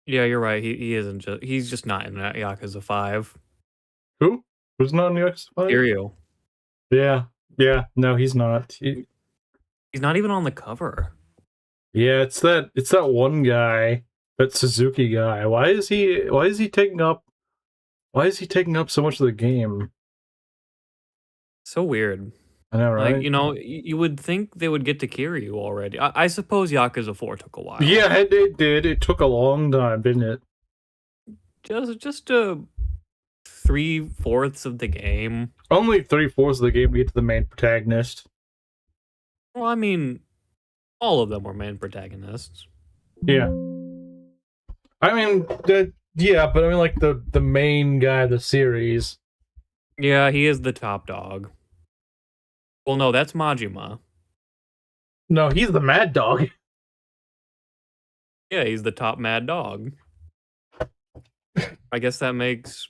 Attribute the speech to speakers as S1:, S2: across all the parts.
S1: Yeah, you're right. He isn't just he's just not in that Yakuza 5.
S2: Who? Who's not in the X5?
S1: Kiryu.
S2: Yeah. Yeah. No, he's not.
S1: He's not even on the cover.
S2: Yeah, it's that one guy, that Suzuki guy. Why is he taking up so much of the game?
S1: So weird.
S2: I know,
S1: Like,
S2: right?
S1: you would think they would get to Kiryu already. I suppose Yakuza 4 took a while.
S2: Yeah, it did. It took a long time, didn't it?
S1: Just 3/4 of the game.
S2: Only 3/4 of the game to get to the main protagonist.
S1: Well, I mean, all of them were main protagonists.
S2: Yeah. I mean, yeah, but I mean, like, the main guy of the series.
S1: Yeah, he is the top dog. Well, no, that's Majima.
S2: No, he's the mad dog.
S1: Yeah, he's the top mad dog. I guess that makes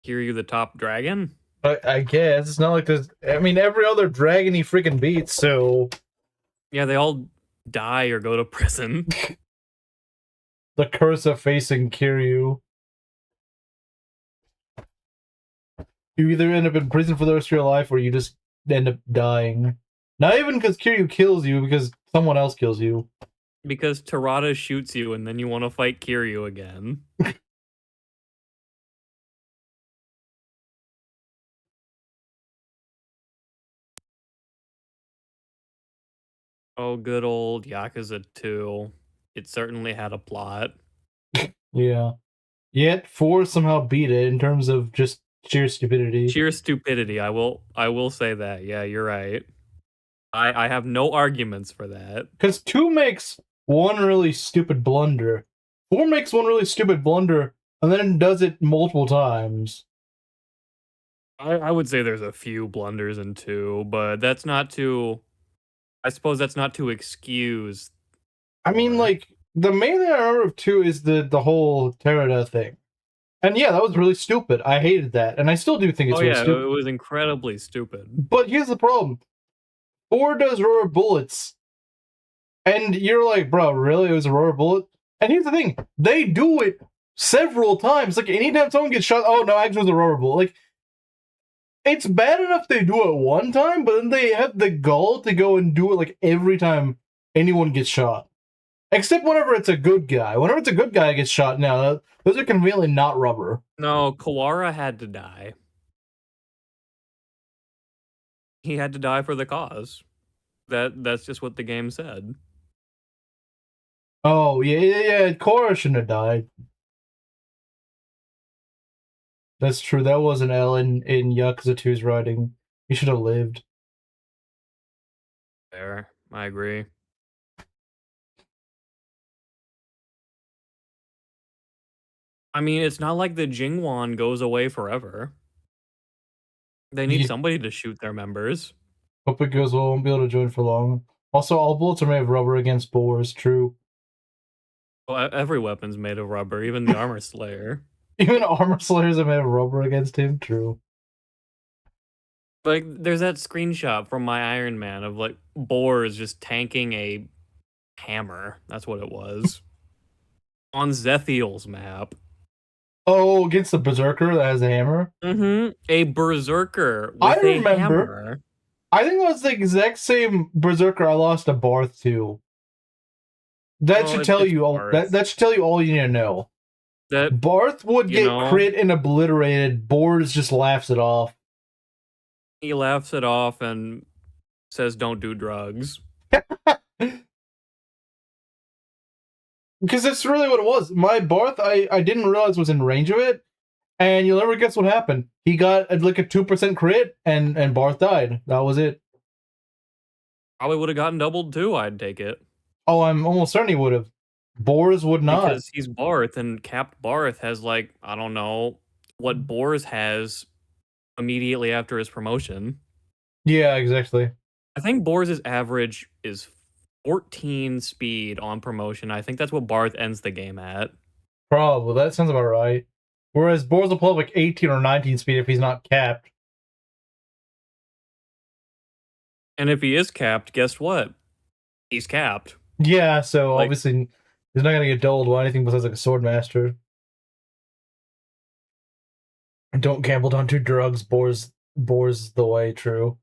S1: Kiryu the top dragon?
S2: I guess. It's not like there's... I mean, every other dragon he freaking beats, so...
S1: Yeah, they all die or go to prison.
S2: The curse of facing Kiryu. You either end up in prison for the rest of your life, or you just end up dying. Not even because Kiryu kills you, because someone else kills you.
S1: Because Terada shoots you and then you want to fight Kiryu again. Oh, good old Yakuza 2. It certainly had a plot.
S2: Yeah. Yet 4 somehow beat it in terms of just sheer stupidity.
S1: Sheer stupidity. I will say that. Yeah, you're right. I have no arguments for that.
S2: Because 2 makes one really stupid blunder. 4 makes one really stupid blunder, and then does it multiple times.
S1: I would say there's a few blunders in 2, but that's not to... I suppose that's not to excuse...
S2: I mean, like, the main thing I remember of 2 is the whole Terada thing. And yeah, that was really stupid. I hated that, and I still do think it's really stupid.
S1: It was incredibly stupid.
S2: But here's the problem. 4 does rubber bullets. And you're like, bro, really? It was a rubber bullet? And here's the thing. They do it several times. Like, anytime someone gets shot, oh, no, actually it was a rubber bullet. Like, it's bad enough they do it one time, but then they have the gall to go and do it, like, every time anyone gets shot. Except whenever it's a good guy. Whenever it's a good guy that gets shot, now those are conveniently not rubber.
S1: No, Kawara had to die. He had to die for the cause. That's just what the game said.
S2: Oh, yeah. Korra shouldn't have died. That's true. That was an L in Yakuza 2's writing. He should have lived.
S1: Fair. I agree. I mean, it's not like the Jingwan goes away forever. They need somebody to shoot their members.
S2: Hope it goes well. Won't be able to join for long. Also, all bullets are made of rubber against boars. True.
S1: Well, every weapon's made of rubber, even the Armor Slayer.
S2: Even Armor Slayers are made of rubber against him. True.
S1: Like, there's that screenshot from my Iron Man of, like, boars just tanking a hammer. That's what it was. On Zethiel's map.
S2: Oh, against the Berserker that has a hammer?
S1: Mm-hmm. A Berserker with a hammer.
S2: I think that was the exact same Berserker I lost to Barth to. That should tell you all. That should tell you all you need to know. That Barth would get crit and obliterated. Boars just laughs it off.
S1: He laughs it off and says, "Don't do drugs."
S2: Because that's really what it was. My Barth, I didn't realize was in range of it, and you'll never guess what happened. He got like a 2% crit, and Barth died. That was it.
S1: Probably would have gotten doubled too, I'd take it.
S2: Oh, I'm almost certain he would have. Boars would not.
S1: Because he's Barth, and Capped Barth has, like, I don't know, what Boars has immediately after his promotion.
S2: Yeah, exactly.
S1: I think Boars' average is 14 speed on promotion. I think that's what Barth ends the game at.
S2: Probably. That sounds about right. Whereas Boars will pull up like 18 or 19 speed if he's not capped.
S1: And if he is capped, guess what? He's capped.
S2: Yeah, so
S1: Like,
S2: obviously he's not gonna get dulled by anything besides like a sword master. Don't gamble on two drugs. Bores the way. True.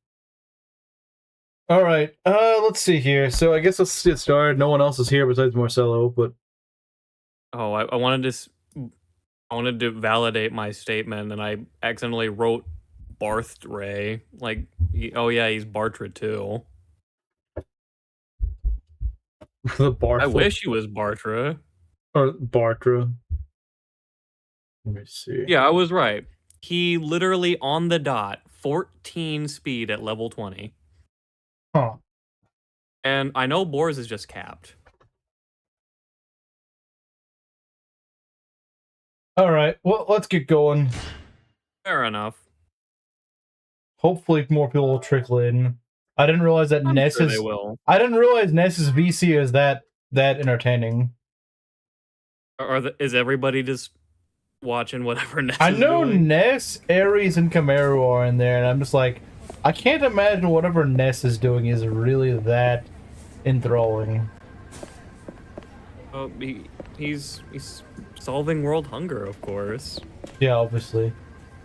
S2: All right. Let's see here. So I guess let's get started. No one else is here besides Marcelo, but
S1: oh, I wanted to I wanted to validate my statement, and I accidentally wrote Barth Ray. Like, oh yeah, he's Bartra too.
S2: the
S1: I
S2: Barthel
S1: wish he was Bartra.
S2: or Bartra. Let me see.
S1: Yeah, I was right. He literally on the dot, 14 speed at level 20.
S2: Huh.
S1: And I know Boars is just capped.
S2: All right. Well, let's get going.
S1: Fair enough.
S2: Hopefully, more people will trickle in. I didn't realize that
S1: I'm
S2: Ness
S1: sure
S2: is.
S1: they will.
S2: I didn't realize Ness's VC is that entertaining.
S1: Is everybody just watching whatever Ness
S2: I
S1: is
S2: know
S1: doing?
S2: Ness, Ares, and Camaro are in there, and I'm just like, I can't imagine whatever Ness is doing is really that enthralling.
S1: Oh, he's solving world hunger, of course.
S2: Yeah, obviously.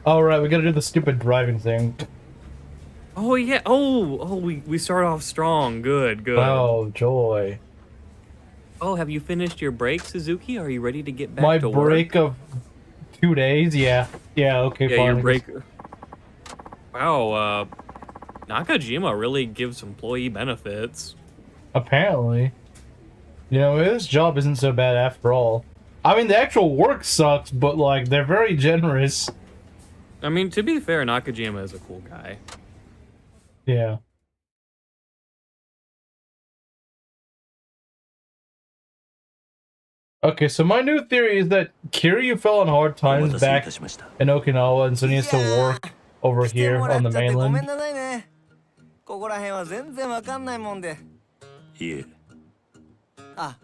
S2: All right, we gotta do the stupid driving thing.
S1: Oh yeah. Oh, we start off strong. Good.
S2: Oh, joy.
S1: Oh, have you finished your break, Suzuki? Are you ready to get back
S2: My
S1: to
S2: break
S1: work?
S2: of 2 days? Yeah. Yeah, okay,
S1: Yeah,
S2: fine.
S1: your break. Wow, Nakajima really gives employee benefits.
S2: Apparently. You know, this job isn't so bad after all. I mean, the actual work sucks, but, like, they're very generous.
S1: I mean, to be fair, Nakajima is a cool guy.
S2: Yeah. Okay, so my new theory is that Kiryu fell on hard times back in Okinawa, and so he has to work over here on the mainland.
S3: ここら辺は全然わかんないもんで。いえ。あ、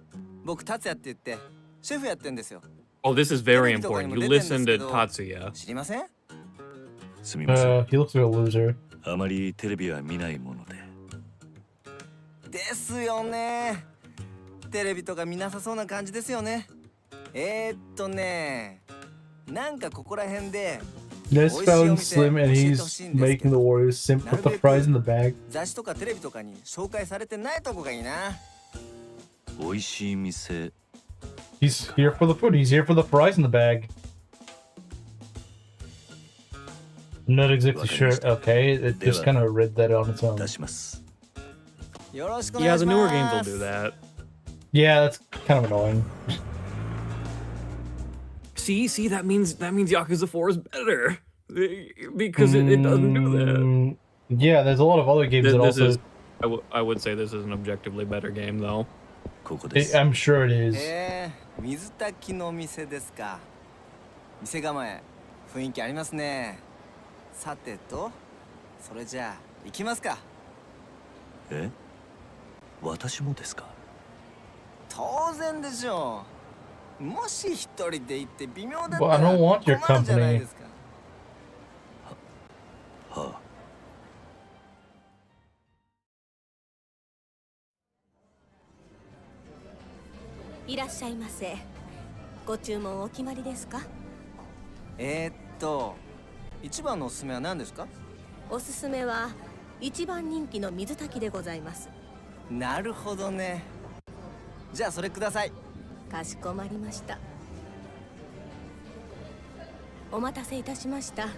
S3: 僕達也って言ってシェフやってんですよ。
S1: Oh, this is very important. You listen to Tatsuya.
S3: 知りません？
S2: He looks like a loser.
S3: あまりテレビは見ないもので。ですよね。テレビとか見なさそうな感じですよね。なんかここら辺で。
S2: Ness found Slim and he's making the Warriors simp with the fries in the bag.
S3: 雑誌とかテレビとかに紹介されてないとこがいいな。美味しい店。
S2: He's here for the food. He's here for the fries in the bag. I'm not exactly sure. Okay, it just kind of read that on its own.
S1: Yeah, the newer games will do that.
S2: Yeah, that's kind of annoying.
S1: See, that means Yakuza 4 is better because it doesn't do that.
S2: Yeah, there's a lot of other games that also.
S1: I would say this is an objectively better game, though.
S2: I'm sure it is.
S3: 水炊きの店ですか。店構え、雰囲気ありますね。さてと、それじゃあ行きますか。え？私もですか。当然でしょう。 もし一人で行って微妙だったら
S2: I don't want your
S3: 困るじゃない
S2: company.
S3: ですか。はあ。
S4: いらっしゃいませ。ご注文お決まりですか？
S3: 一番のおすすめは何ですか？
S4: おすすめは一番人気の水炊きでございます。
S3: なるほどね。じゃあそれください。
S4: かしこまりました。お待たせいたしました。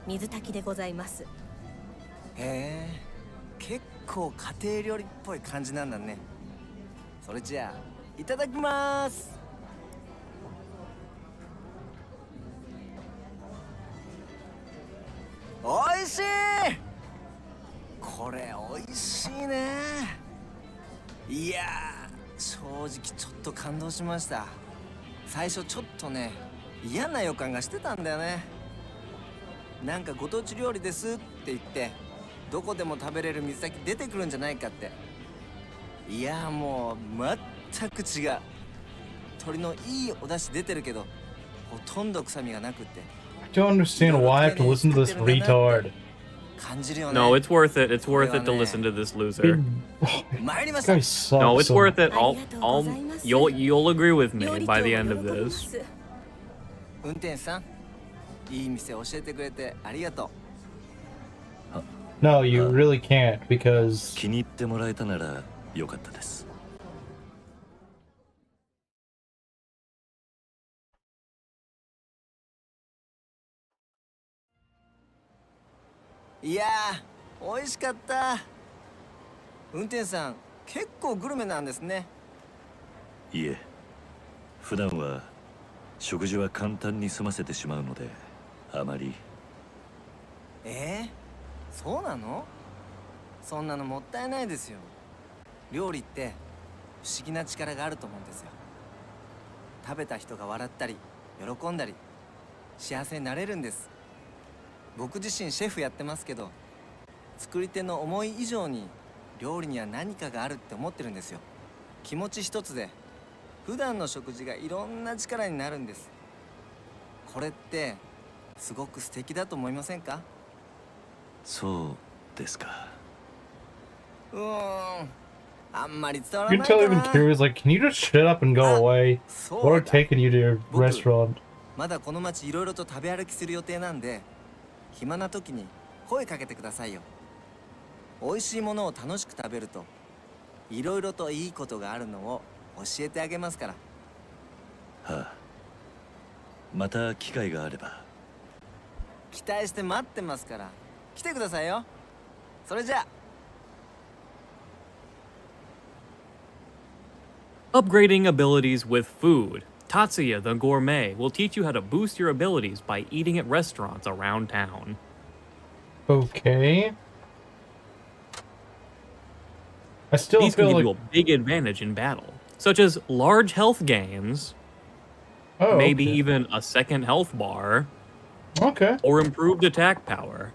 S4: 水炊きでございます。
S3: へえ、結構家庭料理っぽい感じなんだね。それじゃあいただきます。おいしい。これおいしいね。いやー。 正直ちょっと感動しました。最初ちょっとね嫌な予感がしてたんだよね。なんかご当地料理ですって言ってどこでも食べれる水炊き出てくるんじゃないかって。いやもう全く違う。鶏のいいお出汁出てるけどほとんど臭みがなくって。
S2: I don't understand why I have to listen to this retard.
S3: 感じるよね。
S1: No, it's worth it. It's worth it to listen to this loser.
S3: 参りま
S2: This
S3: した
S2: guy sucks.
S1: No, it's
S2: so-
S1: worth it.
S4: ありがとうございます。
S1: You'll agree with
S4: 料
S1: me
S4: 理
S1: by
S4: 長
S1: the
S4: が
S1: end
S4: 喜
S1: of
S4: びま
S1: this.
S4: す。
S3: 運転手さん、いい店教えてくれてありがと
S2: No, you really can't because
S5: 気に入ってもらえたならよかったです。
S3: う。いやー、美味しかった。運転手さん、結構グルメなんですね。
S5: いえ、普段は食事は簡単に済ませてしまうので、あまり。
S3: そうなの？そんなのもったいないですよ。料理って不思議な力があると思うんですよ。食べた人が笑ったり喜んだり幸せになれるんです。僕自身シェフやってますけど、作り手の思い以上に料理には何かがあるって思ってるんですよ。気持ち一つで普段の食事がいろんな力になるんです。これってすごく素敵だと思いませんか？
S5: そうですか。
S3: あんまり伝わら
S2: you
S3: ない
S2: can
S3: か
S2: tell
S3: な。
S2: even Kira's like, can you just shut up and go away?
S3: そ
S2: Or
S3: うだ。
S2: taking you to your
S3: 僕
S2: restaurant.
S3: まだこの街いろいろと食べ歩きする予定なんで、暇な時に声かけてくださいよ。美味しいものを楽しく食べるといろいろといいことがあるのを教えてあげますから。
S5: はあ。また機会があれば。
S3: 期待して待ってますから、来てくださいよ。それじゃあ。
S1: Upgrading abilities with food. Tatsuya the Gourmet will teach you how to boost your abilities by eating at restaurants around town.
S2: Okay. I still
S1: These can
S2: feel
S1: give you
S2: like...
S1: a big advantage in battle, such as large health gains,
S2: Oh,
S1: maybe
S2: okay.
S1: even a second health bar,
S2: Okay.
S1: or improved attack power.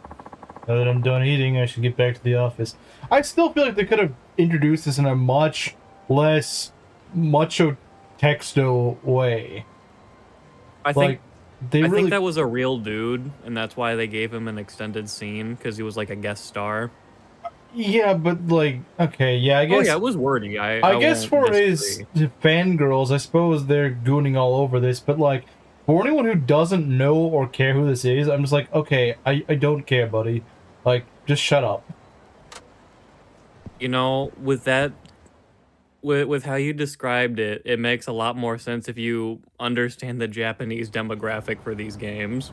S2: Now that I'm done eating, I should get back to the office. I still feel like they could have introduced this in a much less macho texto way.
S1: I think
S2: they
S1: I
S2: really...
S1: think that was a real dude, and that's why they gave him an extended scene, because he was like a guest star.
S2: Yeah, but like, okay, yeah, I guess...
S1: Oh yeah, it was wordy.
S2: I guess
S1: won't
S2: for his
S1: disagree.
S2: fangirls, I suppose they're gooning all over this, but like, for anyone who doesn't know or care who this is, I'm just like, okay, I don't care, buddy. Like, just shut up.
S1: You know, with that, with how you described it, it makes a lot more sense if you understand the Japanese demographic for these games.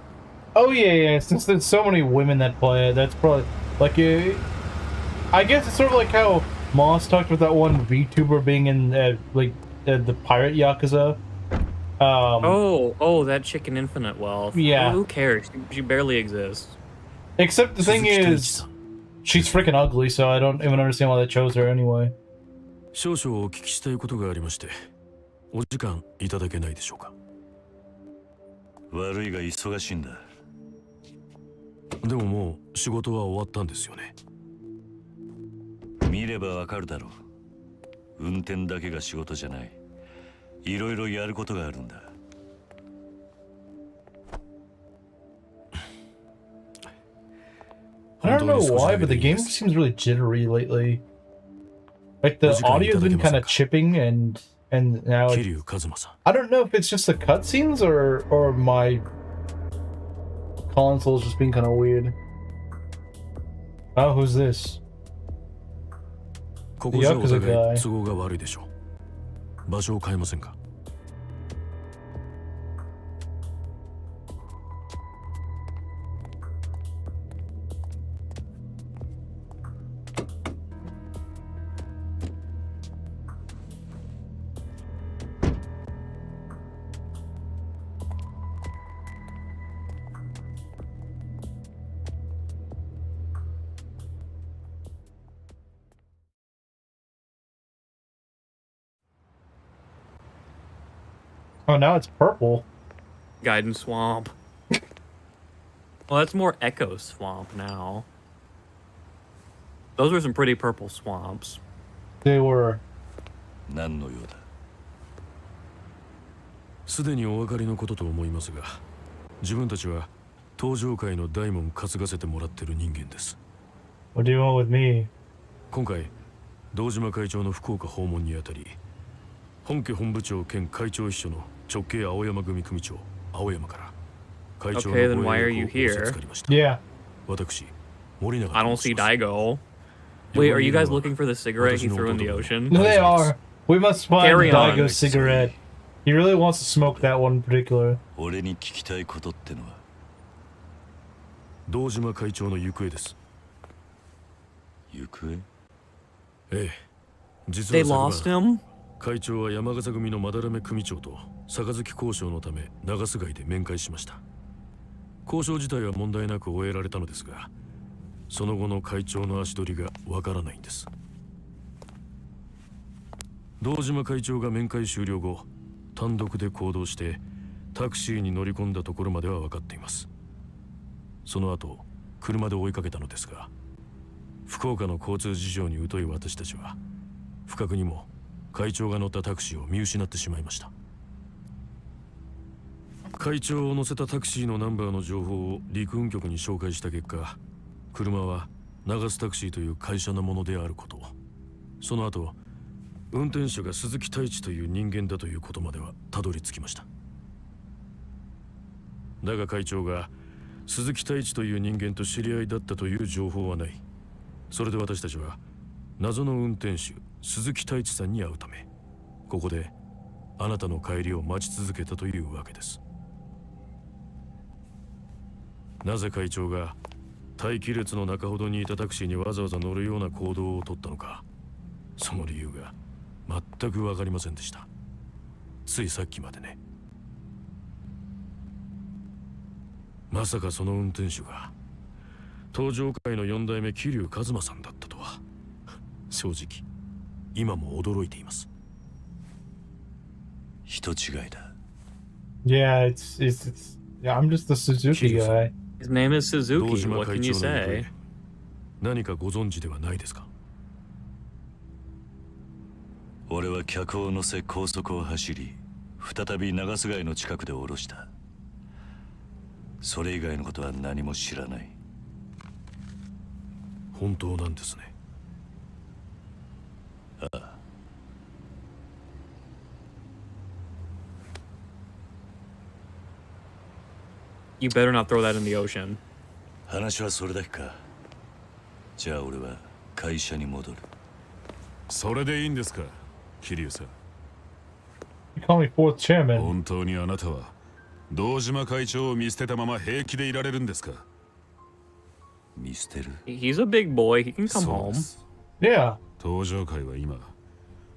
S2: Oh yeah, yeah, since there's so many women that play it, that's probably, like, I guess it's sort of like how Moss talked about that one VTuber being in, the pirate Yakuza.
S1: Oh, that Chicken Infinite Wealth.
S2: Yeah.
S1: Who cares? She barely exists.
S2: Except the thing is, she's freaking ugly, so I don't even understand why they chose her anyway.
S6: 少々お聞きしたいことがありまして、お時間いただけないでしょうか。
S5: 悪いが忙しいんだ。
S6: でももう仕事は終わったんですよね。
S5: 見ればわかるだろう。運転だけが仕事じゃない。いろいろやることがあるんだ。
S2: I don't know why, but the game seems really jittery lately. Like the audio's been kind of chipping, and now I don't know if it's just the cutscenes or my console's just being kind of weird. Oh, who's this?
S6: ここじゃお互い都合が悪いでしょう。場所を変えませんか。
S2: Oh, now it's purple.
S1: Guidance Swamp. Well, that's more Echo Swamp now. Those were some pretty purple swamps.
S2: They were.
S5: 何の用だ。
S6: すでにお分かりのことと思いますが、自分たちは登場界の大門担がせてもらってる人間です。
S2: What do you want with me?
S6: 今回堂島会長の福岡訪問にあたり、本家本部長兼会長秘書の直系青山組組長青山から会長の
S1: Okay, then
S6: ご
S1: why
S6: 予
S1: are
S6: 約
S1: you
S6: を仰せ
S1: here?
S6: つかりました。
S2: Yeah.
S6: 私森永
S1: I don't
S6: と申し
S1: see
S6: ます。
S1: Daigo. Wait, are you guys looking for the cigarette he threw in the ocean?
S2: No, they are. We must find
S1: Carry on.
S2: Daigo's cigarette. He really wants to smoke that one in particular.
S5: 俺に聞きたいことってのは。
S6: 堂島会長の行方です。
S5: 行方？
S6: ええ、実
S1: They
S6: は
S1: lost
S6: 昨晩
S1: him?
S6: 会長は山笠組の斑目組長と杯交渉のため長洲街で面会しました。交渉自体は問題なく終えられたのですが、その後の会長の足取りがわからないんです。堂島会長が面会終了後、単独で行動してタクシーに乗り込んだところまでは分かっています。その後車で追いかけたのですが、福岡の交通事情に疎い私たちは不覚にも会長が乗ったタクシーを見失ってしまいました。会長を乗せたタクシーのナンバーの情報を陸運局に照会した結果、車は長洲タクシーという会社のものであること、その後運転手が鈴木太一という人間だということまではたどり着きました。だが会長が鈴木太一という人間と知り合いだったという情報はない。それで私たちは謎の運転手鈴木太一さんに会うため、ここであなたの帰りを待ち続けたというわけです。なぜ会長が待機列の中ほどにいたタクシーにわざわざ乗るような行動をとったのか、その理由が全く分かりませんでした。ついさっきまでね。まさかその運転手が登場界の4代目桐生一馬さんだったとは、正直今も驚いています。
S5: 人違いだ。
S2: Yeah, yeah, I'm just the Suzuki guy.
S1: His name is
S6: 堂
S1: Suzuki.
S6: 島
S1: What
S6: 会
S1: can you
S6: 長の行
S1: say?
S6: 方、何かご存知ではないですか？
S5: 俺は客を乗せ高速を走り、再び長洲街の近くで降ろした。それ以外のことは何も知らない。
S6: 本当なんですね。
S5: ああ。
S1: You better not throw that in the ocean.
S5: 話はそれだけか。じゃあ俺は会社に戻る。
S7: それでいいんですか、桐生さん。
S2: You call me fourth chairman.
S7: 本当にあなたは堂島会長を見捨てたまま平気でいられるんですか？
S5: 見捨てる？
S1: He's a big boy. He can come
S7: そうで
S1: home.
S7: す。
S2: Yeah.
S7: 登場会は今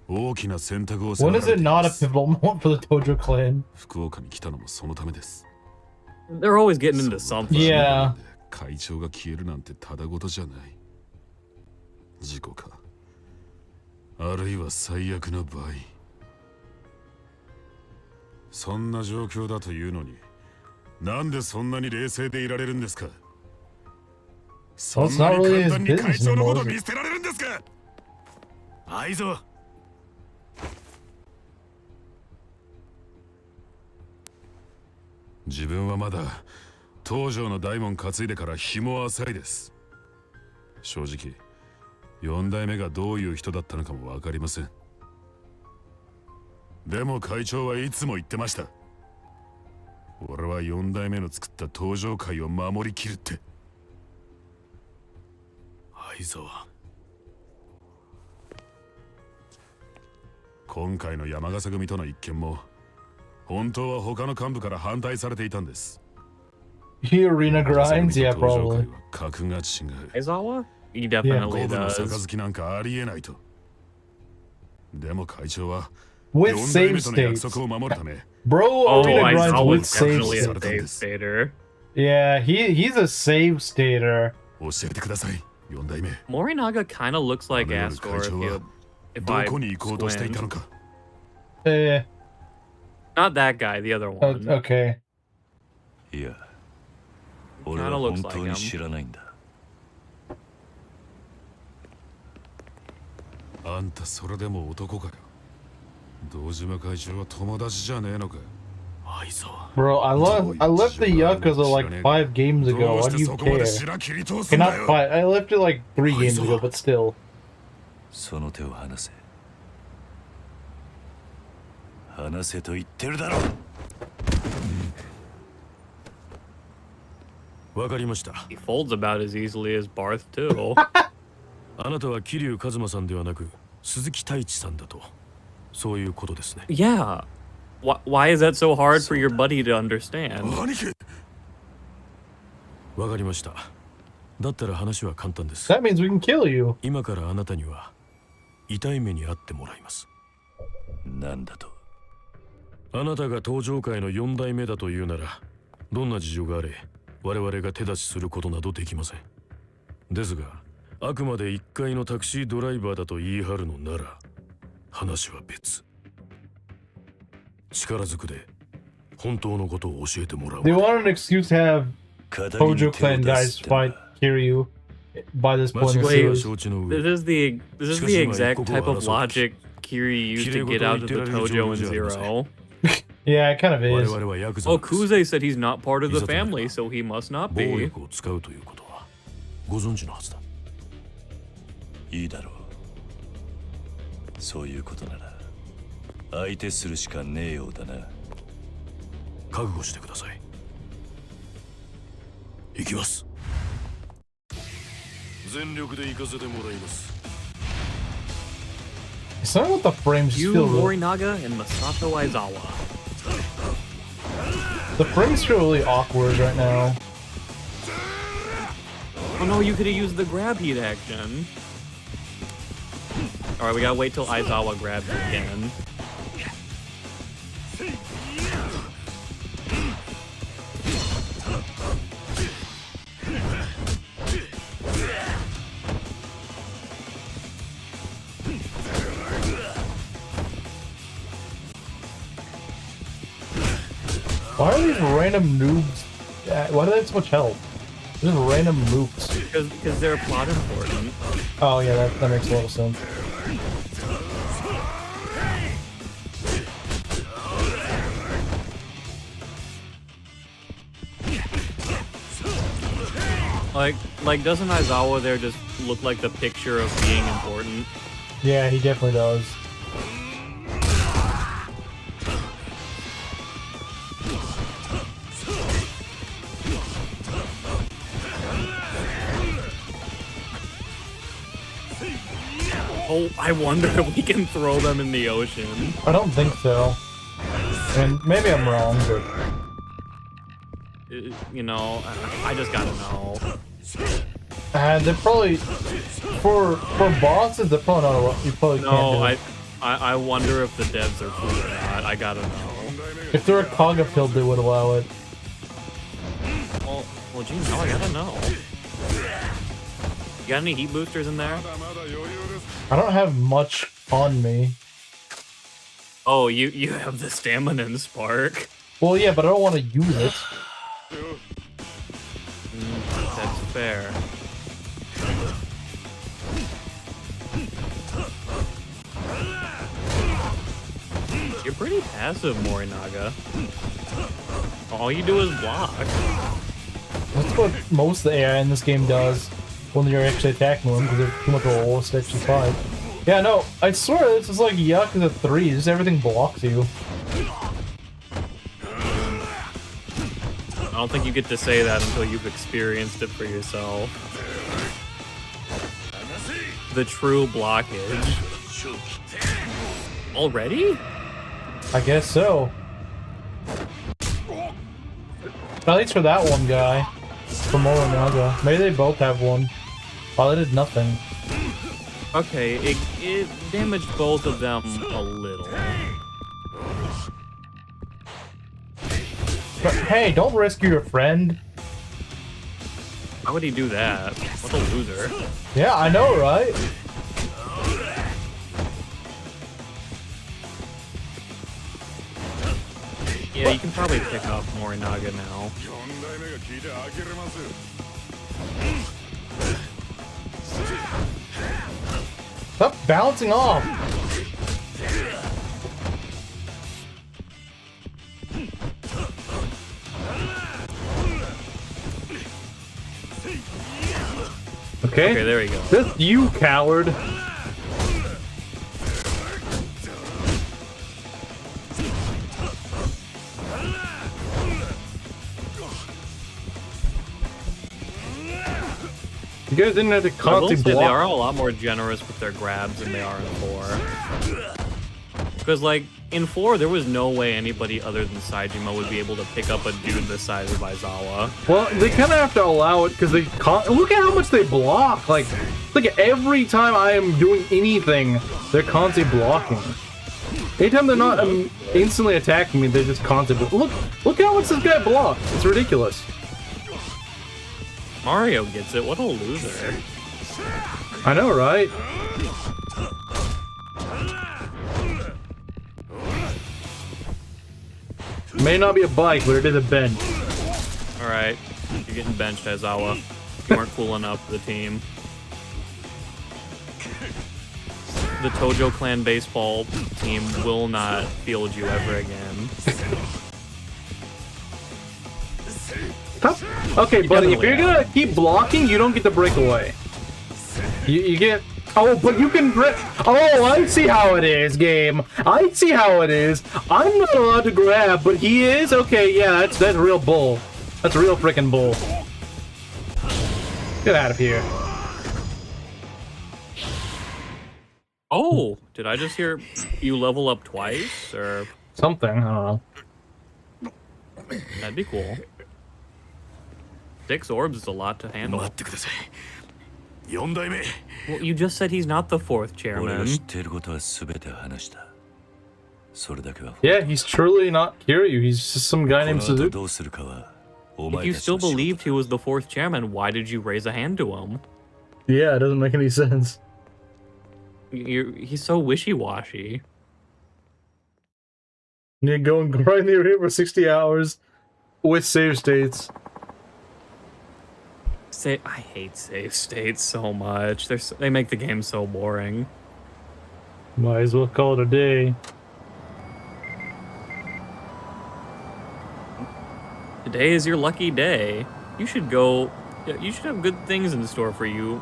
S7: 大きな選択を
S2: When
S7: 迫ら
S2: is
S7: れ
S2: it
S7: てい
S2: not
S7: ま
S2: a
S7: す。
S2: pivotal moment for the Tojo clan?
S7: 福岡に来たのもそのためです。
S1: They're always getting into something.
S2: Yeah.
S7: 会長が消えるなんてただごとじゃない。事故か、あるいは最悪の場合。そんな状況だというのに、なんでそんなに冷静でいられるんですか？そ
S2: Well,
S7: ん
S2: it's
S7: な
S2: not
S7: に
S2: really
S7: 簡
S2: his
S7: 単に会
S2: business
S7: 長のこと
S2: anymore.
S7: 見捨てられるんですか？
S6: 愛蔵、
S7: 自分はまだ東条の大門担いでから日も浅いです。正直4代目がどういう人だったのかも分かりません。でも会長はいつも言ってました。俺は4代目の作った登場界を守りきるって。
S6: 愛沢、
S7: 今回の山笠組との一件も本当は他の幹部から反対されていたんです。
S2: He arena
S7: 山
S2: grinds?
S7: 笠
S2: Yeah,
S7: 組と登場
S2: probably.
S7: 界は格が違う。
S1: Aizawa? He
S7: 五
S1: definitely
S7: 分の
S1: does.
S7: 杯なんかありえないと。でも会長は
S2: With
S7: 4代
S2: save
S7: 目との約
S2: states.
S7: 束を守るため、
S2: Bro,
S1: Oh,
S2: arena grinds
S1: Aizawa
S2: with
S1: is
S2: save
S1: definitely a
S2: states.
S1: save stater.
S2: Yeah, he's a save stater.
S7: 教えてください、4代目。
S1: Morinaga kind of looks like
S7: あの夜
S1: Astor
S7: 会
S1: if
S7: 長
S1: you
S7: は
S1: if
S7: ど
S1: I
S7: こに行こうとしていた
S1: squint.
S7: のか。
S2: Eh,
S1: Not that guy, the other one.
S2: okay.
S5: いや、俺
S1: Kinda
S5: は
S1: looks
S5: 本
S1: like
S5: 当に
S1: him.
S5: 知らないんだ。
S7: あんたそれでも男かよ。堂島会長は友達じゃねえのか。
S2: Bro, I left the Yakuza like 5 games ago. Why do you care? Okay, not 5. I left it like 3 games ago, but still.
S5: その手を離せ。離せと言ってるだろう。
S6: わかりました。
S1: He folds about as easily as Barth too.
S6: あなたは桐生一馬さんではなく鈴木太一さんだと、そういうことですね。
S1: Yeah. Why is that so hard for your buddy to understand?
S6: わかりました。だったら話は簡単です。
S2: That means we can kill you.
S6: 今からあなたには痛い目に遭ってもらいます。
S5: なんだと。
S6: あなたが登場界の4代目だというなら、どんな事情があれ我々が手出しすることなどできません。ですが、あくまで1階のタクシードライバーだと言い張るのなら話は別。力ずくで本当のことを教えてもらう。
S2: They want an excuse to have Hojo Clan guys fight Kiryu by this point in the series.
S1: This is the exact type of logic Kiri used to get out of the Tojo in Zero.
S2: Yeah, it kind of is.
S1: Oh, Kuze said he's not part of the family, so he must not
S6: 暴
S1: be.
S6: 力を使うということはご存知のはずだ。
S5: いいだろう。そういうことなら相手するしかねえようだな。
S6: 覚悟してください。行きます。全力で行かせてもらいます。
S2: Something with the frames just
S1: You,
S2: feel
S1: Morinaga, and Masato Aizawa.
S2: the frames feel really awkward right now.
S1: Oh no, you could have used the grab heat action. Alright, we gotta wait till Aizawa grabs you again.
S2: Why are these random noobs? Why do they have so much health? Just random noobs.
S1: Because they're plot important.
S2: Oh yeah, that makes a lot of sense.
S1: Like doesn't Aizawa there just look like the picture of being important?
S2: Yeah, he definitely does.
S1: Oh, I wonder if we can throw them in the ocean.
S2: I don't think so. I mean, maybe I'm wrong, but
S1: You know, I just gotta know.
S2: they're probably for bosses. They're probably not. You probably can't do
S1: No,
S2: it.
S1: I wonder if the devs are cool or not. I gotta know.
S2: If they're a Kaga field, they would allow it.
S1: Well, gee, no, I gotta know. You got any heat boosters in there?
S2: I don't have much on me.
S1: Oh, you have the stamina and spark.
S2: Well, yeah, but I don't want to use it.
S1: That's fair. You're pretty passive, Morinaga. All you do is block.
S2: That's what most of the AI in this game does when you're actually attacking them, because they're too much of a low section 5. Yeah, no, I swear this is like Yakuza 3, just everything blocks you.
S1: I don't think you get to say that until you've experienced it for yourself. The true blockage. Already?
S2: I guess so. At least for that one guy. For Morinaga. Maybe they both have one. Oh, they did nothing.
S1: Okay, it damaged both of them a little.
S2: But hey, don't rescue your friend.
S1: Why would he do that? What a loser.
S2: Yeah, I know, right?
S1: Yeah, you can probably pick up Morinaga now.
S2: Stop bouncing off. Okay.
S1: Okay, there you go.
S2: That's you, coward. You guys didn't have to
S1: I will
S2: constantly
S1: say they
S2: block.
S1: are a lot more generous with their grabs than they are in 4. Because, like, in 4, there was no way anybody other than Saejima would be able to pick up a dude the size of Aizawa.
S2: Well, they kind of have to allow it because they look at how much they block. Like every time I am doing anything, they're constantly blocking. Anytime they're not instantly attacking me, they're just constantly. Look how much this guy blocks. It's ridiculous.
S1: Mario gets it. What a loser.
S2: I know, right? May not be a bike, but it is a bench.
S1: Alright. You're getting benched, Aizawa. You weren't cool enough for the team. The Tojo Clan baseball team will not field you ever again.
S2: Okay, buddy, if you're gonna keep blocking, you don't get to break away. You get... Oh, but you can... Oh, I see how it is, game. I see how it is. I'm not allowed to grab, but he is? Okay, yeah, that's real bull. That's real freaking bull. Get out of here.
S1: Oh, did I just hear you level up twice? Or
S2: Something, I don't know.
S1: that'd be cool. 6 orbs is a lot to handle.
S6: 待ってください。4代目。
S1: Well, you just said he's not the 4th
S5: 俺
S1: chairman.
S5: が知っていることは全て話したそれだけは
S2: Yeah, he's truly not Kiryu. He's just some guy
S5: こ
S2: named
S5: の後
S2: Suzuki.
S5: どうするかはお
S1: If
S5: 前
S1: you
S5: たち
S1: still
S5: の仕事
S1: believed he was the 4th chairman, why did you raise a hand to him?
S2: Yeah, it doesn't make any sense.
S1: He's so wishy-washy.
S2: You go and grind the arena for 60 hours with save states.
S1: I hate save states so much. They make the game so boring.
S2: Might as well call it a day.
S1: Today is your lucky day. You should go. You should have good things in store for you.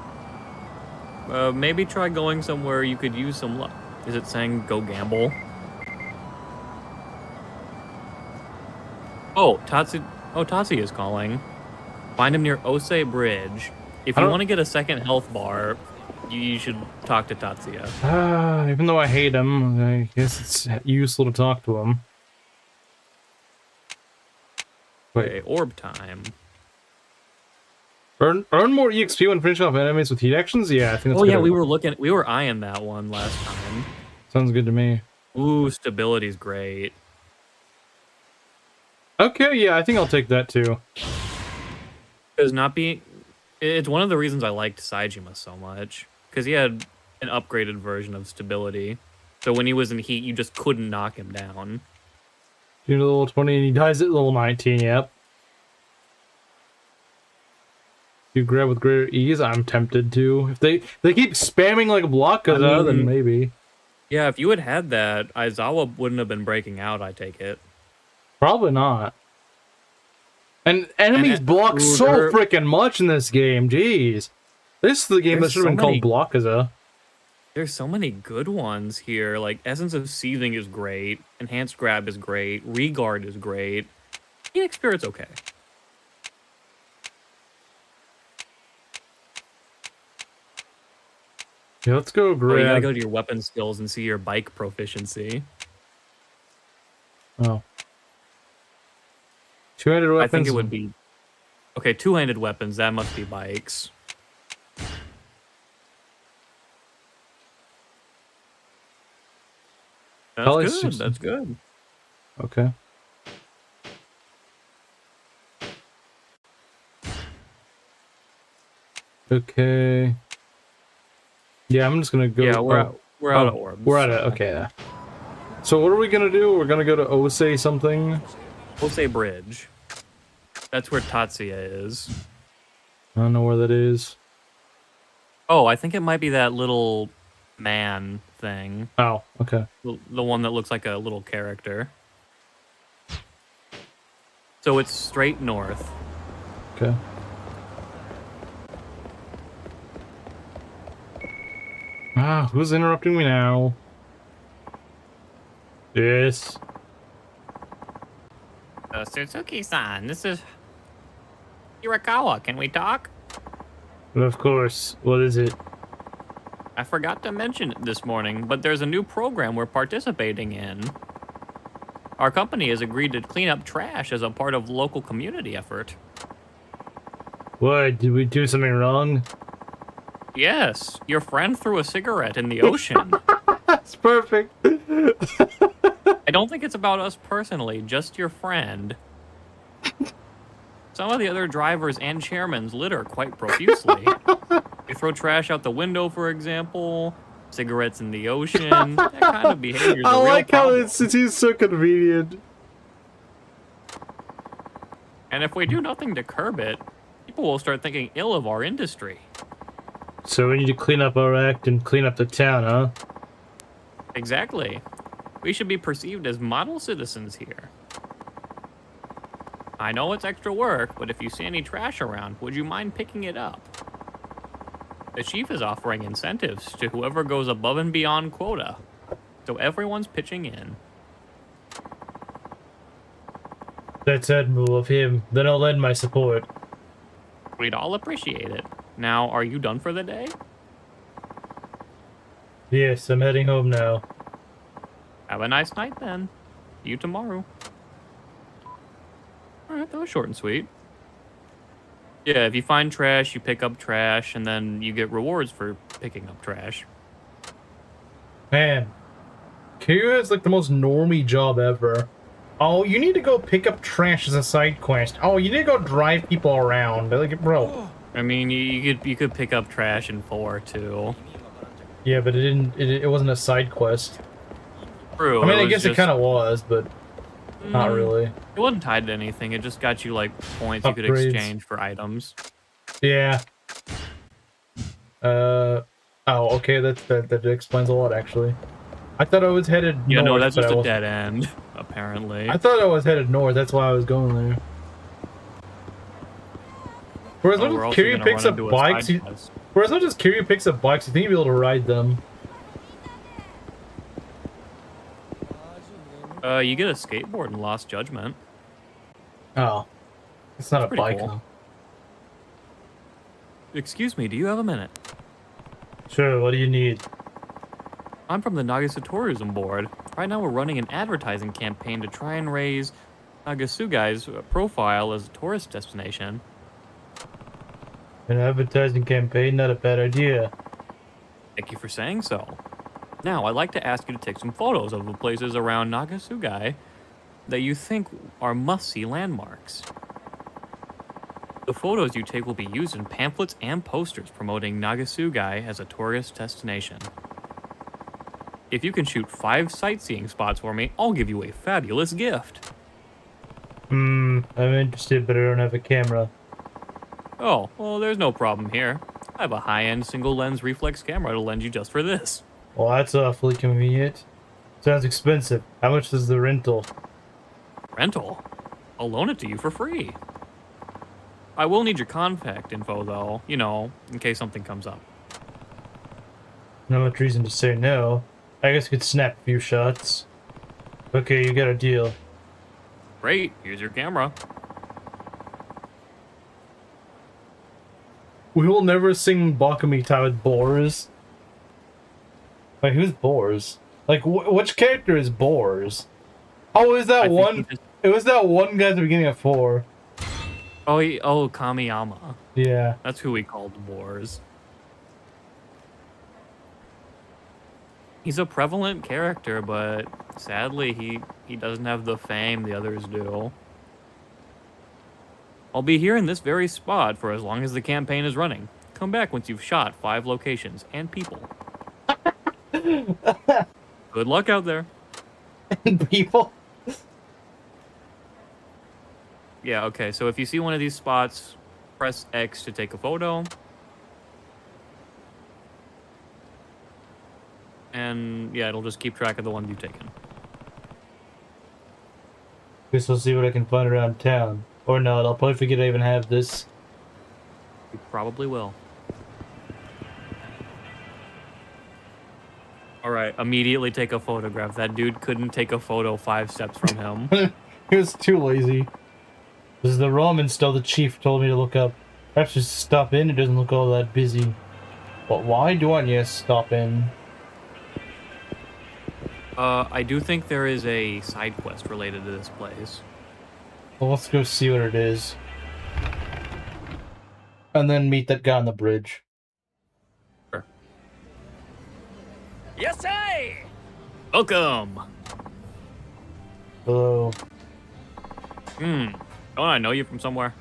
S1: Maybe try going somewhere you could use some luck. Is it saying go gamble? Oh, Tatsu is calling. Find him near Osei Bridge. If you want to get a second health bar, you should talk to Tatsuya.
S2: Even though I hate him, I guess it's useful to talk to him. Wait.
S1: Okay, orb time.
S2: Earn more EXP when finishing off enemies with heat actions? Yeah, I think that's
S1: Oh yeah,
S2: good.
S1: we were eyeing that one last time.
S2: Sounds good to me.
S1: Ooh, stability's great.
S2: Okay, yeah, I think I'll take that too.
S1: Because it's one of the reasons I liked Saejima so much. Because he had an upgraded version of stability. So when he was in heat, you just couldn't knock him down.
S2: You know, level 20 and he dies at level 19, yep. You grab with greater ease, I'm tempted to. If they keep spamming like a block, then maybe.
S1: Yeah, if you had that, Aizawa wouldn't have been breaking out, I take it.
S2: Probably not. And enemies block so freaking much in this game, jeez. This is the game that should have been called Blockaza.
S1: There's so many good ones here. Like, Essence of Seething is great. Enhanced Grab is great. Regard is great. Phoenix Spirit's okay.
S2: Yeah, let's go grab...
S1: Oh, you gotta go to your weapon skills and see your bike proficiency.
S2: Oh. Two-handed weapons?
S1: I think it would be... Okay, two-handed weapons, that must be bikes. That's good, that's good.
S2: Okay. Okay. Yeah, I'm just gonna go...
S1: Yeah, we're out of orbs.
S2: We're out of... Okay. So what are we gonna do? We're gonna go to Osei something?
S1: Osei Bridge. That's where Tatsuya is.
S2: I don't know where that is.
S1: Oh, I think it might be that little man thing.
S2: Oh, okay.
S1: The one that looks like a little character. So it's straight north.
S2: Okay. Ah, who's interrupting me now? Yes.
S1: Suzuki-san, this is Hirakawa. Can we talk?
S2: Of course. What is it?
S1: I forgot to mention it this morning, but there's a new program we're participating in. Our company has agreed to clean up trash as a part of local community effort.
S2: What? Did we do something wrong?
S1: Yes, your friend threw a cigarette in the ocean.
S2: That's perfect.
S1: I don't think it's about us personally, just your friend. Some of the other drivers and chairmen litter quite profusely. They throw trash out the window, for example, cigarettes in the ocean. That kind of behavior is a
S2: I
S1: real
S2: like how
S1: problem.
S2: it's so convenient.
S1: And if we do nothing to curb it, people will start thinking ill of our industry.
S2: So we need to clean up our act and clean up the town, huh?
S1: Exactly. We should be perceived as model citizens here. I know it's extra work, but if you see any trash around, would you mind picking it up? The chief is offering incentives to whoever goes above and beyond quota, so everyone's pitching in.
S2: That's admirable of him. Then I'll lend my support.
S1: We'd all appreciate it. Now, are you done for the day?
S2: Yes, I'm heading home now.
S1: Have a nice night then. See you tomorrow. Alright, that was short and sweet. Yeah, if you find trash, you pick up trash, and then you get rewards for picking up trash.
S2: Man, Kiryu is like the most normie job ever. Oh, you need to go pick up trash as a side quest. Oh, you need to go drive people around. Like, bro.
S1: I mean, you could pick up trash in 4 too.
S2: Yeah, but it wasn't a side quest.
S1: True.
S2: I mean, I
S1: was
S2: guess it
S1: just-
S2: kind of was, but not really.
S1: It wasn't tied to anything. It just got you like points you could
S2: Upgrades.
S1: exchange for items.
S2: Yeah. Oh, okay. That explains a lot, actually. I thought I was headed
S1: Yeah,
S2: north.
S1: no, that's
S2: but
S1: just
S2: I
S1: a
S2: wasn't.
S1: dead end, apparently.
S2: I thought I was headed north. That's why I was going there. Whereas
S1: Oh,
S2: when
S1: we're also
S2: Kiryu
S1: gonna
S2: picks
S1: run
S2: up
S1: into a
S2: bikes,
S1: side quest.
S2: whereas not just Kiryu picks up bikes, you think you'll be able to ride them.
S1: You get a skateboard in Lost Judgment.
S2: Oh, it's not
S1: That's
S2: a
S1: pretty
S2: bike
S1: cool.
S2: though.
S1: Excuse me, do you have a minute?
S2: Sure. What do you need?
S1: I'm from the Nagasa Tourism Board. Right now we're running an advertising campaign to try and raise Nagasugai's profile as a tourist destination.
S2: An advertising campaign? Not a bad idea.
S1: Thank you for saying so. Now, I'd like to ask you to take some photos of the places around Nagasugai that you think are must-see landmarks. The photos you take will be used in pamphlets and posters promoting Nagasugai as a tourist destination. If you can shoot 5 sightseeing spots for me, I'll give you a fabulous gift.
S2: I'm interested, but I don't have a camera.
S1: Oh, well, there's no problem here. I have a high-end single-lens reflex camera to lend you just for this.
S2: Well, that's awfully convenient. Sounds expensive. How much is the rental?
S1: Rental? I'll loan it to you for free. I will need your contact info, though, you know, in case something comes up.
S2: Not much reason to say no. I guess I could snap a few shots. Okay, you got a deal.
S1: Great, here's your camera.
S2: We will never sing Bakumitai with Boars. Wait, who's Boars? Like, which character is Boars? Oh, is
S1: I
S2: that
S1: think
S2: one?
S1: he just-
S2: It was that one guy at the beginning of 4.
S1: Oh, Kamiyama.
S2: Yeah.
S1: That's who we called Wars. He's a prevalent character, but sadly, he doesn't have the fame the others do. I'll be here in this very spot for as long as the campaign is running. Come back once you've shot 5 locations and people. Good luck out there.
S2: People.
S1: Yeah, okay, so if you see one of these spots, press X to take a photo. And yeah, it'll just keep track of the ones you've taken.
S2: Guess we'll see what I can find around town. Or not, I'll probably forget I even have this.
S1: You probably will. Right, immediately take a photograph. That dude couldn't take a photo 5 steps from him.
S2: He was too lazy. This is the ramen stall the chief told me to look up. Perhaps just stop in, it doesn't look all that busy. But why do I need to stop in?
S1: I do think there is a side quest related to this place.
S2: Well, let's go see what it is. And then meet that guy on the bridge.
S1: Sure.
S3: Yes, sir.
S1: Welcome!
S2: Hello.
S1: Don't I know you from somewhere?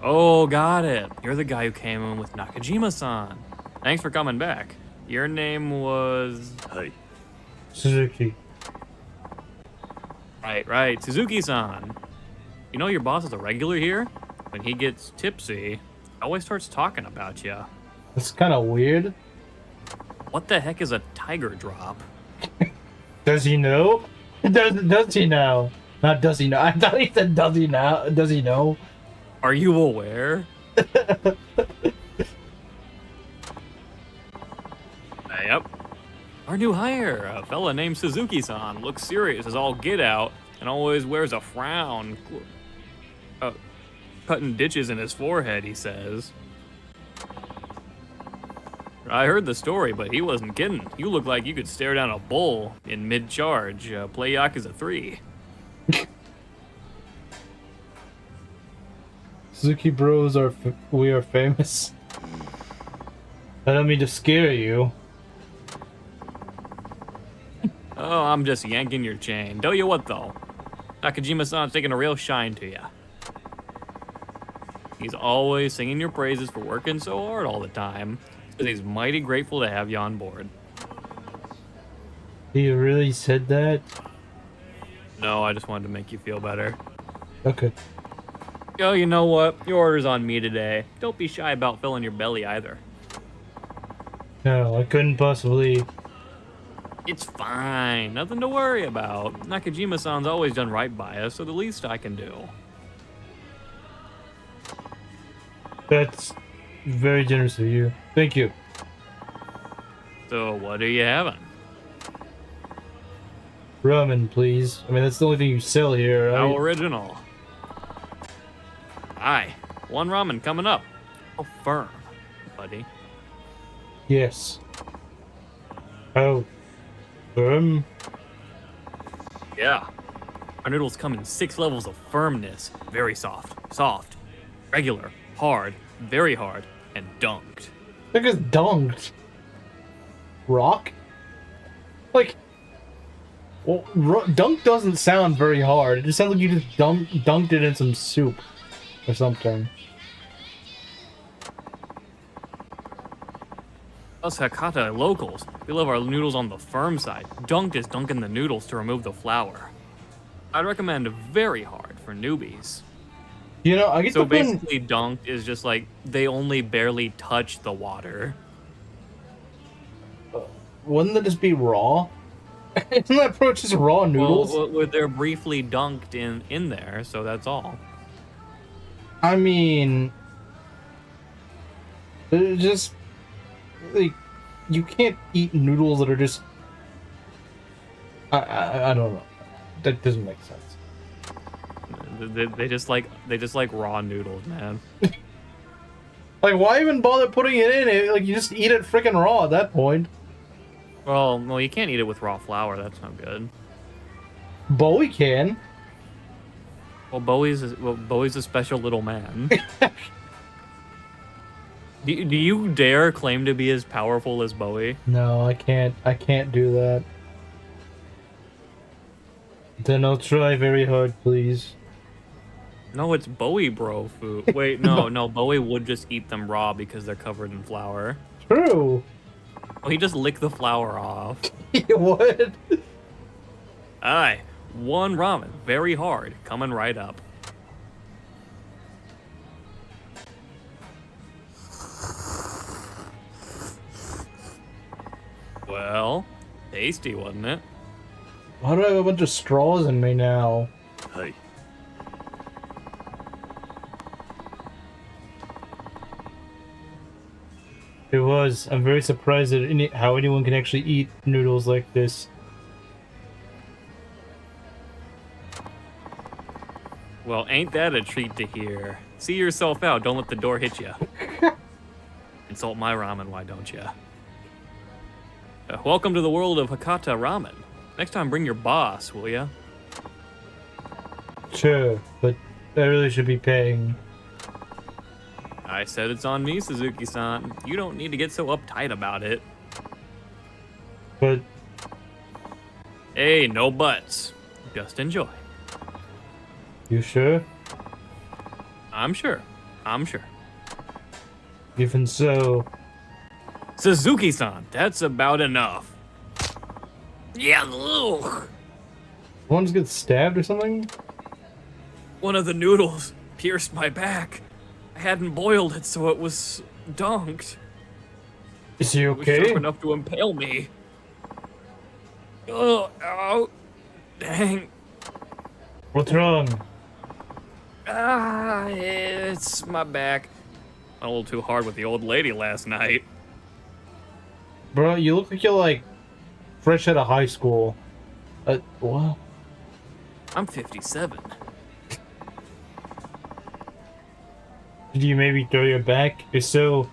S1: Oh, got it. You're the guy who came in with Nakajima-san. Thanks for coming back. Your name was...
S5: はい。
S2: Suzuki.
S1: Right. Suzuki-san. You know your boss is a regular here? When he gets tipsy, he always starts talking about you.
S2: That's kind of weird.
S1: What the heck is a tiger drop?
S2: Does he know? Does he know? Not does he know. I thought he said does he know. Does he know?
S1: Are you aware? Yep. Our new hire, a fella named Suzuki-san, looks serious as all get out and always wears a frown. Cutting ditches in his forehead, he says. I heard the story, but he wasn't kidding. You look like you could stare down a bull in mid-charge. Play Yakuza 3.
S2: Suzuki bros we are famous. I don't mean to scare you.
S1: Oh, I'm just yanking your chain. Tell you what, though. Nakajima-san's taking a real shine to you. He's always singing your praises for working so hard all the time. Says he's mighty grateful to have you on board.
S2: He really said that?
S1: No, I just wanted to make you feel better.
S2: Okay.
S1: Oh, you know what? Your order's on me today. Don't be shy about filling your belly either.
S2: No, I couldn't possibly.
S1: It's fine. Nothing to worry about. Nakajima-san's always done right by us, so the least I can do.
S2: That's very generous of you. Thank you.
S1: So, what are you having?
S2: Ramen, please. I mean, that's the only thing you sell here, right?
S1: How original. Aye, 1 ramen coming up. Oh, firm, buddy.
S2: Yes. Oh.
S1: Yeah. Our noodles come in 6 levels of firmness. Very soft, regular, hard, very hard, and dunked.
S2: Look at dunked. Rock? Like, well, dunk doesn't sound very hard. It just sounds like you just dunked it in some soup or something.
S1: Us Hakata locals, we love our noodles on the firm side. Dunked is dunking the noodles to remove the flour. I'd recommend very hard for newbies.
S2: You know, I get
S1: So
S2: the feeling-
S1: basically, dunked is just like they only barely touch the water.
S2: Wouldn't that just be raw? Isn't that approach just raw noodles?
S1: Well, they're briefly dunked in there, so that's all.
S2: I mean, it just like you can't eat noodles that are just. I don't know. That doesn't make sense.
S1: They just like raw noodles, man.
S2: Like, why even bother putting it in? Like, you just eat it freaking raw at that point.
S1: Well, you can't eat it with raw flour. That's not good.
S2: Bowie can.
S1: Well, Bowie's a special little man. Do you dare claim to be as powerful as Bowie?
S2: No, I can't. I can't do that. Then I'll try very hard, please.
S1: No, it's Bowie bro food. Wait, no, Bowie would just eat them raw because they're covered in flour.
S2: True.
S1: Well, he just licked the flour off.
S2: He would.
S1: Aye, 1 ramen, very hard, coming right up. Well, tasty, wasn't it?
S2: Why do I have a bunch of straws in me now?
S5: はい。
S2: I It was. I'm very surprised at how anyone can actually eat noodles like this.
S1: Well, ain't that a treat to hear? See yourself out. Don't let the door hit you. Insult my ramen, why don't you? Welcome to the world of Hakata Ramen. Next time, bring your boss, will ya?
S2: Sure, but I really should be paying.
S1: I said it's on me, Suzuki-san. You don't need to get so uptight about it.
S2: But
S1: Hey, no buts. Just enjoy.
S2: you sure?
S1: I'm sure. I'm sure.
S2: Even so,
S1: Suzuki-san, that's about enough. Yeah, ugh.
S2: one just gets stabbed or something?
S1: One of the noodles pierced my back. I hadn't boiled it, so it was dunked.
S2: Is he
S1: It was
S2: okay?
S1: sharp enough to impale me. Oh, ow. Dang.
S2: What's wrong?
S1: Ah, it's my back. Went a little too hard with the old lady last night.
S2: Bro, you look like you're like fresh out of high school. What?
S1: I'm 57.
S2: Did you maybe throw your back? If so,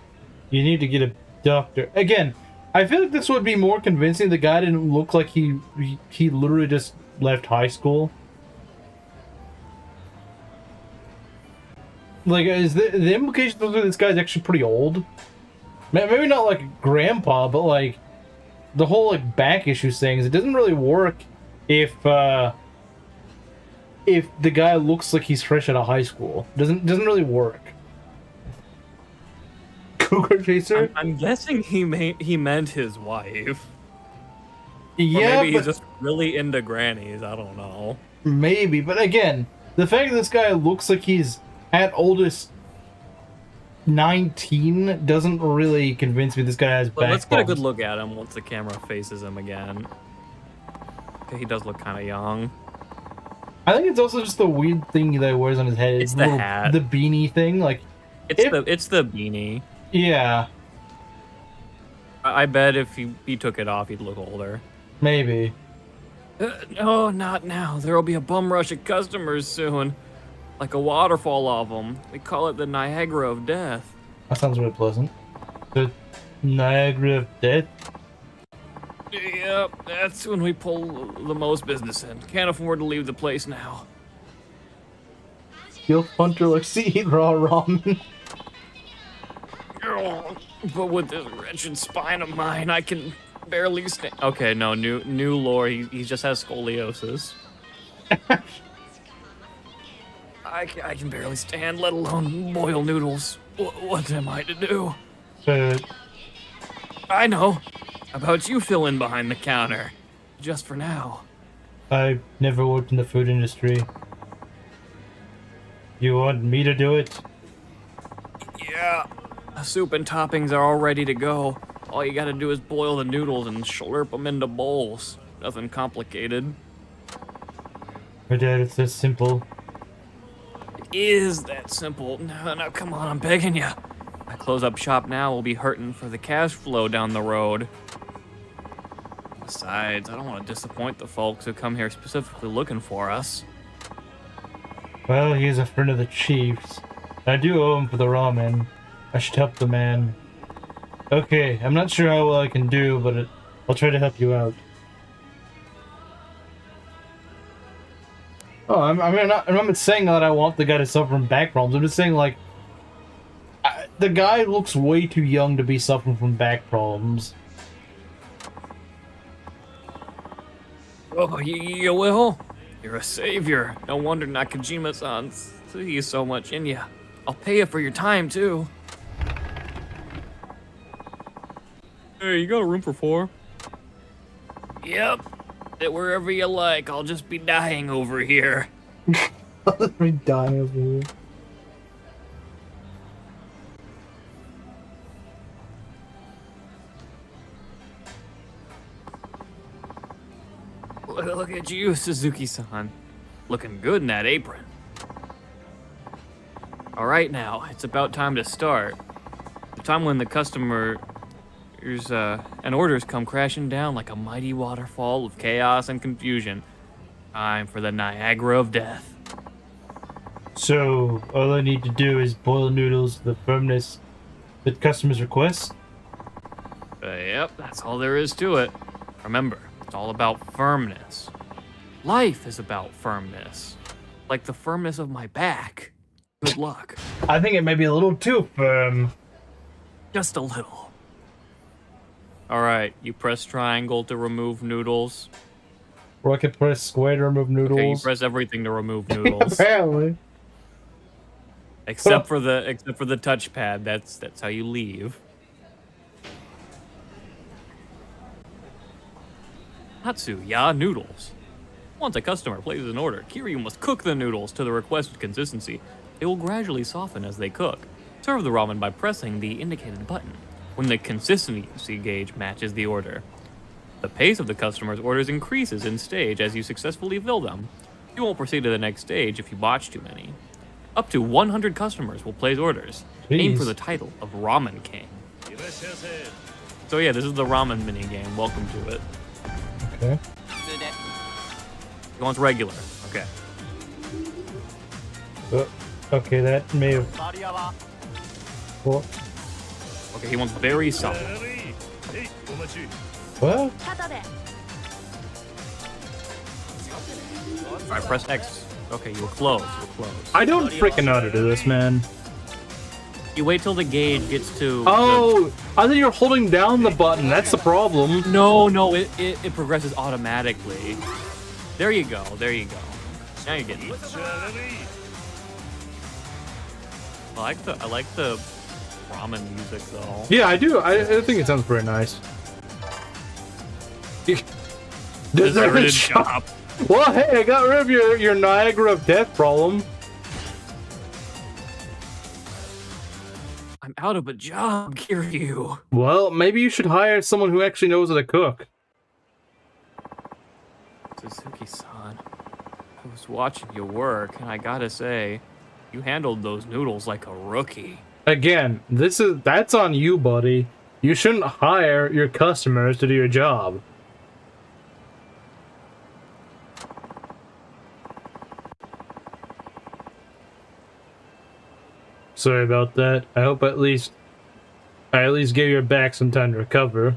S2: you need to get a doctor. Again, I feel like this would be more convincing. The guy didn't look like he literally just left high school. Like, is the implication that this guy's actually pretty old? Maybe not like grandpa, but like the whole like back issues things. It doesn't really work if the guy looks like he's fresh out of high school. Doesn't really work. Cougar chaser?
S1: I'm guessing he meant his wife. Or
S2: Yeah,
S1: maybe
S2: but
S1: he's just really into grannies. I don't know.
S2: maybe. But again, the fact that this guy looks like he's at oldest 19 doesn't really convince me this guy has
S1: But
S2: back
S1: let's get a good
S2: problems.
S1: look at him once the camera faces him again. Okay, he does look kind of young.
S2: I think it's also just the weird thing that he wears on his head.
S1: It's the hat.
S2: The beanie thing. Like,
S1: It's the beanie.
S2: yeah,
S1: I bet if he took it off, he'd look older.
S2: maybe.
S1: No, not now. There'll be a bum rush of customers soon. Like a waterfall of them. We call it the Niagara of Death.
S2: That sounds really pleasant. The Niagara of Death?
S1: Yep, that's when we pull the most business in. Can't afford to leave the place now.
S2: You'll hunter like eat raw ramen.
S1: But with this wretched spine of mine, I can barely stand. Okay, no, new lore. He just has scoliosis. I can barely stand, let alone boil noodles. What am I to do? I know. How about you fill in behind the counter? Just for now.
S2: I've never worked in the food industry. You want me to do it?
S1: Yeah. The soup and toppings are all ready to go. All you gotta do is boil the noodles and slurp them into bowls. Nothing complicated.
S2: My dad, it's that simple.
S1: Is that simple? No, come on, I'm begging you. I close up shop now, we'll be hurting for the cash flow down the road. Besides, I don't want to disappoint the folks who come here specifically looking for us.
S2: Well, he's a friend of the chief's. I do owe him for the ramen. I should help the man. Okay, I'm not sure how well I can do, but I'll try to help you out. Oh, I'm not saying that I want the guy to suffer from back problems. I'm just saying, like, the guy looks way too young to be suffering from back problems.
S1: Oh, you will? You're a savior. No wonder Nakajima-san sees so much in you. I'll pay you for your time, too. Hey, you got a room for 4? Yep. Sit wherever you like. I'll just be dying over here.
S2: Let me die over here.
S1: Look at you, Suzuki-san. Looking good in that apron. All right now, it's about time to start. The Time when the customer's and orders come crashing down like a mighty waterfall of chaos and confusion. Time for the Niagara of death.
S2: So all I need to do is boil noodles to the firmness that customers request.
S1: Yep, that's all there is to it. Remember, it's all about firmness. Life is about firmness. Like the firmness of my back. Good luck.
S2: I think it may be a little too firm.
S1: Just a little. Alright, you press triangle to remove noodles.
S2: Or I could press square to remove noodles.
S1: Okay, you press everything to remove noodles.
S2: Apparently.
S1: except for the touchpad. That's how you leave. Hatsuya noodles. Once a customer places an order, Kiryu must cook the noodles to the requested consistency. They will gradually soften as they cook. Serve the ramen by pressing the indicated button when the consistency gauge matches the order. The pace of the customer's orders increases in stage as you successfully fill them. You won't proceed to the next stage if you botch too many. Up to 100 customers will place orders. Aim
S2: Jeez.
S1: for the title of Ramen King. So yeah, this is the ramen minigame. Welcome to it.
S2: Okay.
S1: He wants regular. Okay.
S2: Okay, that may have. Well,
S1: Okay, he wants very soft.
S2: what?
S1: Alright, press X. Okay, you were close. You were close.
S2: I don't freaking know how to do this, man.
S1: You wait till the gauge gets to.
S2: Oh, I thought you were holding down the button. That's the problem.
S1: No, it progresses automatically. There you go. There you go. Now you're getting it. I like the ramen music though.
S2: Yeah, I do. I think it sounds pretty nice.
S1: Deserted shop.
S2: Well, hey, I got rid of your Niagara of death problem.
S1: I'm out of a job, Kiryu.
S2: Well, maybe you should hire someone who actually knows how to cook.
S1: Suzuki-san, I was watching you work, and I gotta say, you handled those noodles like a rookie.
S2: Again, that's on you, buddy. You shouldn't hire your customers to do your job. Sorry about that. I hope I at least gave your back some time to recover.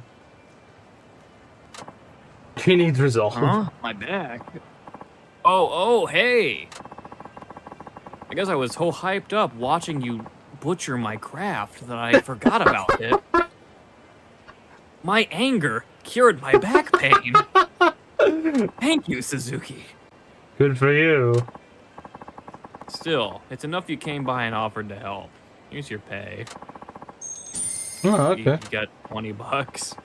S2: He needs resolve.
S1: Huh? My back? Oh, hey! I guess I was so hyped up watching you butcher my craft that I forgot about it. My anger cured my back pain. Thank you, Suzuki.
S2: Good for you.
S1: Still, it's enough you came by and offered to help. Here's your pay.
S2: Oh,
S1: You
S2: okay.
S1: got $20.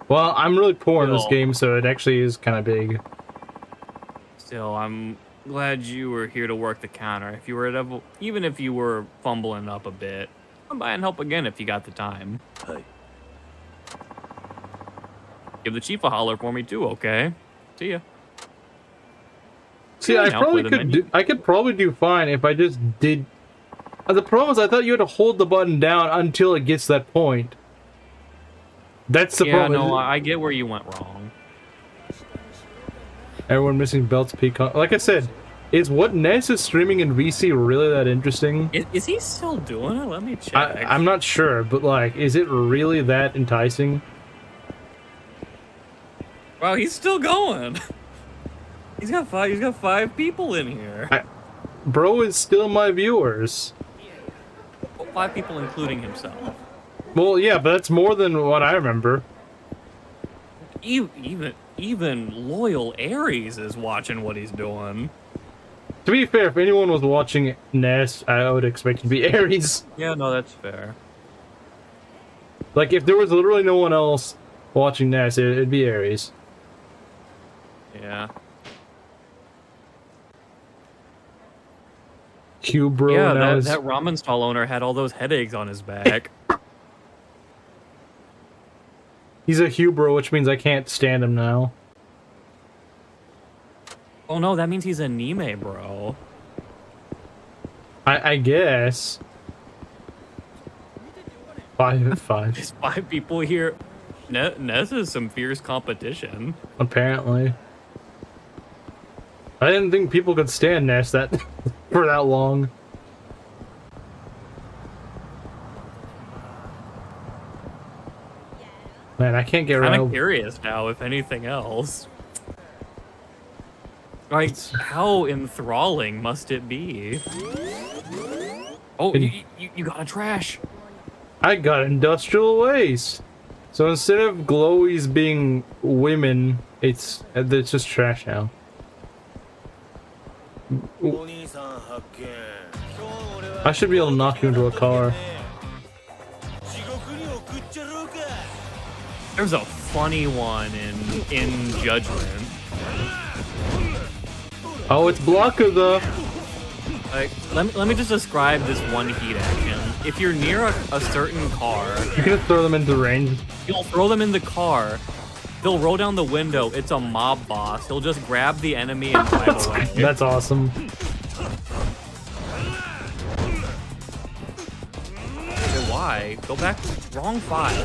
S2: Well, I'm really poor in this
S1: Still.
S2: game, so it actually is kind of big.
S1: Still, I'm glad you were here to work the counter. If you were even if you were fumbling up a bit, come by and help again if you got the time.
S5: Hi.
S1: Give the chief a holler for me too, okay? See ya.
S2: See,
S1: Yeah,
S2: I
S1: now
S2: probably
S1: play the
S2: could.
S1: menu.
S2: I could probably do fine if I just did. The problem is, I thought you had to hold the button down until it gets to that point. That's the
S1: Yeah,
S2: problem.
S1: no, I get where you went wrong.
S2: Everyone missing belts, peacock. Like I said, is what Ness is streaming in VC really that interesting?
S1: Is he still doing it? Let me check.
S2: I'm not sure, but like, is it really that enticing?
S1: Wow, he's still going. He's got five people in here.
S2: Bro is still my viewers.
S1: Well, 5 people including himself.
S2: Well, yeah, but that's more than what I remember.
S1: Even loyal Aries is watching what he's doing.
S2: To be fair, if anyone was watching Ness, I would expect it to be Aries.
S1: Yeah, no, that's fair.
S2: Like, if there was literally no one else watching Ness, it'd be Aries.
S1: Yeah.
S2: Q bro
S1: Yeah,
S2: now
S1: that ramen stall owner had all those headaches on his back.
S2: He's a Hubro, which means I can't stand him now.
S1: Oh no, that means he's a Nime, bro.
S2: I guess. 5v5.
S1: There's 5 people here. Ness is some fierce competition.
S2: Apparently. I didn't think people could stand Ness that for that long. Man, I can't get
S1: I'm kind
S2: around.
S1: of curious now, if anything else. Like, how enthralling must it be? Oh, you got a trash.
S2: I got industrial waste. So instead of glowies being women, it's just trash now. I should be able to knock you into a car.
S1: There's a funny one in Judgment.
S2: Oh, it's Yakuza.
S1: Like, let me just describe this one heat action. If you're near a certain car,
S2: You can throw them into range.
S1: you'll throw them in the car. They'll roll down the window. It's a mob boss. He'll just grab the enemy and drive away.
S2: That's awesome.
S1: Okay, why? Go back. Wrong file.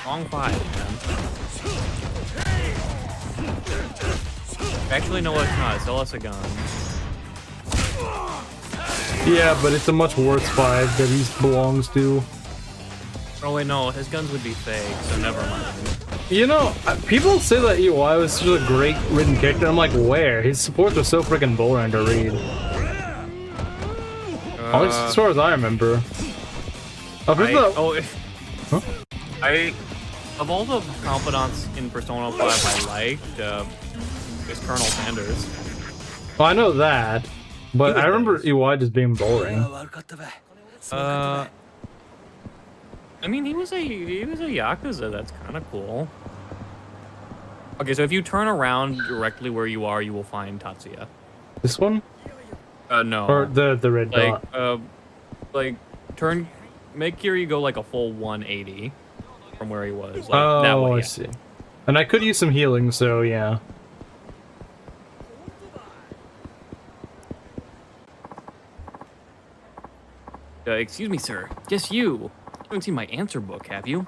S1: Wrong file, man. Actually, no, it's not. Sell us a gun.
S2: Yeah, but it's a much worse 5 that he belongs to.
S1: Oh wait, no, his guns would be fake, so never mind.
S2: You know, people say that EY was such a great written character. I'm like, where? His supports are so freaking boring to read. At least as far as I remember.
S1: Of all the confidants in Persona 5 I liked, is Colonel Sanders.
S2: Well, I know that, but I remember EY just being boring.
S1: I mean, he was a Yakuza. That's kind of cool. Okay, so if you turn around directly where you are, you will find Tatsuya.
S2: This one?
S1: No.
S2: Or the red
S1: Like,
S2: dot?
S1: Make Kiri go like a full 180 from where he was. Like, that way,
S2: I
S1: yeah.
S2: see. And I could use some healing, so yeah.
S1: Excuse me, sir. Just you. You haven't seen my answer book, have you?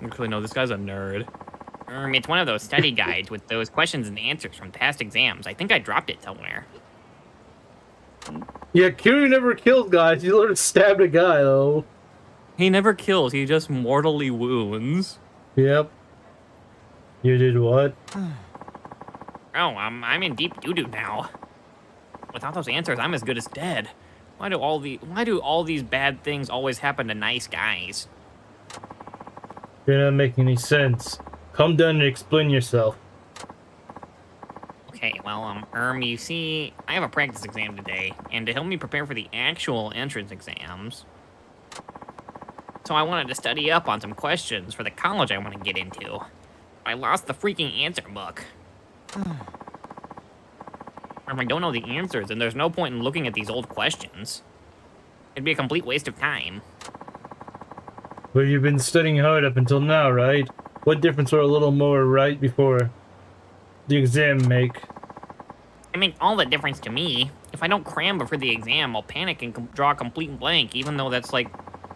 S1: Actually, no, this guy's a nerd.
S8: It's one of those study guides with those questions and answers from past exams. I think I dropped it somewhere.
S2: Yeah, Kiryu never kills guys. He literally stabbed a guy, though.
S1: He never kills. He just mortally wounds.
S2: Yep. You did what?
S8: Oh, I'm in deep doo-doo now. Without those answers, I'm as good as dead. Why do all these bad things always happen to nice guys?
S2: You're not making any sense. Come down and explain yourself.
S8: Okay, well, you see, I have a practice exam today, and to help me prepare for the actual entrance exams, so I wanted to study up on some questions for the college I want to get into. I lost the freaking answer book. If I don't know the answers, then there's no point in looking at these old questions. It'd be a complete waste of time.
S2: But you've been studying hard up until now, right? What difference will a little more right before the exam make?
S8: It makes all the difference to me. If I don't cram before the exam, I'll panic and draw a complete blank, even though that's like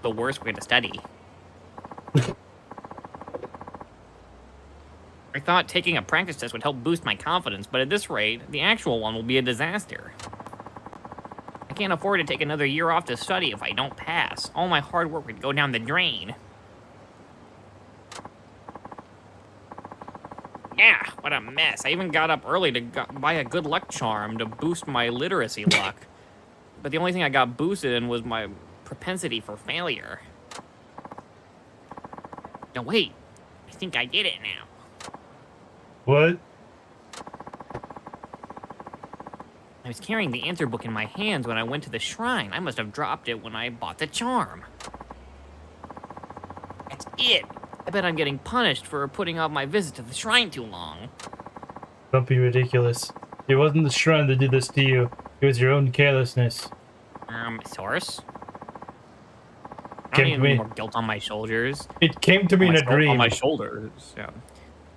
S8: the worst way to study. I thought taking a practice test would help boost my confidence, but at this rate, the actual one will be a disaster. I can't afford to take another year off to study if I don't pass. All my hard work would go down the drain. Yeah, what a mess. I even got up early to buy a good luck charm to boost my literacy luck. But the only thing I got boosted in was my propensity for failure. No, wait. I think I get it now.
S2: What?
S8: I was carrying the answer book in my hands when I went to the shrine. I must have dropped it when I bought the charm. That's it. I bet I'm getting punished for putting off my visit to the shrine too long.
S2: Don't be ridiculous. It wasn't the shrine that did this to you. It was your own carelessness.
S8: Source? I
S2: Came
S8: don't need
S2: to me.
S8: any more guilt on my shoulders.
S2: It came to me in a dream.
S1: On my shoulders. Yeah.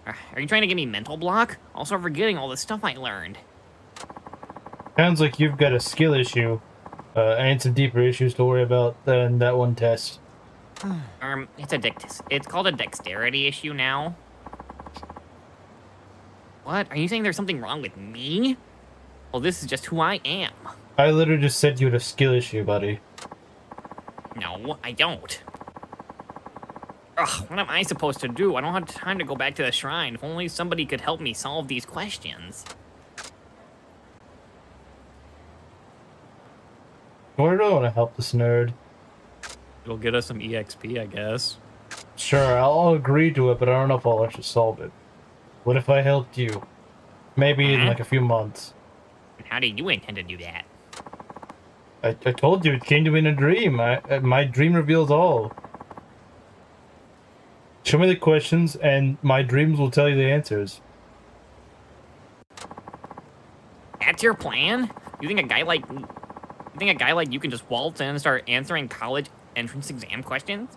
S8: Are you trying to give me mental block? I'll start forgetting all the stuff I learned.
S2: Sounds like you've got a skill issue, and some deeper issues to worry about than that one test.
S8: It's called a dexterity issue now. What? Are you saying there's something wrong with me? Well, this is just who I am.
S2: I literally just said you had a skill issue, buddy.
S8: No, I don't. Ugh, what am I supposed to do? I don't have time to go back to the shrine. If only somebody could help me solve these questions.
S2: I really want to help this nerd.
S1: It'll get us some EXP, I guess.
S2: Sure, I'll agree to it, but I don't know if I'll actually solve it. What if I helped you? Maybe in like a few months.
S8: How do you intend to do that?
S2: I told you it came to me in a dream. My dream reveals all. Show me the questions, and my dreams will tell you the answers.
S8: That's your plan? You think a guy like you can just waltz in and start answering college entrance exam questions?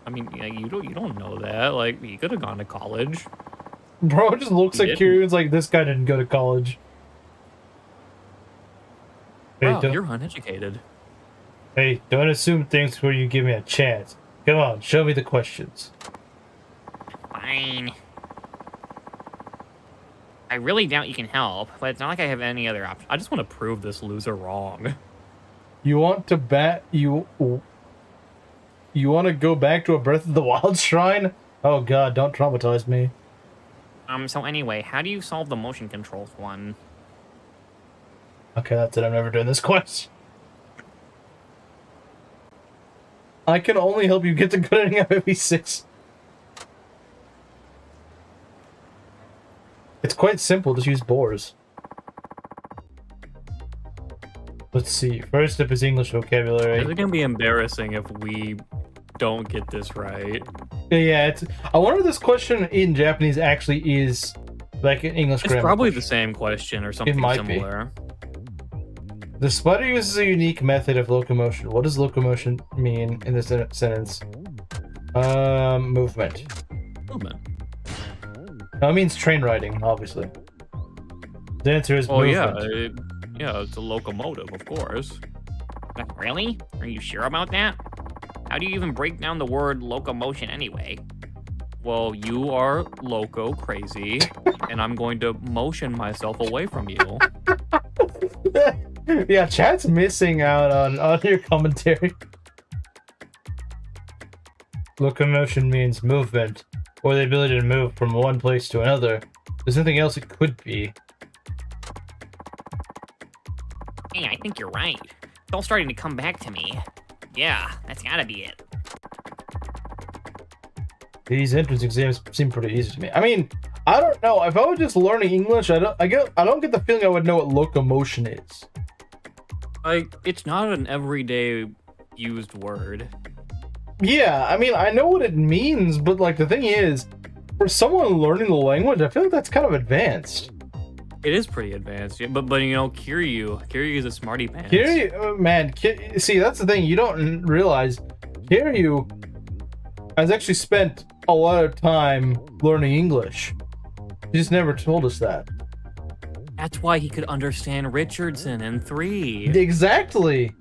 S1: I mean, yeah, you don't know that. Like, he could have gone to college.
S2: Bro just looks
S1: He
S2: at Kyrion's like, this guy didn't go to college. Hey,
S1: Wow, you're uneducated.
S2: Hey, don't assume things before you give me a chance. Come on, show me the questions.
S8: Fine. I really doubt you can help, but it's not like I have any other option.
S1: I just want to prove this loser wrong.
S2: You want to You want to go back to a Breath of the Wild shrine? Oh god, don't traumatize me.
S8: So anyway, how do you solve the motion controls one?
S2: Okay, that's it. I'm never doing this quest. I can only help you get to good ending FFE6. It's quite simple. Just use boars. Let's see. First up is English vocabulary.
S1: Is it gonna be embarrassing if we don't get this right?
S2: Yeah, it's. I wonder if this question in Japanese actually is like an English
S1: It's
S2: grammar
S1: probably
S2: question.
S1: the same question or something
S2: might
S1: similar.
S2: The spider uses a unique method of locomotion. What does locomotion mean in this sentence? Movement.
S1: Movement.
S2: No, it means train riding, obviously. The answer is
S1: Oh
S2: movement.
S1: yeah, it's a locomotive, of course.
S8: Really? Are you sure about that? How do you even break down the word locomotion anyway?
S1: Well, you are loco crazy, and I'm going to motion myself away from you.
S2: Yeah, chat's missing out on your commentary. Locomotion means movement, or the ability to move from one place to another. There's nothing else it could be.
S8: Hey, I think you're right. It's all starting to come back to me. Yeah, that's gotta be it.
S2: These entrance exams seem pretty easy to me. I mean, I don't know. If I was just learning English, I don't get the feeling I would know what locomotion is.
S1: Like, it's not an everyday used word.
S2: Yeah, I mean, I know what it means, but like the thing is, for someone learning the language, I feel like that's kind of advanced.
S1: It is pretty advanced, yeah, but you know, Kiryu is a smarty pants.
S2: Kiryu, man, see, that's the thing you don't realize. Kiryu has actually spent a lot of time learning English. He just never told us that.
S1: That's why he could understand Richardson in 3.
S2: Exactly.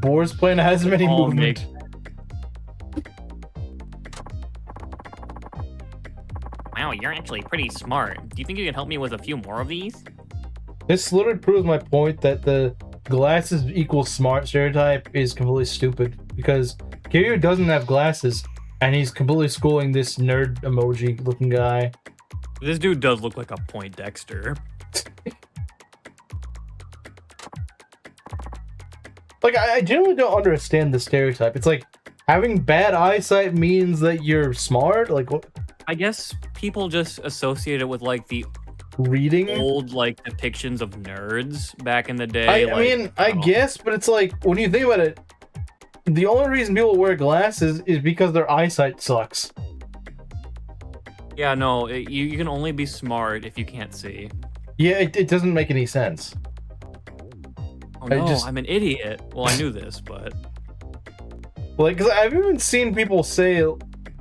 S2: Boar's plan has many
S1: All
S2: movement.
S8: Wow, you're actually pretty smart. Do you think you can help me with a few more of these?
S2: This literally proves my point that the glasses equals smart stereotype is completely stupid, because Kiryu doesn't have glasses and he's completely schooling this nerd emoji looking guy.
S1: This dude does look like a Poindexter.
S2: Like, I genuinely don't understand the stereotype. It's like, having bad eyesight means that you're smart? Like, what?
S1: I guess people just associate it with like the
S2: Reading?
S1: old like depictions of nerds back in the day.
S2: I mean, I guess, but it's like, when you think about it, the only reason people wear glasses is because their eyesight sucks.
S1: Yeah, no, you can only be smart if you can't see.
S2: Yeah, it doesn't make any sense.
S1: Oh no,
S2: just-
S1: I'm an idiot. Well, I knew this, but
S2: Like, because I've even seen people say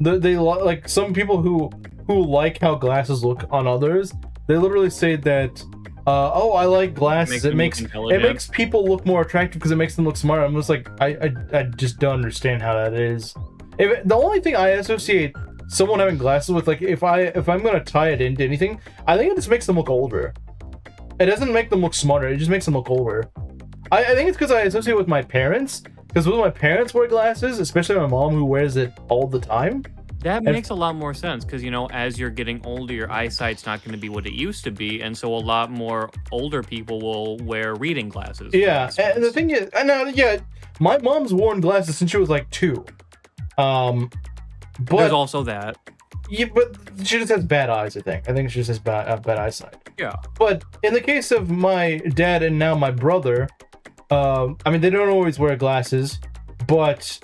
S2: that they like some people who like how glasses look on others. They literally say that Oh, I like glasses. It
S1: them look
S2: makes
S1: intelligent.
S2: people look more attractive because it makes them look smarter. I'm just like, I just don't understand how that is. The only thing I associate someone having glasses with, like, if I'm gonna tie it into anything, I think it just makes them look older. It doesn't make them look smarter. It just makes them look older. I think it's because I associate with my parents. Because when my parents wear glasses, especially my mom who wears it all the time.
S1: That makes a lot more sense because, you know, as you're getting older, your eyesight's not going to be what it used to be. And so a lot more older people will wear reading glasses.
S2: Yeah, and the thing is, my mom's worn glasses since she was like 2. But
S1: there's also that.
S2: Yeah, but she just has bad eyes, I think. I think she just has bad eyesight.
S1: Yeah.
S2: But in the case of my dad and now my brother, I mean, they don't always wear glasses, but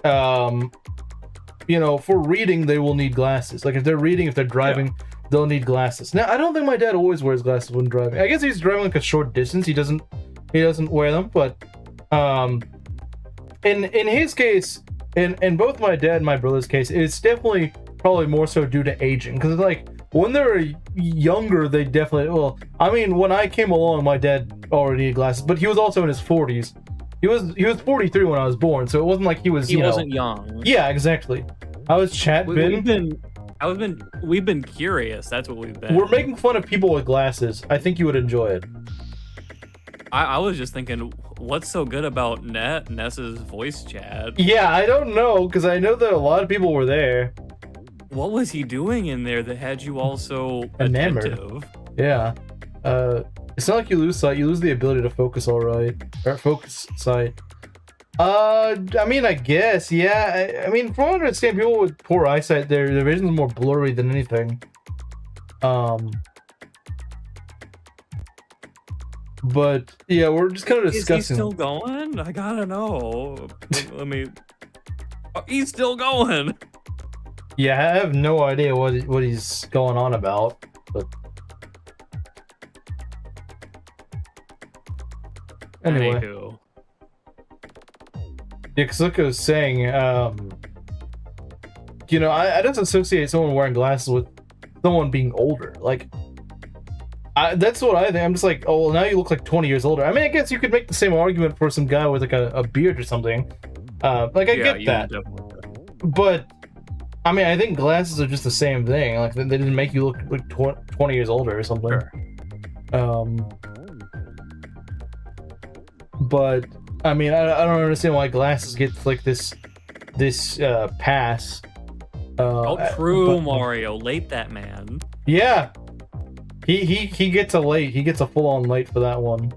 S2: you know, for reading, they will need glasses. Like if they're reading, if they're driving, they'll need glasses. Now, I don't think my dad always wears glasses when driving. I guess he's driving like a short distance. He doesn't wear them. But in his case, in both my dad and my brother's case, it's definitely probably more so due to aging. Because like when they were younger, they definitely. Well, I mean, when I came along, my dad already needed glasses, but he was also in his 40s. He was 43 when I was born, so it wasn't like he was.
S1: He wasn't young.
S2: Yeah, exactly. I was
S1: We've been curious. That's what we've been.
S2: We're making fun of people with glasses. I think you would enjoy it.
S1: I was just thinking, what's so good about Ness's voice chat?
S2: Yeah, I don't know, because I know that a lot of people were there.
S1: What was he doing in there that had you all so
S2: enamored?
S1: Attentive?
S2: Yeah. It's not like you lose sight. You lose the ability to focus. All right, or focus sight. I mean, I guess, yeah. I mean, from what I understand, people with poor eyesight, their vision's more blurry than anything. But yeah, we're just kind of discussing.
S1: Is he still going? I gotta know. Let me. Oh, he's still going.
S2: Yeah, I have no idea what he's going on about, but anyway.
S1: Anywho.
S2: Yeah, because like I was saying, you know, I just associate someone wearing glasses with someone being older. Like, that's what I think. I'm just like, oh, well, now you look like 20 years older. I mean, I guess you could make the same argument for some guy with like a beard or something. Like, I get that. But, I mean, I think glasses are just the same thing. Like, they didn't make you look like 20 years older or something.
S1: Sure.
S2: But I mean, I don't understand why glasses get like this pass.
S1: True, Mario. Late that man.
S2: Yeah, he gets a late. He gets a full-on late for that one.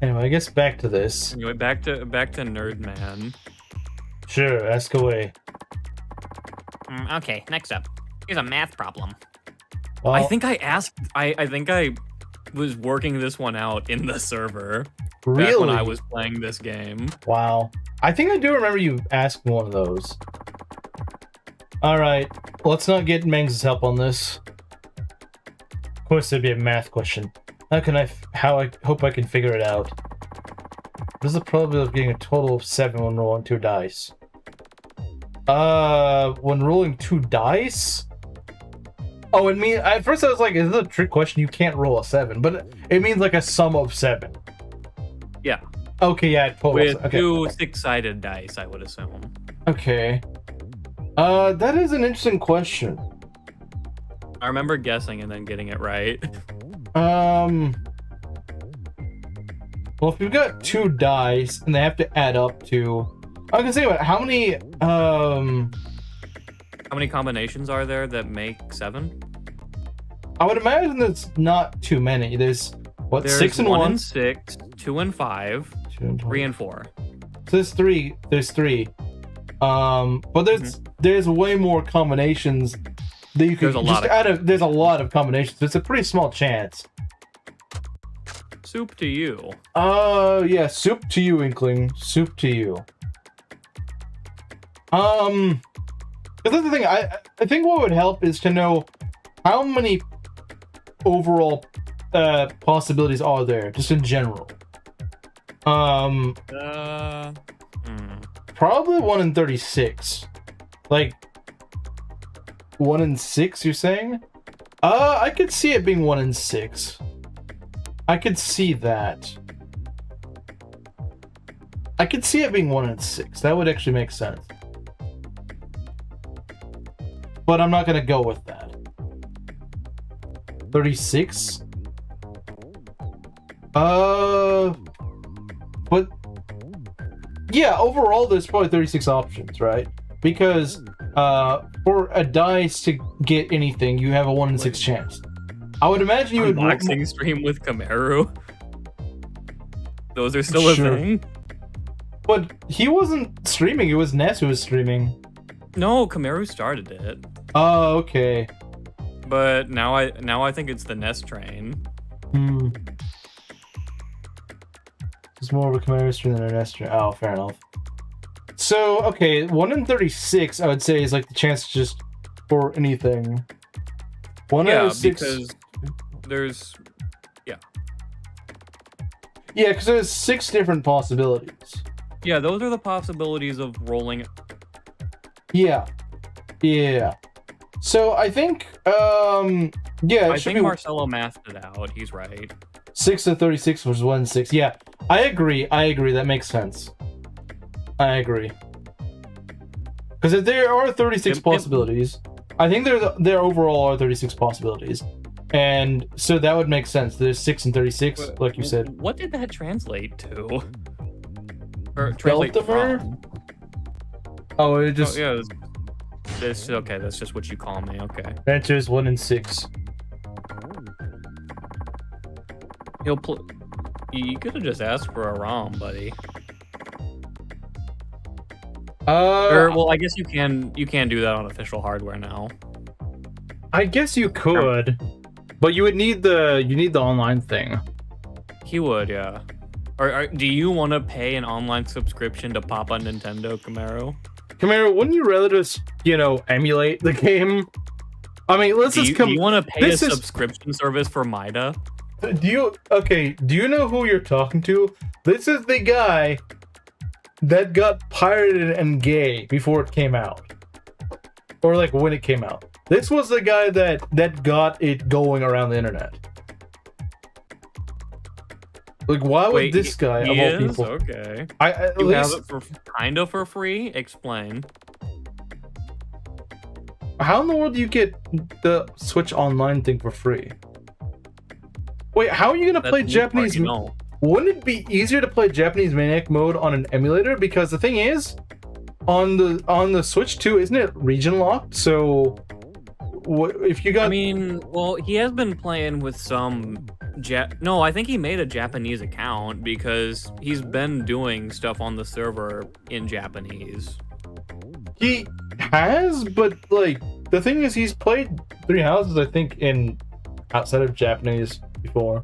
S2: Anyway, I guess back to this.
S1: Anyway, back to Nerd Man.
S2: Sure, ask away.
S8: Okay, next up. Here's a math problem.
S2: Well,
S1: I think I asked. I think I was working this one out in the server.
S2: Really?
S1: Back when I was playing this game.
S2: Wow. I think I do remember you asking one of those. Alright, let's not get Mengs' help on this. Of course it'd be a math question. I hope I can figure it out. What is the probability of getting a total of 7 when rolling 2 dice? When rolling 2 dice? Oh, it means at first I was like, is this a trick question? You can't roll a 7, but it means like a sum of 7.
S1: Yeah.
S2: Okay, yeah,
S1: With
S2: okay.
S1: 2 6-sided dice, I would assume.
S2: Okay. That is an interesting question.
S1: I remember guessing and then getting it right.
S2: Well, if you've got 2 dice and they have to add up to, I was gonna say, what? How many
S1: combinations are there that make 7?
S2: I would imagine there's not too many. There's what?
S1: There's
S2: 6 and
S1: 1
S2: 1,
S1: and 6, 2 and 5,
S2: 2 and
S1: 3 and 4.
S2: So there's 3. There's 3. But there's way more combinations that you could there's a lot of combinations. It's a pretty small chance.
S1: Soup to you.
S2: Yeah, soup to you, Inkling. Soup to you. Because that's the thing. I think what would help is to know how many overall possibilities are there, just in general. Probably 1 in 36. Like 1 in 6, you're saying? I could see it being 1 in 6. I could see that. I could see it being 1 in 6. That would actually make sense. But I'm not gonna go with that. 36? But yeah, overall there's probably 36 options, right? Because for a dice to get anything, you have a 1 in 6 chance. I would imagine you would
S1: Unboxing stream with Kamaru. Those are still a
S2: Sure.
S1: thing.
S2: But he wasn't streaming, it was Ness who was streaming.
S1: No, Kamaru started it.
S2: Oh, okay.
S1: But now I think it's the Nest train.
S2: Hmm. It's more of a Chimera stream than an Ness stream. Oh, fair enough. So, okay, 1 in 36, I would say, is like the chance just for anything. 1 out
S1: Yeah,
S2: of 6.
S1: because there's
S2: Yeah, because there's 6 different possibilities.
S1: yeah, those are the possibilities of rolling.
S2: Yeah. Yeah. So I think, yeah, it
S1: I
S2: should
S1: think
S2: be
S1: Marcelo mathed it out. He's right.
S2: 6 of 36 was 1 in 6. Yeah, I agree. That makes sense. I agree. Because if there are 36 possibilities, I think there overall are 36 possibilities. And so that would make sense. There's 6 and 36, like you said.
S1: What did that translate to? Or translate
S2: Beltimer?
S1: from?
S2: Oh, it just
S1: Oh, yeah. This okay. That's just what you call me. Okay.
S2: answers 1 in 6.
S1: He'll You could have just asked for a ROM, buddy. Or, well, I guess you can do that on official hardware now.
S2: I guess you could, but you would need the online thing.
S1: He would, yeah. Or do you want to pay an online subscription to pop on Nintendo, Camaro?
S2: Camaro, wouldn't you rather just, emulate the game? I mean, let's
S1: Do
S2: just come.
S1: you want to pay a
S2: this is-
S1: subscription service for Mida?
S2: Do you know who you're talking to? This is the guy that got pirated and gay before it came out. Or like when it came out. This was the guy that got it going around the internet. Like, why would this guy
S1: he
S2: of all
S1: is?
S2: people?
S1: Okay.
S2: At
S1: You have
S2: least,
S1: it for kind of for free? Explain.
S2: how in the world do you get the Switch Online thing for free? Wait, how are you gonna
S1: That's
S2: play
S1: the new
S2: Japanese?
S1: part, you know.
S2: Wouldn't it be easier to play Japanese Maniac mode on an emulator? Because the thing is, on the Switch 2, isn't it region locked? So, if you got?
S1: I mean, well, he has been playing with some No, I think he made a Japanese account because he's been doing stuff on the server in Japanese.
S2: He has, but like the thing is, he's played Three Houses, I think, in outside of Japanese before.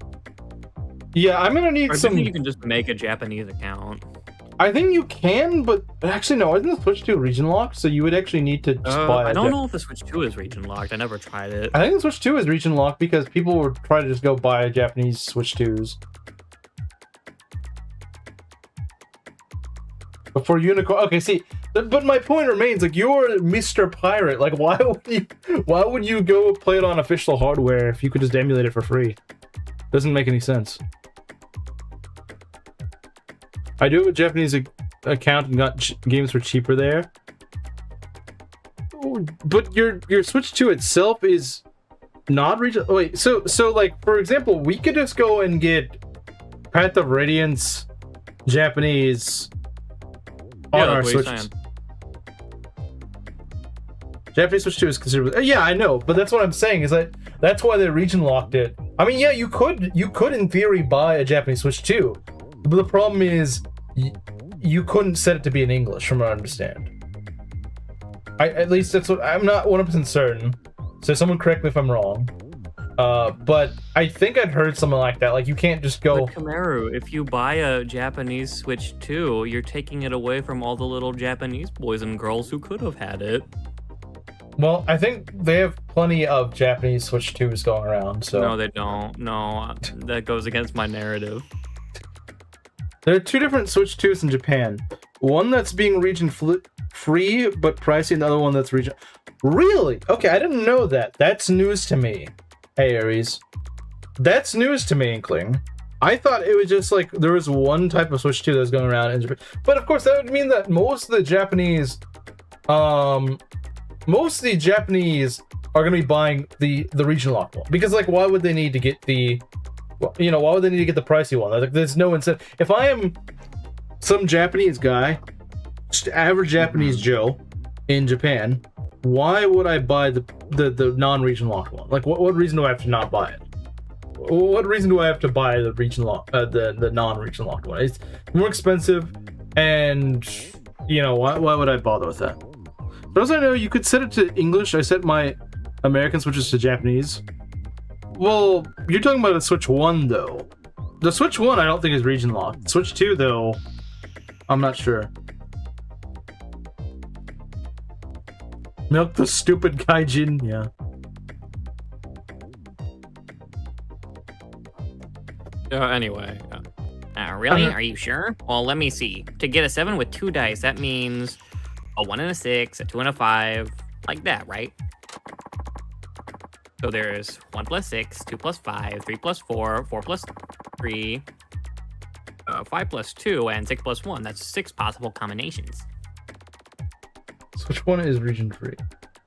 S2: Yeah, I'm gonna need
S1: I
S2: some.
S1: think you can just make a Japanese account.
S2: I think you can, but actually no. Isn't the Switch 2 region locked? So you would actually need to just buy.
S1: I don't know if the Switch 2 is region locked. I never tried it.
S2: I think the Switch 2 is region locked because people would try to just go buy Japanese Switch 2s. Before Unicorn, okay. See, but my point remains. Like, you're Mr. Pirate. Like, why would you go play it on official hardware if you could just emulate it for free? Doesn't make any sense. I do have a Japanese account and got games for cheaper there. But your Switch 2 itself is not region. Oh, wait, so like, for example, we could just go and get Path of Radiance Japanese on our Switch. Japanese Switch 2 is considered. Yeah, I know, but that's what I'm saying. Is that's why they region locked it. I mean, yeah, you could in theory buy a Japanese Switch 2, but the problem is you couldn't set it to be in English, from what I understand. At least that's what I'm not 100% certain. So someone correct me if I'm wrong. But I think I'd heard something like that. Like, you can't just go.
S1: But Kamaru, if you buy a Japanese Switch 2, you're taking it away from all the little Japanese boys and girls who could have had it.
S2: Well, I think they have plenty of Japanese Switch 2s going around. So
S1: No, they don't. No, that goes against my narrative.
S2: there are 2 different Switch 2s in Japan. One that's being region free but pricey, and the other one that's region. Really? Okay, I didn't know that. That's news to me. Hey, Aries. That's news to me, Inkling. I thought it was just like there was one type of Switch 2 that was going around in Japan. But of course, that would mean that most of the Japanese are going to be buying the regional lock one. Because, like, why would they need to get the, you know, why would they need to get the pricey one? Like, there's no incentive. If I am some Japanese guy, just average Japanese Joe in Japan, why would I buy the non-regional locked one? Like, what reason do I have to not buy it? What reason do I have to buy the regional the non-regional locked one? It's more expensive, and you know why would I bother with that? But as I know, you could set it to English. I set my American switches to Japanese. Well, you're talking about the Switch 1 though. The Switch 1 I don't think is region locked. Switch 2 though, I'm not sure. Milk the stupid gaijin, yeah.
S1: Anyway.
S8: Really? Are you sure? Well, let me see. To get a 7 with 2 dice, that means a 1 and a 6, a 2 and a 5, like that, right? So there's 1 plus 6, 2 plus 5, 3 plus 4, 4 plus 3, 5 plus 2, and 6 plus 1. That's 6 possible combinations.
S2: Switch 1 is region free.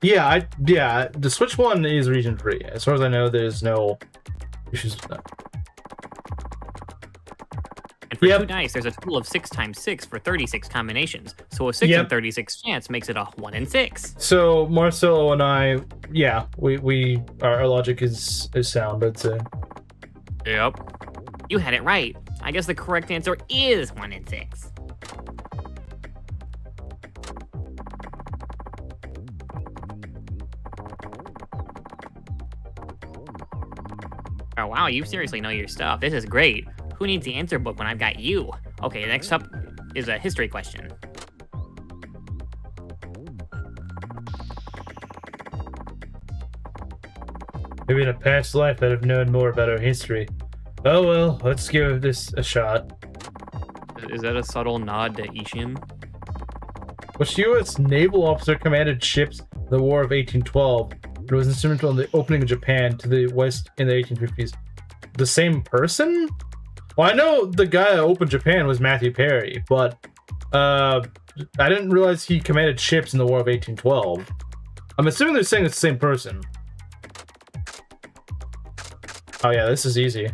S2: Yeah, the Switch 1 is region free. As far as I know, there's no issues with that.
S8: And for 2 dice, there's a total of 6 times 6 for 36 combinations. So a 6 in 36 chance makes it a 1 in 6.
S2: So Marcelo and I, yeah, we our logic is sound, I'd say.
S1: Yep.
S8: You had it right. I guess the correct answer is 1 in 6. Oh wow, you seriously know your stuff. This is great. Who needs the answer book when I've got you? Okay, next up is a history question.
S2: Maybe in a past life I'd have known more about our history. Oh well, let's give this a shot.
S1: Is that a subtle nod to Ishin?
S2: Which U.S. naval officer commanded ships in the War of 1812 and was instrumental in the opening of Japan to the West in the 1850s? The same person? Well, I know the guy that opened Japan was Matthew Perry, but I didn't realize he commanded ships in the War of 1812. I'm assuming they're saying it's the same person. Oh yeah, this is easy.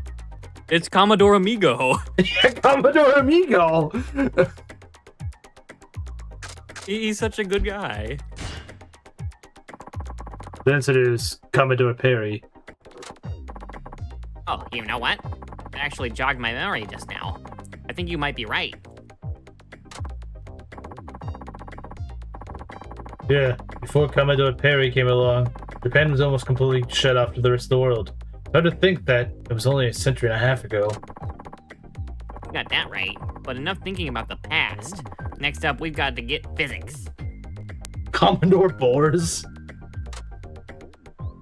S1: It's Commodore Amigo.
S2: Yeah, Commodore Amigo!
S1: He's such a good guy.
S2: The answer is Commodore Perry.
S8: Oh, you know what? It actually jogged my memory just now. I think you might be right.
S2: Yeah, before Commodore Perry came along, Japan was almost completely shut off to the rest of the world. Hard to think that it was only a century and a half ago.
S8: You got that right, but enough thinking about the past. Next up, we've got to get physics.
S2: Commodore Boars?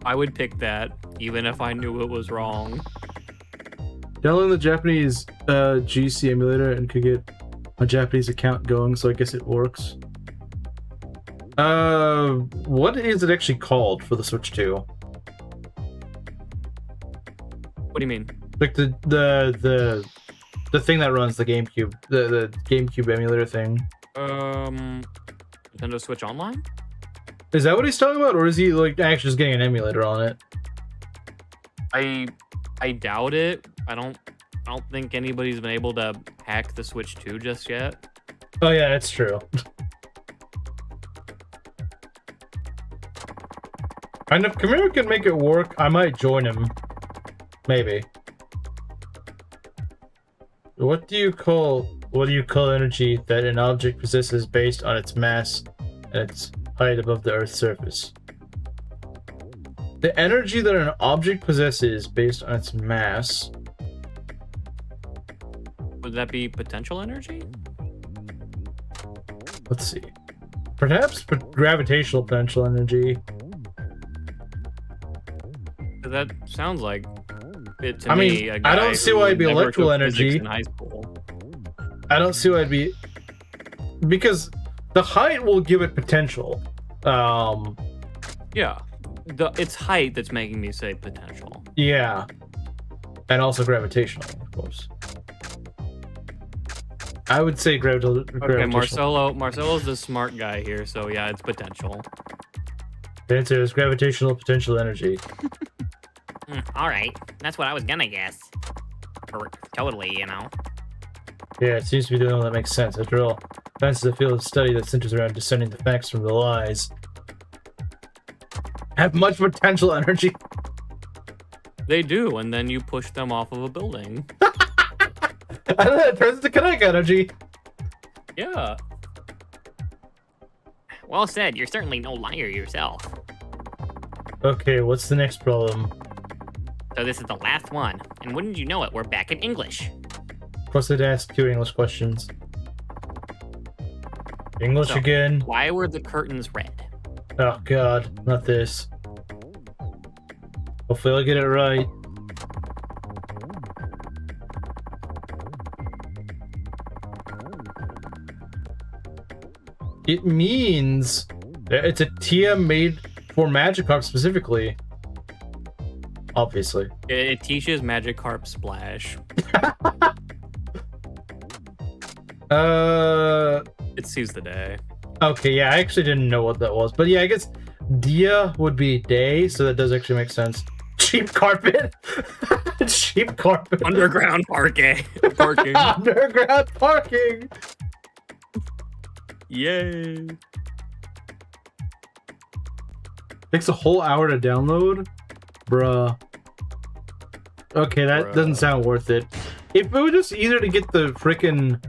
S1: I would pick that, even if I knew it was wrong.
S2: Downloading the Japanese GC emulator and could get a Japanese account going, so I guess it works. What is it actually called for the Switch 2?
S1: What do you mean?
S2: Like the thing that runs the GameCube, the GameCube emulator thing.
S1: Nintendo Switch Online?
S2: Is that what he's talking about, or is he like actually just getting an emulator on it?
S1: I doubt it. I don't think anybody's been able to hack the Switch 2 just yet.
S2: Oh yeah, that's true. And if Kamira can make it work, I might join him. Maybe. What do you call energy that an object possesses based on its mass and its height above the Earth's surface? The energy that an object possesses based on its mass.
S1: Would that be potential energy?
S2: Let's see. Perhaps gravitational potential energy.
S1: That sounds like it to
S2: I
S1: me.
S2: mean,
S1: A guy
S2: I don't see why it'd be
S1: never
S2: electrical
S1: took physics
S2: energy.
S1: in high school.
S2: I don't see why it'd be, because the height will give it potential.
S1: Yeah, it's height that's making me say potential.
S2: Yeah. And also gravitational, of course. I would say gravitational.
S1: Okay, Marcelo's the smart guy here, so yeah, it's potential.
S2: The answer is gravitational potential energy.
S8: All right, that's what I was gonna guess. Totally, you know.
S2: Yeah, it seems to be the only one that makes sense. After all, science is a field of study that centers around discerning the facts from the lies. Have much potential energy.
S1: They do, and then you push them off of a building.
S2: I don't know, it turns into kinetic energy.
S1: Yeah.
S8: Well said. You're certainly no liar yourself.
S2: Okay, what's the next problem?
S8: So this is the last one, and wouldn't you know it, we're back in English.
S2: Of course, I'd ask 2 English questions. English
S8: So,
S2: again.
S8: Why were the curtains red?
S2: Oh god, not this. Hopefully I'll get it right. It means that it's a TM made for Magikarp specifically. Obviously.
S1: It teaches Magikarp Splash. It sees the day.
S2: Okay, yeah, I actually didn't know what that was. But yeah, I guess dia would be day, so that does actually make sense. Cheap carpet. Cheap carpet.
S1: Underground parking.
S2: Underground parking.
S1: Yay.
S2: Takes a whole hour to download? Bruh. Okay, that doesn't sound worth it. If it was just easier to get the frickin'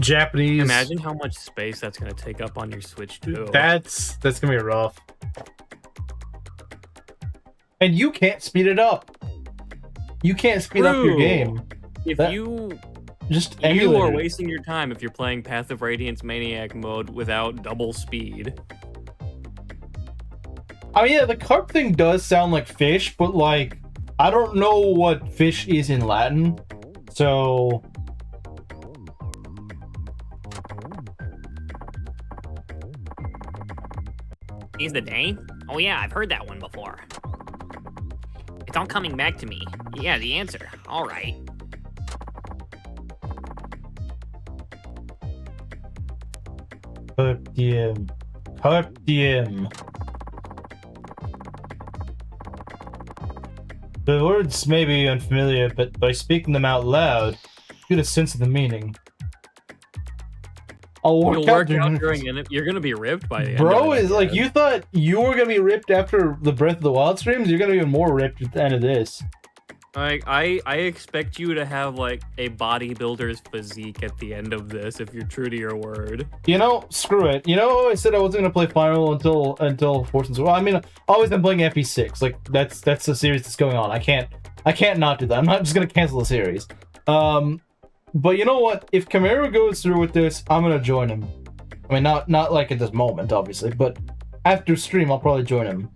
S2: Japanese...
S1: Imagine how much space that's gonna take up on your Switch too.
S2: That's gonna be rough. And you can't speed it up. You can't speed up your game.
S1: If
S2: you
S1: are
S2: emulate it.
S1: wasting your time if you're playing Path of Radiance Maniac mode without double speed.
S2: Oh yeah, the carp thing does sound like fish, but like, I don't know what fish is in Latin, so...
S8: Seize the day? Oh yeah, I've heard that one before. It's all coming back to me. Yeah, the answer. All right.
S2: Carp diem. Carp diem. The words may be unfamiliar, but by speaking them out loud, you get a sense of the meaning.
S1: You'll work out during it. You're gonna be ripped by the end.
S2: Bro,
S1: of it,
S2: is like, you thought you were gonna be ripped after the Breath of the Wild streams? You're gonna be even more ripped at the end of this.
S1: Like, I expect you to have like a bodybuilder's physique at the end of this if you're true to your word.
S2: You know, screw it. You know, I said I wasn't gonna play Final until Force and Well, I mean, I've always been playing FE6. Like, that's the series that's going on. I can't not do that. I'm not just gonna cancel the series. But you know what? If Camaro goes through with this, I'm gonna join him. I mean, not like at this moment, obviously, but after stream, I'll probably join him.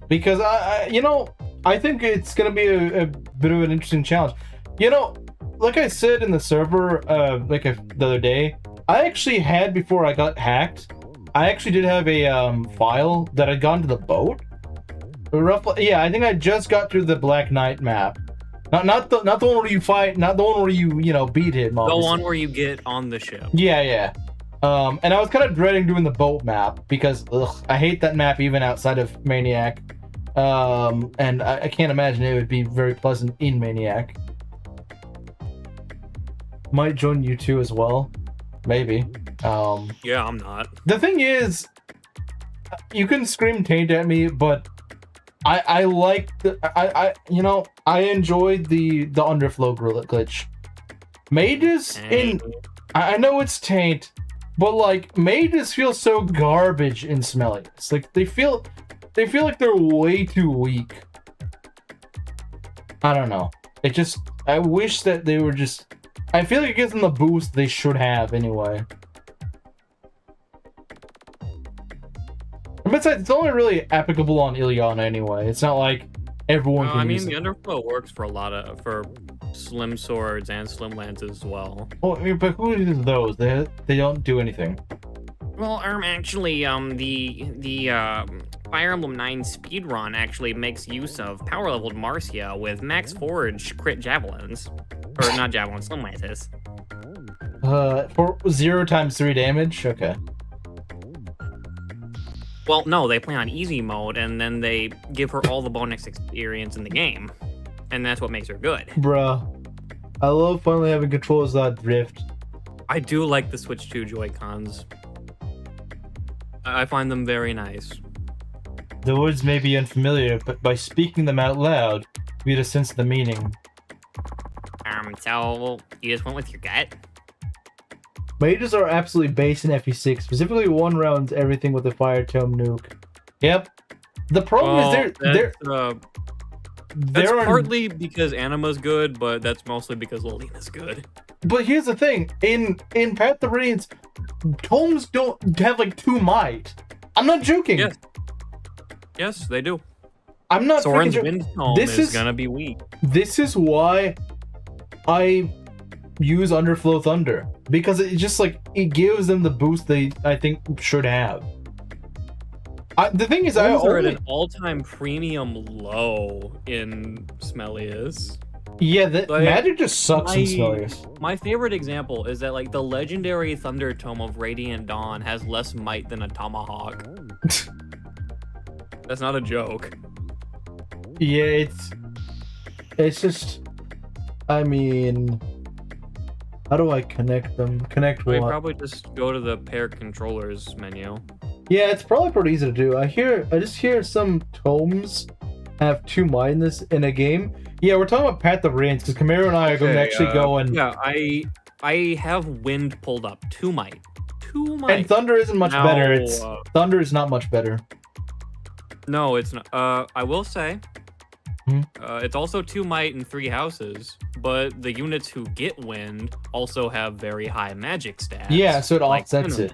S2: Because I think it's gonna be a bit of an interesting challenge. You know, like I said in the server, the other day, I actually had, before I got hacked, I actually did have a file that had gone to the boat. Roughly, yeah, I think I just got through the Black Knight map. Not the one where you fight, not the one where you beat him. Obviously.
S1: The one where you get on the ship.
S2: Yeah. And I was kind of dreading doing the boat map because I hate that map even outside of Maniac. And I can't imagine it would be very pleasant in Maniac. Might join you two as well, maybe.
S1: Yeah, I'm not.
S2: The thing is, you can scream taint at me, but I like I enjoyed the underflow glitch. Mages I know it's taint, but like mages feel so garbage in Smellius. Like they feel like they're way too weak. I don't know. I wish that they were just. I feel like it gives them the boost they should have anyway. And besides, it's only really applicable on Ileana anyway. It's not like everyone can use it.
S1: The underflow works for for slim swords and slim lances as well.
S2: Well, I mean, but who uses those? They don't do anything.
S8: Well, actually, the Fire Emblem 9 speedrun actually makes use of power leveled Marcia with Max Forge crit javelins. Or not javelins, slim lances.
S2: For 0 times 3 damage? Okay.
S8: Well, no, they play on easy mode and then they give her all the bonus experience in the game. And that's what makes her good.
S2: Bruh. I love finally having controls that drift.
S8: I do like the Switch 2 Joy-Cons. I find them very nice.
S2: The words may be unfamiliar, but by speaking them out loud, we get a sense of the meaning.
S8: So you just went with your gut?
S2: Mages are absolutely based in FE6, specifically one rounds everything with a fire tome nuke. Yep. The problem is
S8: That's partly because Anima's good, but that's mostly because Lilina's good.
S2: But here's the thing, in Path of Radiance, tomes don't have like 2 might. I'm not joking.
S8: Yes. Yes, they do.
S2: I'm not
S8: Soren's
S2: freaking
S8: wind tome is gonna be weak.
S2: This is why I use Underflow Thunder. Because it just like, it gives them the boost they, I think, should have. The thing is,
S8: Tomes are at an all-time premium low in Smellius.
S2: Yeah,
S8: Like,
S2: magic just sucks in Smellius.
S8: My favorite example is that like the legendary Thunder Tome of Radiant Dawn has less might than a Tomahawk. That's not a joke.
S2: Yeah, it's just, I mean, how do I connect them? Connect what?
S8: We probably just go to the pair controllers menu.
S2: Yeah, it's probably pretty easy to do. I just hear some tomes have 2 might in a game. Yeah, we're talking about Path of Radiance because Camaro and I are going to actually go and...
S8: Yeah, I have wind pulled up. 2 might. 2 might.
S2: And Thunder isn't much better. Thunder is not much better.
S8: No, it's not. I will say, it's also 2 might and 3 houses, but the units who get wind also have very high magic stats.
S2: Yeah, so it offsets it.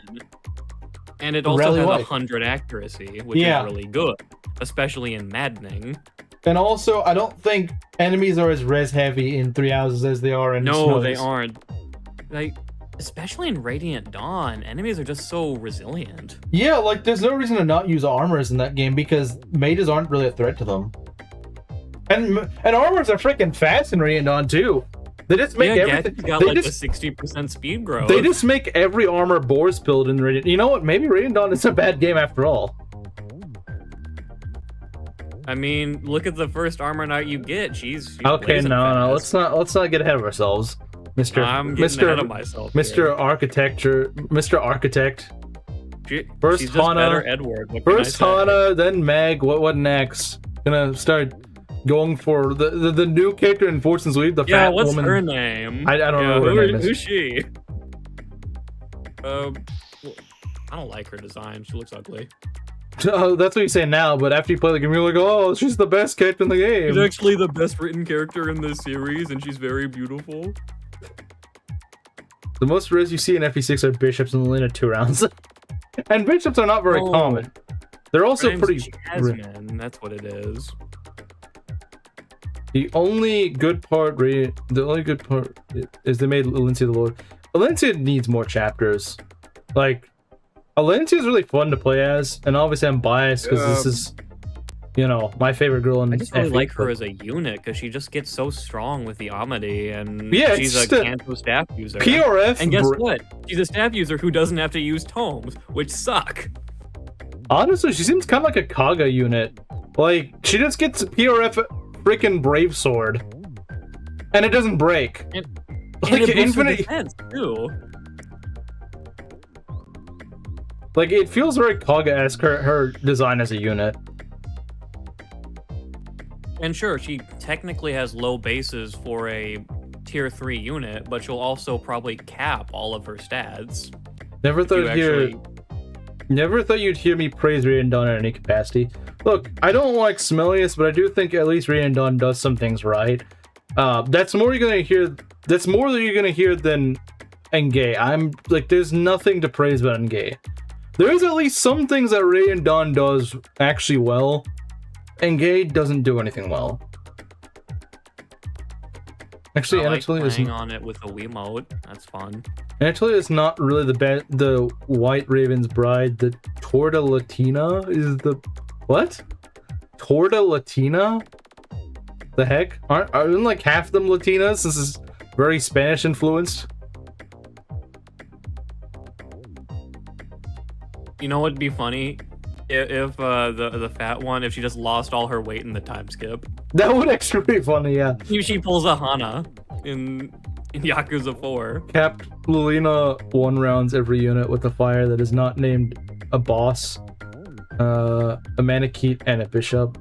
S8: And it also has 100 accuracy, which is really good, especially in Maddening.
S2: And also, I don't think enemies are as res heavy in 3 houses as they are in
S8: No, they aren't. Like, especially in Radiant Dawn, enemies are just so resilient.
S2: Yeah, like there's no reason to not use armors in that game because mages aren't really a threat to them. And armors are freaking fast in Radiant Dawn too. They just make everything.
S8: Got
S2: they
S8: like
S2: just,
S8: a 60% speed growth.
S2: They just make every armor boar's build in Radiant. You know what? Maybe Radiant Dawn is a bad game after all.
S8: I mean, look at the first armor knight you get. She's
S2: okay. No. Let's not get ahead of ourselves, Mister.
S8: I'm getting ahead of myself.
S2: Mr. Architecture, Mr. Architect. First
S8: she's
S2: Hana,
S8: just better Edward.
S2: First Hana, then Meg. What next? Gonna start going for the new character in Fortune's Lead, the fat woman.
S8: Yeah, what's her name?
S2: I don't know what her name is.
S8: Who's she? I don't like her design. She looks ugly.
S2: That's what you say now, but after you play the game, you're like, oh, she's the best character in the game.
S8: She's actually the best written character in this series, and she's very beautiful.
S2: The most res you see in FE6 are bishops in the lane of 2 rounds. And bishops are not very common. They're also pretty...
S8: Jasmine, that's what it is.
S2: The only good part is they made Alencia the Lord. Alencia needs more chapters. Like, Alencia is really fun to play as, and obviously I'm biased because this is, you know, my favorite girl in
S8: I just really like her as a unit because she just gets so strong with the Amity, and
S2: yeah,
S8: she's a Kanto staff user.
S2: PRF.
S8: And guess what? She's a staff user who doesn't have to use tomes, which suck.
S2: Honestly, she seems kind of like a Kaga unit. Like, she just gets PRF freaking Brave Sword, and it doesn't break.
S8: And
S2: like
S8: it
S2: infinite
S8: defense too.
S2: Like, it feels very Kaga-esque, her design as a unit.
S8: And sure, she technically has low bases for a tier 3 unit, but she'll also probably cap all of her stats.
S2: Never thought you'd hear me praise Radiant Dawn in any capacity. Look, I don't like Smellius, but I do think at least Radiant Dawn does some things right. That's more you're gonna hear. That's more that you're gonna hear than Engay. I'm like, there's nothing to praise about Engay. There's at least some things that Radiant Dawn does actually well. Engay doesn't do anything well. Actually,
S8: I like
S2: Anatolia
S8: playing on it with a Wiimote. That's fun.
S2: Anatolia is not really the White Raven's bride. The Torta Latina is the What? Torta Latina? The heck? Aren't like half of them Latinas? This is very Spanish influenced.
S1: You know what'd be funny? If the fat one, if she just lost all her weight in the time skip.
S2: That would actually be funny, yeah.
S1: She pulls a Hana in Yakuza 4.
S2: Capped Lulina 1 rounds every unit with a fire that is not named a boss, a Manakete, and a bishop.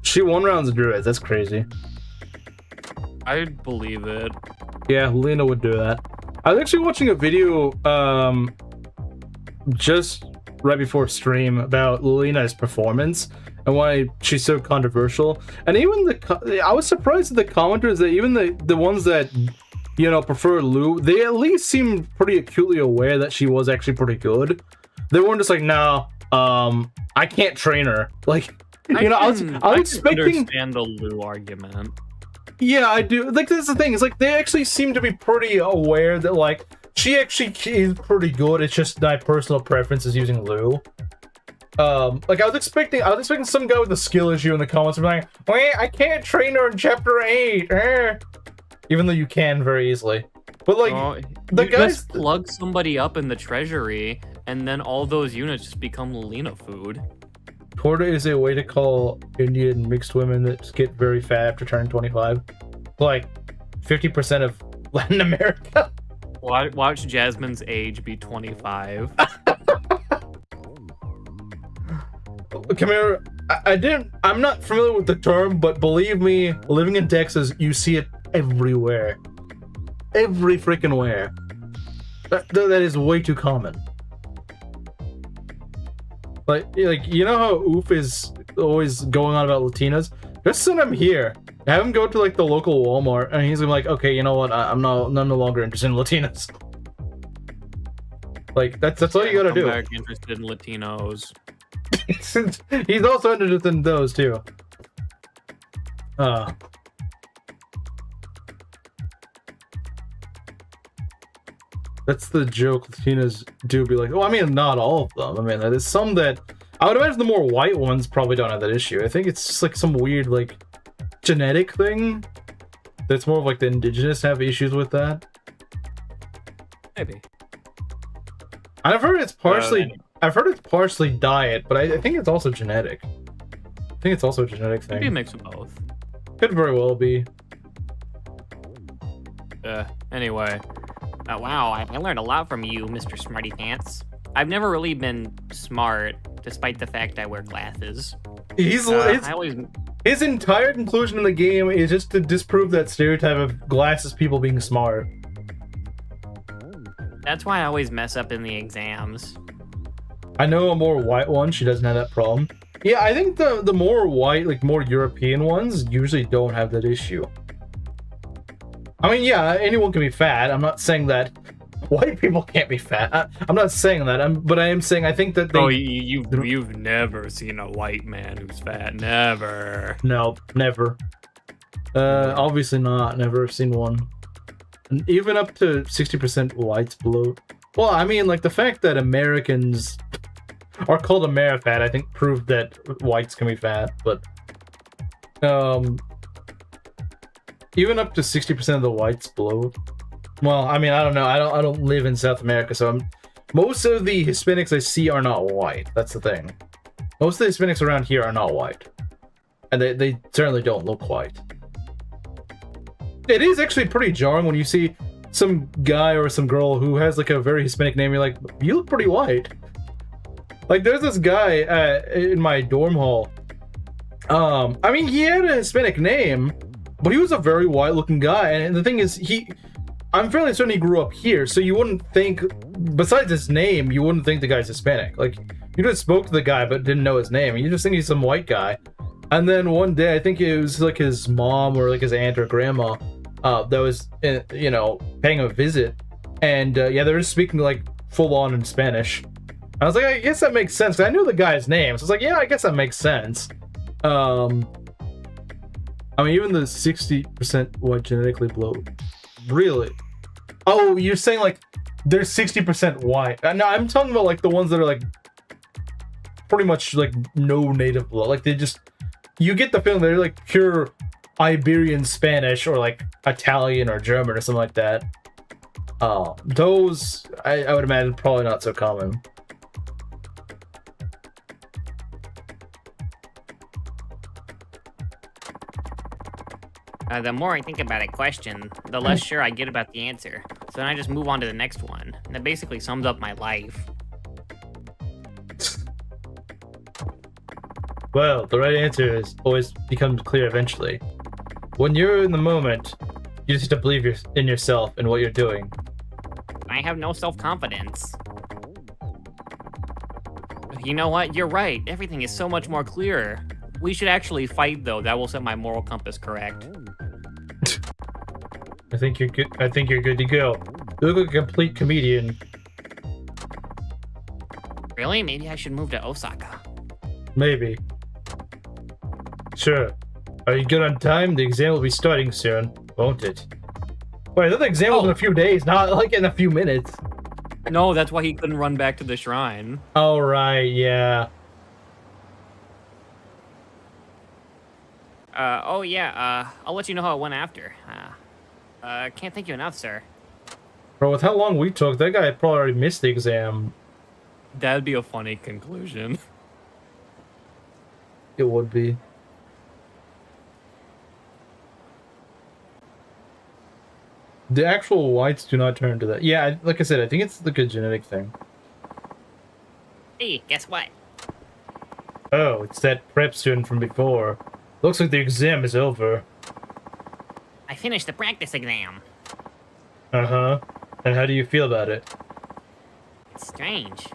S2: She 1 rounds druids, that's crazy.
S1: I'd believe it.
S2: Yeah, Lulina would do that. I was actually watching a video just right before stream about Lulina's performance and why she's so controversial. And even I was surprised at the commenters that even the ones that, you know, prefer Lu, they at least seemed pretty acutely aware that she was actually pretty good. They weren't just like, no, I can't train her. Like, you know, I was expecting.
S1: Understand the Lu argument.
S2: Yeah, I do. Like, that's the thing. It's like they actually seem to be pretty aware that like she actually is pretty good. It's just my personal preference is using Lu. Like I was expecting some guy with a skill issue in the comments like, wait, I can't train her in chapter 8. Even though you can very easily. But like the guys
S1: just plug somebody up in the treasury, and then all those units just become Lulina food.
S2: Torta is a way to call Indian mixed women that get very fat after turning 25. Like 50% of Latin America.
S1: Watch Jasmine's age be 25.
S2: Come here. I'm not familiar with the term, but believe me, living in Texas, you see it everywhere. Every freaking where. That is way too common. Like you know how Oof is always going on about Latinas? Just send him here. Have him go to like the local Walmart, and he's gonna be like, okay, you know what? I'm no longer interested in Latinas. Like that's all you gotta do.
S1: Back interested in Latinos.
S2: He's also interested in those too. That's the joke Latinas do be like, oh, I mean, not all of them. I mean, there's some that, I would imagine the more white ones probably don't have that issue. I think it's just like some weird, like, genetic thing. That's more of like the indigenous have issues with that.
S1: Maybe.
S2: I've heard it's partially diet, but I think it's also genetic. I think it's also a genetic thing.
S1: Maybe a mix of both.
S2: Could very well be.
S1: Anyway.
S8: Wow, I learned a lot from you, Mr. Smarty Pants. I've never really been smart, despite the fact I wear glasses.
S2: His entire conclusion in the game is just to disprove that stereotype of glasses people being smart.
S8: That's why I always mess up in the exams.
S2: I know a more white one, she doesn't have that problem. Yeah, I think the more white, like more European ones usually don't have that issue. I mean, yeah, anyone can be fat. I'm not saying that white people can't be fat. I'm not saying that. But I am saying I think that they.
S1: Oh, you've never seen a white man who's fat. Never.
S2: No, never. Obviously not. Never seen one. And even up to 60% whites below. Well, I mean, like the fact that Americans are called Amerifat, I think, proved that whites can be fat. But even up to 60% of the whites bloat. Well, I mean, I don't know. I don't live in South America, so most of the Hispanics I see are not white. That's the thing. Most of the Hispanics around here are not white. And they certainly don't look white. It is actually pretty jarring when you see some guy or some girl who has like a very Hispanic name. You're like, you look pretty white. Like, there's this guy in my dorm hall. I mean, he had a Hispanic name, but he was a very white-looking guy, and the thing is, I'm fairly certain he grew up here, so you wouldn't think, besides his name, you wouldn't think the guy's Hispanic. Like, you just spoke to the guy, but didn't know his name, you just think he's some white guy. And then one day, I think it was like his mom or like his aunt or grandma that was, you know, paying him a visit, and yeah, they were just speaking like full-on in Spanish. I was like, I guess that makes sense. I knew the guy's name, so I was like, yeah, I guess that makes sense. I mean, even the 60% white genetically bloat. Really? Oh, you're saying like they're 60% white. No, I'm talking about like the ones that are like pretty much like no native blood. Like they just, you get the feeling they're like pure Iberian Spanish or like Italian or German or something like that. Those I would imagine probably not so common.
S8: The more I think about a question, the less sure I get about the answer. So then I just move on to the next one. And that basically sums up my life.
S2: Well, the right answer is always becomes clear eventually. When you're in the moment, you just have to believe in yourself and what you're doing.
S8: I have no self-confidence. You know what? You're right. Everything is so much more clearer. We should actually fight, though. That will set my moral compass correct.
S2: I think you're good. I think you're good to go. You look like a complete comedian.
S8: Really? Maybe I should move to Osaka.
S2: Maybe. Sure. Are you good on time? The exam will be starting soon, won't it? Wait, I thought the exam was in a few days, not like in a few minutes.
S1: No, that's why he couldn't run back to the shrine.
S2: Oh, right, yeah.
S8: I'll let you know how it went after. Can't thank you enough, sir.
S2: Bro, with how long we took, that guy probably already missed the exam.
S1: That'd be a funny conclusion.
S2: It would be. The actual whites do not turn to that. Yeah, like I said, I think it's like a genetic thing.
S8: Hey, guess what?
S2: Oh, it's that prep student from before. Looks like the exam is over.
S8: I finished the practice exam.
S2: Uh-huh. And how do you feel about it?
S8: It's strange.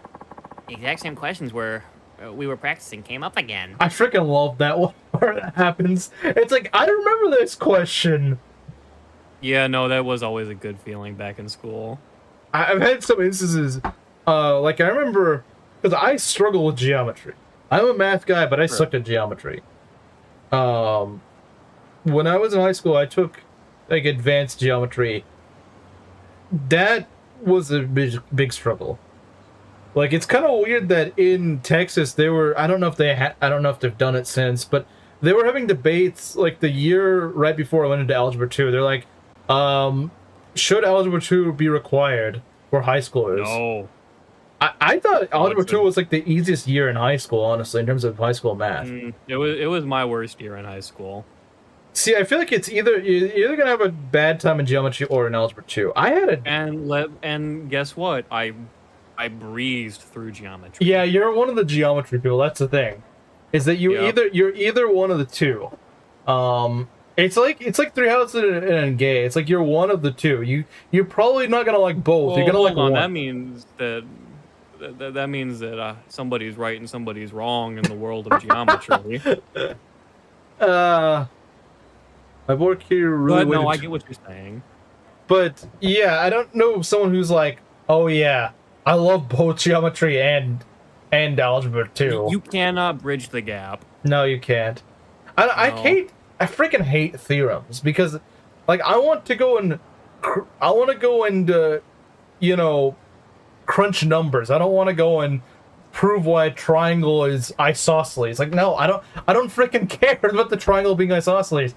S8: The exact same questions we were practicing came up again.
S2: I freaking love that one where that happens. It's like, I remember this question.
S1: Yeah, no, that was always a good feeling back in school.
S2: I've had some instances, like I remember, because I struggle with geometry. I'm a math guy, but I sucked at geometry. When I was in high school, I took like advanced geometry. That was a big struggle. Like, it's kind of weird that in Texas they were, I don't know if they've done it since, but they were having debates like the year right before I went into Algebra 2. They're like, should Algebra 2 be required for high schoolers?
S1: No.
S2: I thought Algebra 2 was like the easiest year in high school, honestly, in terms of high school math.
S1: It was my worst year in high school.
S2: See, I feel like it's you're either gonna have a bad time in geometry or in Algebra 2. I had a
S1: and guess what? I breezed through geometry.
S2: Yeah, you're one of the geometry people. That's the thing, is that you're either one of the two. It's like Three Houses and Gay. It's like you're one of the two. You're probably not gonna like both. You're gonna like one.
S1: That means that somebody's right and somebody's wrong in the world of geometry.
S2: My work here really.
S1: But no, I get what you're saying.
S2: But yeah, I don't know someone who's like, oh yeah, I love both geometry and algebra too.
S1: You cannot bridge the gap.
S2: No, you can't. I freaking hate theorems because, like, I want to go and you know, crunch numbers. I don't want to go and prove why a triangle is isosceles. Like, no, I don't freaking care about the triangle being isosceles.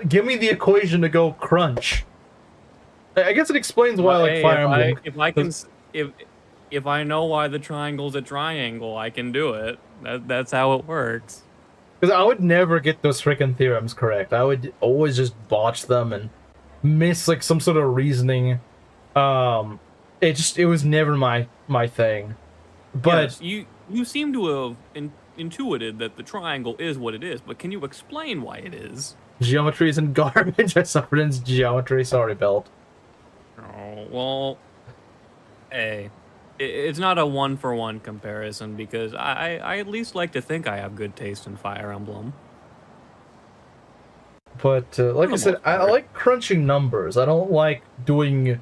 S2: Give me the equation to go crunch. I guess it explains why, like, Fire Emblem.
S1: If I know why the triangle's a triangle, I can do it. That's how it works.
S2: Because I would never get those freaking theorems correct. I would always just botch them and miss like some sort of reasoning. It was never my thing. But
S1: yes, you seem to have intuited that the triangle is what it is, but can you explain why it is?
S2: Geometry isn't garbage. I suffered in geometry. Sorry, Belt.
S1: Oh, well, hey, it's not a 1-for-1 comparison because I at least like to think I have good taste in Fire Emblem.
S2: But like I said, I like crunching numbers. I don't like doing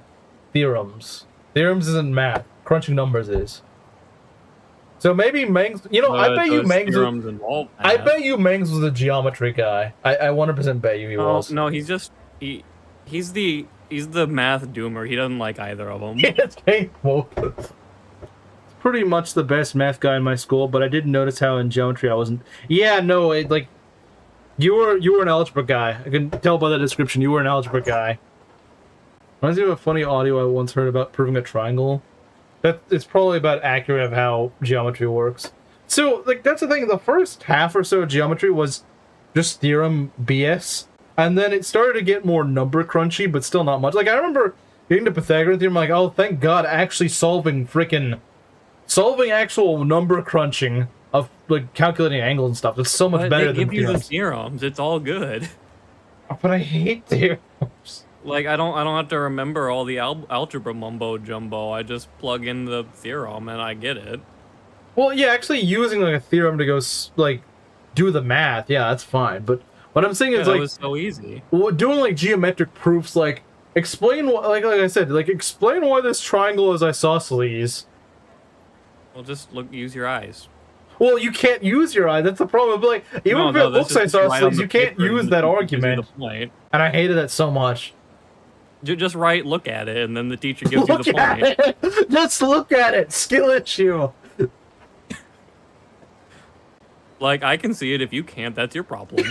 S2: theorems. Theorems isn't math. Crunching numbers is. So maybe Mangs, I bet you Mangs. I bet you Mangs was a geometry guy. I 100% bet you he was.
S1: No, he's the math doomer. He doesn't like either of them.
S2: Yes, both. pretty much the best math guy in my school, but I did notice how in geometry I wasn't. Yeah, no, like you were an algebra guy. I can tell by the description you were an algebra guy. Reminds me of a funny audio I once heard about proving a triangle. That it's probably about accurate of how geometry works. So, like, that's the thing. The first half or so of geometry was just theorem BS, and then it started to get more number crunchy, but still not much. Like, I remember getting to Pythagorean theorem, like, oh, thank God, actually solving actual number crunching of, like, calculating angles and stuff. It's so much better than
S1: give you the
S2: theorems.
S1: theorems. It's all good.
S2: But I hate theorems.
S1: Like, I don't have to remember all the algebra mumbo jumbo. I just plug in the theorem and I get it.
S2: Well, yeah, actually using, like, a theorem to go, like, do the math, yeah, that's fine. But what I'm saying is,
S1: that
S2: like,
S1: was so easy.
S2: doing, like, geometric proofs, like, explain what, like I said, like, explain why this triangle is isosceles.
S1: Well, just use your eyes.
S2: Well, you can't use your eye. That's the problem. But, like, even if it looks isosceles, you can't use that argument. And I hated that so much.
S1: Just look at it, and then the teacher gives you
S2: Look
S1: the
S2: at
S1: point.
S2: it. Just look at it. Skill issue.
S1: Like, I can see it. If you can't, that's your problem.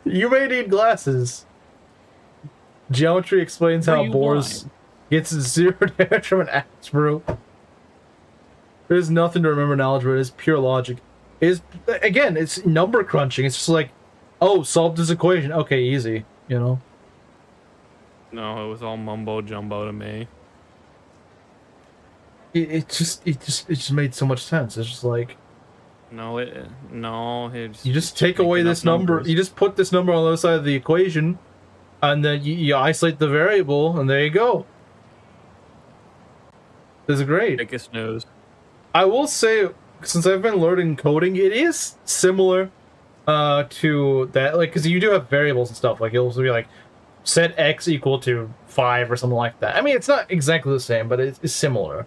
S2: You may need glasses. Geometry explains how Bohr's gets 0 damage from an axe, bro. There's nothing to remember in algebra. It is pure logic. Again, it's number crunching. It's just like, oh, solve this equation. Okay, easy. You know.
S1: No, it was all mumbo jumbo to me.
S2: It just made so much sense. It's just like,
S1: It's
S2: you just take away this number. You just put this number on the other side of the equation, and then you isolate the variable, and there you go. This is great.
S1: Take a snooze.
S2: I will say, since I've been learning coding, it is similar to that, like, because you do have variables and stuff. Like, it'll be like, set x equal to 5 or something like that. I mean, it's not exactly the same, but it's similar.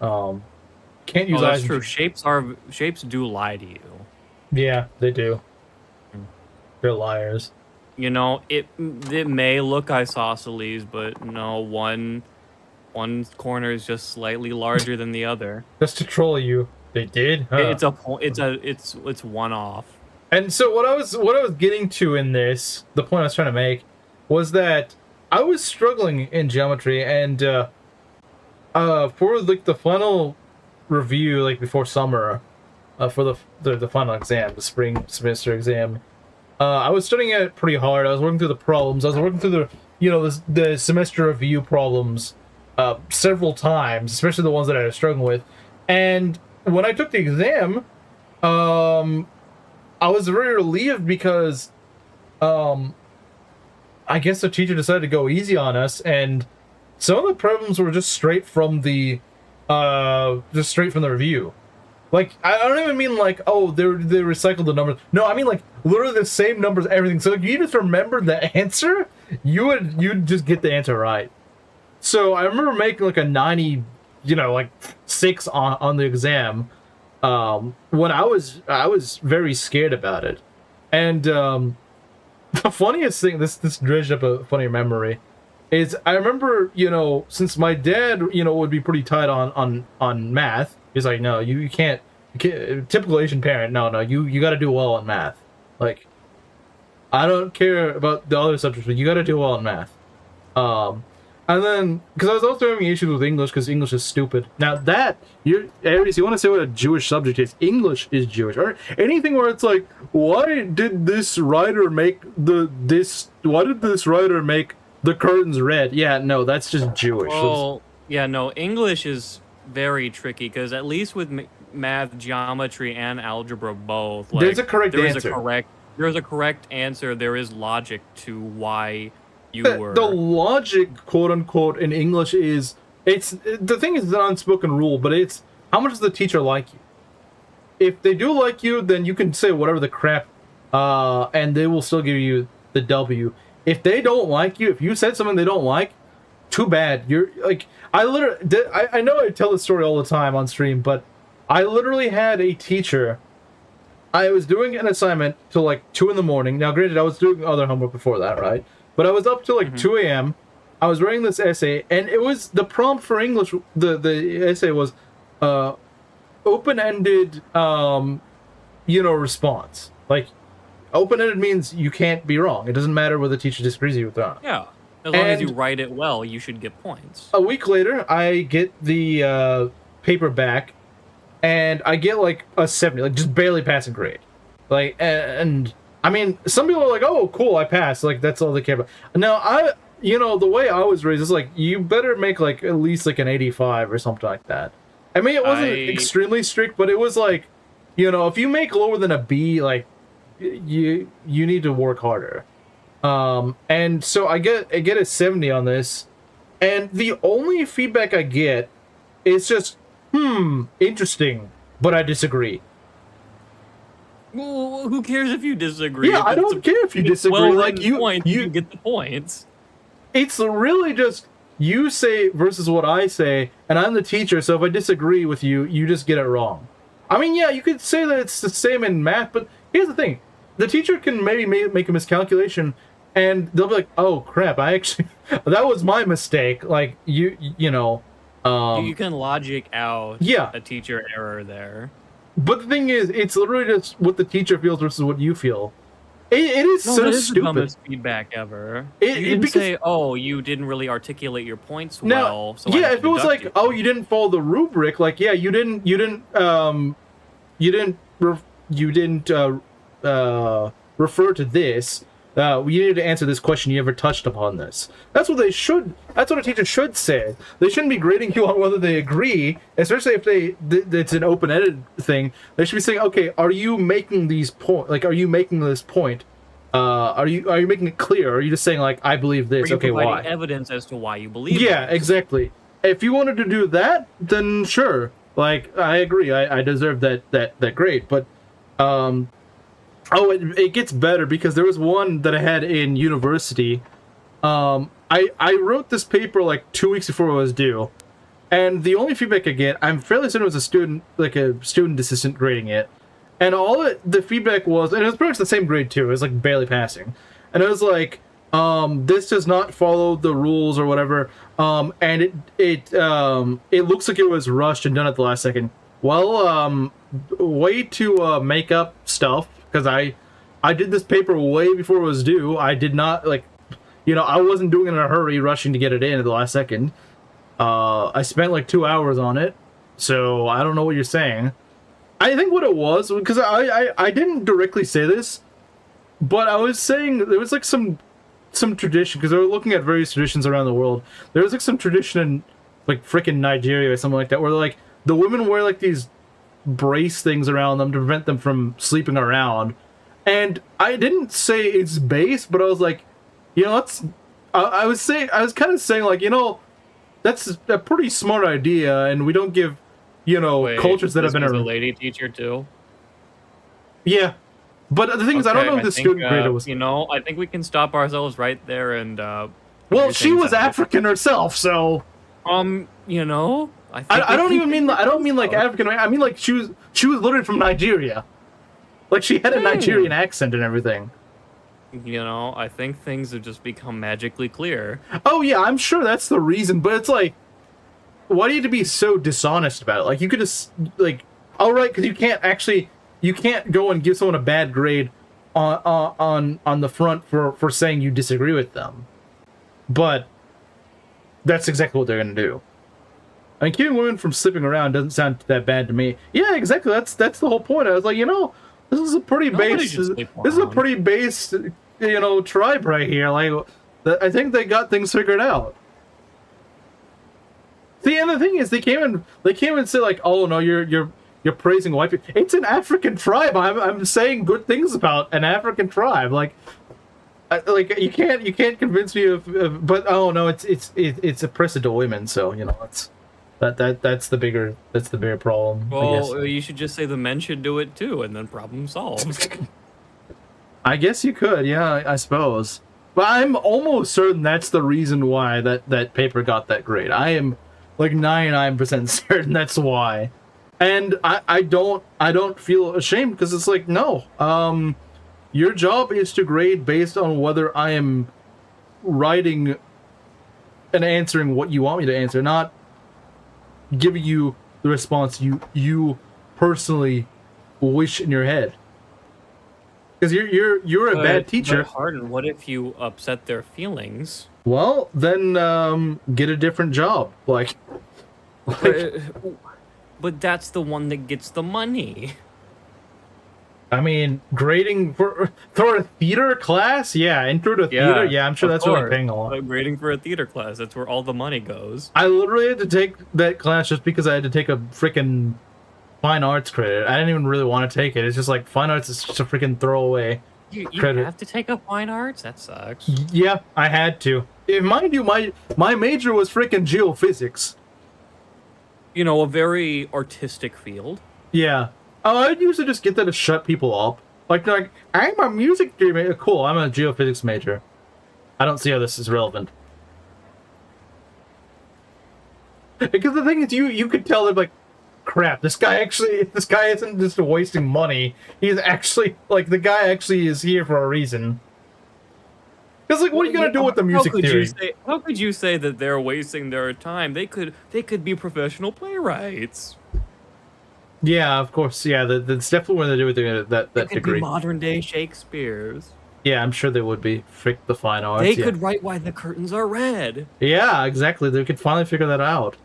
S2: Can't use
S1: that's true. Shapes do lie to you.
S2: Yeah, they do. They're liars.
S1: You know, it may look isosceles, but no, one corner is just slightly larger than the other.
S2: Just to troll you. They did. Huh?
S1: It's one off.
S2: And so what I was getting to in this, the point I was trying to make, was that I was struggling in geometry, and for like the final review, like before summer, for the final exam, the spring semester exam, I was studying it pretty hard. I was working through the problems. I was working through the semester review problems several times, especially the ones that I was struggling with. And when I took the exam, I was very relieved because I guess the teacher decided to go easy on us, and some of the problems were just straight from the review. Like, I don't even mean like, oh, they recycled the numbers. No, I mean like literally the same numbers, everything. So if you just remembered the answer, you'd just get the answer right. So I remember making like a 90, like 6 on the exam. When I was very scared about it, and the funniest thing, this dredged up a funny memory, is I remember, since my dad, would be pretty tight on math. He's like, no, you can't, typical Asian parent, no, you got to do well in math. Like, I don't care about the other subjects, but you got to do well in math. And then, because I was also having issues with English, because English is stupid. Now Aries, you want to say what a Jewish subject is? English is Jewish. Or anything where it's like, why did this writer make the curtains red? Yeah, no, that's just Jewish.
S1: Well, yeah, no, English is very tricky, because at least with math, geometry, and algebra both, like,
S2: there's a correct answer.
S1: There's a correct answer. There is logic to why
S2: the logic, quote unquote, in English is the thing is an unspoken rule, but it's how much does the teacher like you? If they do like you, then you can say whatever the crap, and they will still give you the W. If they don't like you, if you said something they don't like, too bad. You're like, I know I tell this story all the time on stream, but I literally had a teacher. I was doing an assignment till like 2 in the morning. Now, granted, I was doing other homework before that, right? But I was up till like 2 a.m. I was writing this essay, and it was the prompt for English. The essay was, open-ended, response. Like, open-ended means you can't be wrong. It doesn't matter whether the teacher disagrees with you or not.
S1: Yeah. As long as you
S2: And-
S1: write it well, you should get points.
S2: A week later, I get the paper back, and I get like a 70, like just barely passing grade. Like, and I mean, some people are like, "Oh, cool, I passed." Like that's all they care about. Now, the way I was raised is like, you better make like at least like an 85 or something like that. I mean, it wasn't extremely strict, but it was like, if you make lower than a B, like you need to work harder. And so I get a 70 on this, and the only feedback I get is just, interesting, but I disagree.
S1: Well, who cares if you disagree?
S2: Yeah, I don't care if you disagree.
S1: Well,
S2: like
S1: you get the points.
S2: It's really just you say versus what I say, and I'm the teacher, so if I disagree with you, you just get it wrong. I mean, yeah, you could say that it's the same in math, but here's the thing. The teacher can maybe make a miscalculation, and they'll be like, "Oh crap! That was my mistake." Like you
S1: can logic out a teacher error there.
S2: But the thing is, it's literally just what the teacher feels versus what you feel. It is so
S1: that is
S2: stupid.
S1: The dumbest feedback ever.
S2: You
S1: didn't say, "Oh, you didn't really articulate your points well." So
S2: yeah, if it was like, "Oh, you didn't follow the rubric," like, yeah, you didn't refer to this. You needed to answer this question. You never touched upon this. That's what they should. That's what a teacher should say. They shouldn't be grading you on whether they agree, especially if it's an open-ended thing. They should be saying, "Okay, are you making these point? Like, are you making this point? Are you making it clear? Or are you just saying like, I believe this? Okay, why?
S1: Evidence as to why you believe.
S2: Yeah,
S1: this.
S2: exactly. If you wanted to do that, then sure. Like, I agree. I deserve that grade, but it gets better because there was one that I had in university. I wrote this paper like 2 weeks before it was due, and the only feedback I get, I'm fairly certain it was a student assistant grading it, and the feedback was, and it was pretty much the same grade too. It was like barely passing, and it was like, this does not follow the rules or whatever, and it looks like it was rushed and done at the last second. Well, way to make up stuff. Because I did this paper way before it was due. I did not, I wasn't doing it in a hurry, rushing to get it in at the last second. I spent like 2 hours on it, so I don't know what you're saying. I think what it was, because I didn't directly say this, but I was saying there was like some tradition, because they were looking at various traditions around the world. There was like some tradition in like freaking Nigeria or something like that, where like the women wear like these brace things around them to prevent them from sleeping around. And I didn't say it's base, but I was like, I was kind of saying like, that's a pretty smart idea, and we don't give, cultures that have been
S1: a lady teacher too.
S2: Yeah, but the thing is, I don't know who the student grader was.
S1: I think we can stop ourselves right there and.
S2: Well, she was African herself, so. I don't mean like African. I mean like she was literally from Nigeria. Like she had a Nigerian accent and everything.
S1: I think things have just become magically clear.
S2: Oh yeah, I'm sure that's the reason, but it's like, why do you have to be so dishonest about it? Like you could just like, all right, because you can't go and give someone a bad grade on the front for saying you disagree with them. But that's exactly what they're gonna do. I mean, keeping women from sleeping around doesn't sound that bad to me. Yeah, exactly. That's the whole point. I was like, this is a pretty base. This is a pretty base, tribe right here. Like, I think they got things figured out. See, and the thing is, they came and said like, oh no, you're praising white people. It's an African tribe. I'm saying good things about an African tribe. Like you can't convince me of but oh no, it's oppressive to women. So it's. That's the bigger problem.
S1: Well, you should just say the men should do it too, and then problem solved.
S2: I guess you could, yeah, I suppose. But I'm almost certain that's the reason why that paper got that grade. I am like 99% certain that's why. And I don't feel ashamed because it's like, no. Your job is to grade based on whether I am writing and answering what you want me to answer, not giving you the response you personally wish in your head. Because you're a bad teacher.
S1: But Harden, what if you upset their feelings?
S2: Well, then get a different job. Like
S1: But that's the one that gets the money.
S2: I mean, grading for a theater class, yeah, intro to theater, yeah, I'm sure
S1: of
S2: that's really
S1: course.
S2: paying a lot.
S1: Like grading for a theater class, that's where all the money goes.
S2: I literally had to take that class just because I had to take a freaking fine arts credit. I didn't even really want to take it. It's just like fine arts is just a freaking throwaway
S1: You
S2: credit.
S1: have to take up fine arts? That sucks.
S2: Yeah, I had to. Mind you, my major was freaking geophysics.
S1: You know, a very artistic field.
S2: Yeah. I used to just get that to shut people up. Like I'm a music major. Cool, I'm a geophysics major. I don't see how this is relevant. Because the thing is, you could tell them like, crap, this guy isn't just wasting money. He's actually the guy actually is here for a reason. Because like, what are you gonna do with the music theory?
S1: How could you say that they're wasting their time? They could be professional playwrights.
S2: Yeah, of course. Yeah, that's definitely what they do with that
S1: They could
S2: degree.
S1: be modern day Shakespeare's.
S2: Yeah, I'm sure they would be. Frick the fine arts.
S1: They
S2: yeah.
S1: could write Why the Curtains Are Red.
S2: Yeah, exactly. They could finally figure that out.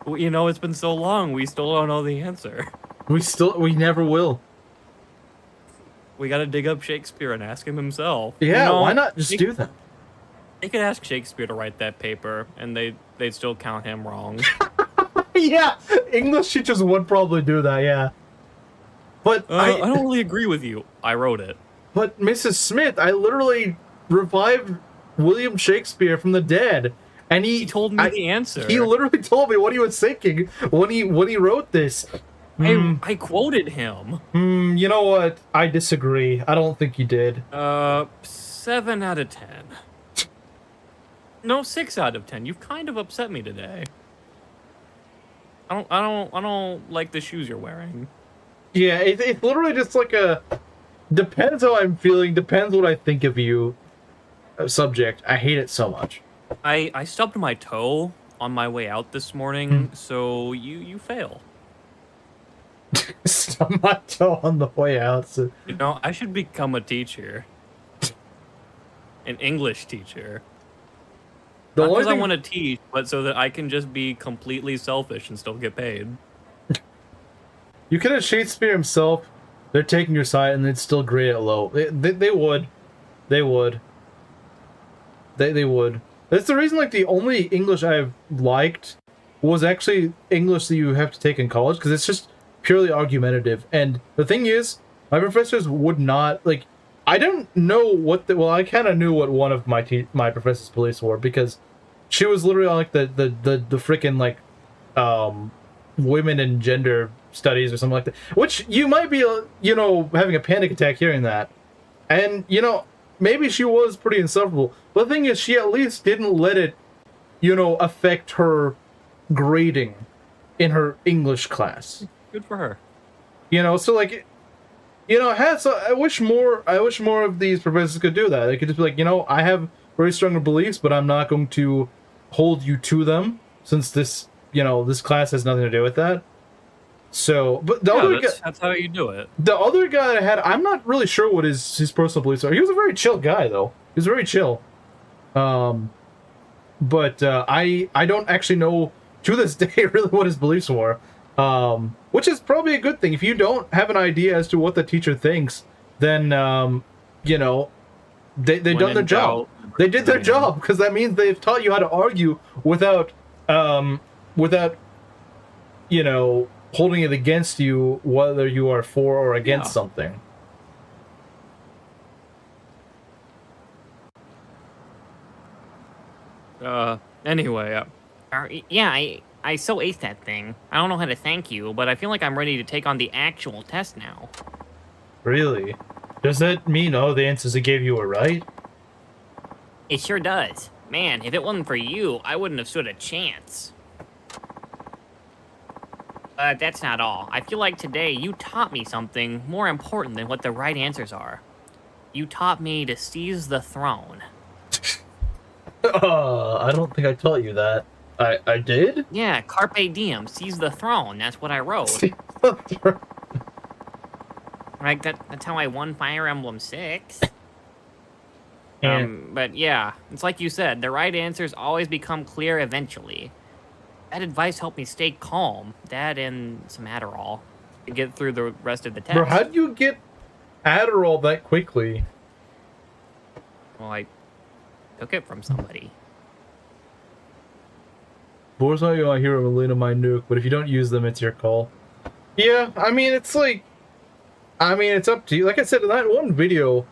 S1: Well, you know, it's been so long, we still don't know the answer.
S2: We never will.
S1: We gotta dig up Shakespeare and ask him himself.
S2: Yeah,
S1: You know,
S2: why not just do that?
S1: They could ask Shakespeare to write that paper, and they'd still count him wrong.
S2: Yeah, English teachers would probably do that. Yeah, but
S1: I don't really agree with you. I wrote it.
S2: But Mrs. Smith, I literally revived William Shakespeare from the dead, and
S1: He told me the answer.
S2: He literally told me what he was thinking when he wrote this.
S1: I quoted him.
S2: You know what? I disagree. I don't think he did.
S1: 7 out of 10. No, 6 out of 10. You've kind of upset me today. I don't like the shoes you're wearing.
S2: Yeah, it's literally just like a depends how I'm feeling, depends what I think of you subject. I hate it so much.
S1: I stubbed my toe on my way out this morning, so you fail.
S2: Stub my toe on the way out. So.
S1: You know, I should become a teacher. An English teacher. Not because I want to teach, but so that I can just be completely selfish and still get paid.
S2: You could have Shakespeare himself. They're taking your side, and they'd still grade it low. They would. They would. They would. That's the reason. Like the only English I've liked was actually English that you have to take in college because it's just purely argumentative. And the thing is, my professors would not like. I don't know what the. Well, I kind of knew what one of my professors' beliefs were because she was literally on like the freaking like women and gender studies or something like that. Which you might be having a panic attack hearing that, and maybe she was pretty insufferable. But the thing is, she at least didn't let it affect her grading in her English class.
S1: Good for her.
S2: So like. I wish more of these professors could do that. They could just be like, I have very strong beliefs, but I'm not going to hold you to them since this class has nothing to do with that. So, but the other guy,
S1: that's how you do it.
S2: the other guy that I had, I'm not really sure what his personal beliefs are. He was a very chill guy, though. He was very chill. But I don't actually know to this day really what his beliefs were. Which is probably a good thing. If you don't have an idea as to what the teacher thinks, then they've done their job. They did their job because that means they've taught you how to argue without holding it against you whether you are for or against something.
S1: Anyway,
S8: Yeah, I so aced that thing. I don't know how to thank you, but I feel like I'm ready to take on the actual test now.
S2: Really? Does that mean all the answers I gave you were right?
S8: It sure does. Man, if it wasn't for you, I wouldn't have stood a chance. But that's not all. I feel like today you taught me something more important than what the right answers are. You taught me to seize the throne.
S2: I don't think I taught you that. I did?
S8: Yeah, carpe diem, seize the throne. That's what I wrote. Like that's how I won Fire Emblem 6.
S2: And
S8: But yeah, it's like you said, the right answers always become clear eventually. That advice helped me stay calm. That and some Adderall to get through the rest of the test.
S2: bro, how'd you get Adderall that quickly?
S8: Well, I took it from somebody.
S2: Boar's not your hero, Melina my nuke, but if you don't use them, it's your call. Yeah, I mean, it's like, I mean, it's up to you. Like I said in that one video,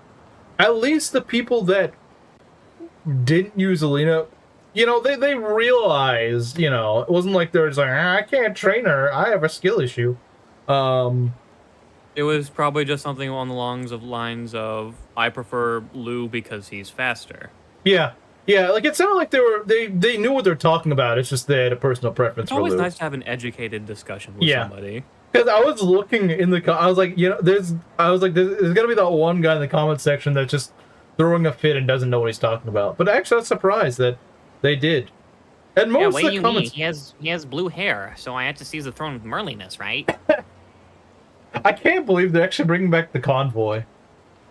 S2: at least the people that didn't use Alina, you know, they realized, you know, it wasn't like they're just like, I can't train her, I have a skill issue.
S1: It was probably just something along the lines of, I prefer Lou because he's faster.
S2: Yeah. Yeah, like it sounded like they knew what they're talking about. It's just they had a personal preference
S1: It's
S2: for
S1: always
S2: Lou.
S1: nice to have an educated discussion with somebody.
S2: Because I was looking in the, I was like, you know, there's gonna be that one guy in the comment section that's just throwing a fit and doesn't know what he's talking about. But actually, I was surprised that they did. And
S8: Yeah,
S2: most
S8: what
S2: of
S8: do
S2: the
S8: you
S2: comments,
S8: mean? He has blue hair, so I had to seize the throne with Merliness, right?
S2: I can't believe they're actually bringing back the convoy.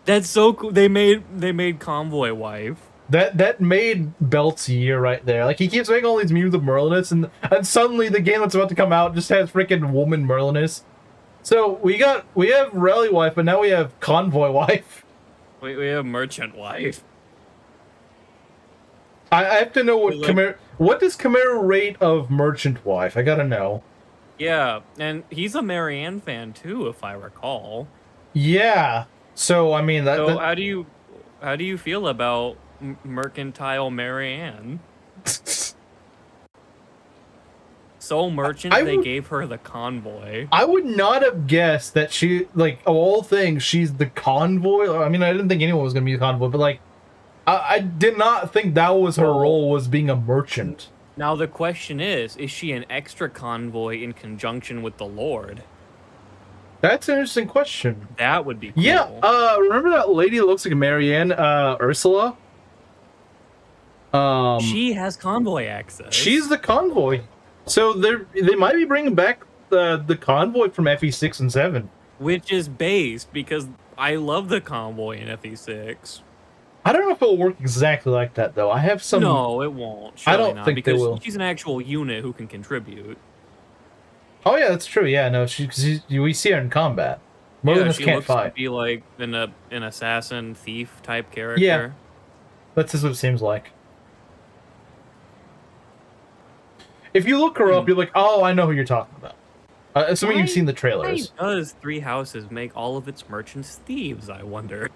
S1: That's so cool. They made Convoy wife.
S2: That made Belt's year right there. Like he keeps making all these memes of Merliness, and suddenly the game that's about to come out just has freaking woman Merliness. So we have Rally wife, but now we have Convoy wife.
S1: We have Merchant wife.
S2: I have to know what
S1: Like-
S2: Chimera. What does Chimera rate of Merchant wife? I gotta know.
S1: Yeah, and he's a Marianne fan too, if I recall.
S2: Yeah. So I mean
S1: So
S2: that
S1: how do you feel about mercantile Marianne? So merchant
S2: I
S1: they
S2: would-
S1: gave her the convoy.
S2: I would not have guessed that she, like, of all things, she's the convoy. I mean, I didn't think anyone was gonna be a convoy, but like, I did not think that was her role, was being a merchant.
S1: Now the question is she an extra convoy in conjunction with the Lord?
S2: That's an interesting question.
S1: That would be cool.
S2: Yeah, remember that lady that looks like Marianne, Ursula?
S1: She has convoy access.
S2: She's the convoy. So they might be bringing back the convoy from FE6 and 7.
S1: Which is based because I love the convoy in FE6.
S2: I don't know if it'll work exactly like that though. I have some.
S1: No, it won't.
S2: I
S1: Surely
S2: don't
S1: not,
S2: think they
S1: because
S2: will.
S1: she's an actual unit who can contribute.
S2: Oh yeah, that's true. Yeah, no, we see her in combat. Merliness
S1: she
S2: can't
S1: looks
S2: fight.
S1: to be like an assassin, thief type character.
S2: Yeah. That's just what it seems like. If you look her up, you're like, oh, I know who you're talking about. Assuming you've seen the
S1: Why
S2: trailers.
S1: does Three Houses make all of its merchants thieves, I wonder?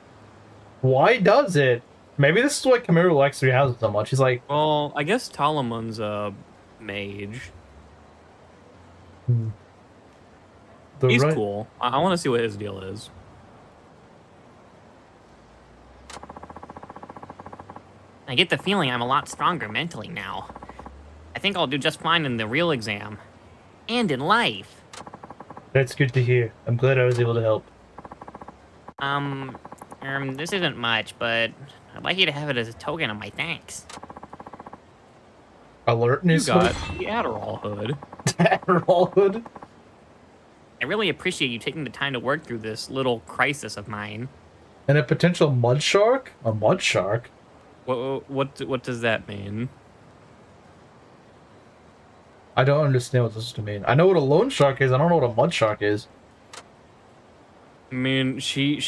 S2: Why does it? Maybe this is why Chimera likes Three Houses so much. He's like,
S1: Well, I guess Talamon's a mage. He's cool. I want to see what his deal is.
S8: I get the feeling I'm a lot stronger mentally now. I think I'll do just fine in the real exam. And in life.
S2: That's good to hear. I'm glad I was able to help.
S8: This isn't much, but I'd like you to have it as a token of my thanks.
S2: Alertness.
S1: You got the Adderall hood.
S2: Adderall hood.
S8: I really appreciate you taking the time to work through this little crisis of mine.
S2: And a potential mud shark? A mud shark?
S1: What does that mean?
S2: I don't understand what this is to mean. I know what a loan shark is. I don't know what a mud shark is.
S1: I mean, she's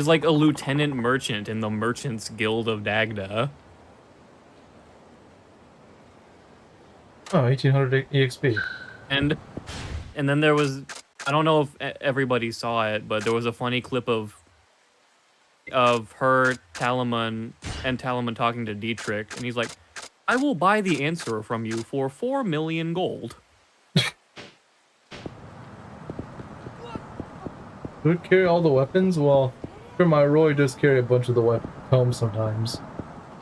S1: like a lieutenant merchant in the Merchants Guild of Dagda.
S2: Oh, 1800 EXP.
S1: And then there was, I don't know if everybody saw it, but there was a funny clip of her, Talamon, and Talamon talking to Dietrich, and he's like, I will buy the answer from you for 4 million gold.
S2: Do it carry all the weapons? Well, sure, my Roy does carry a bunch of the weapons home sometimes.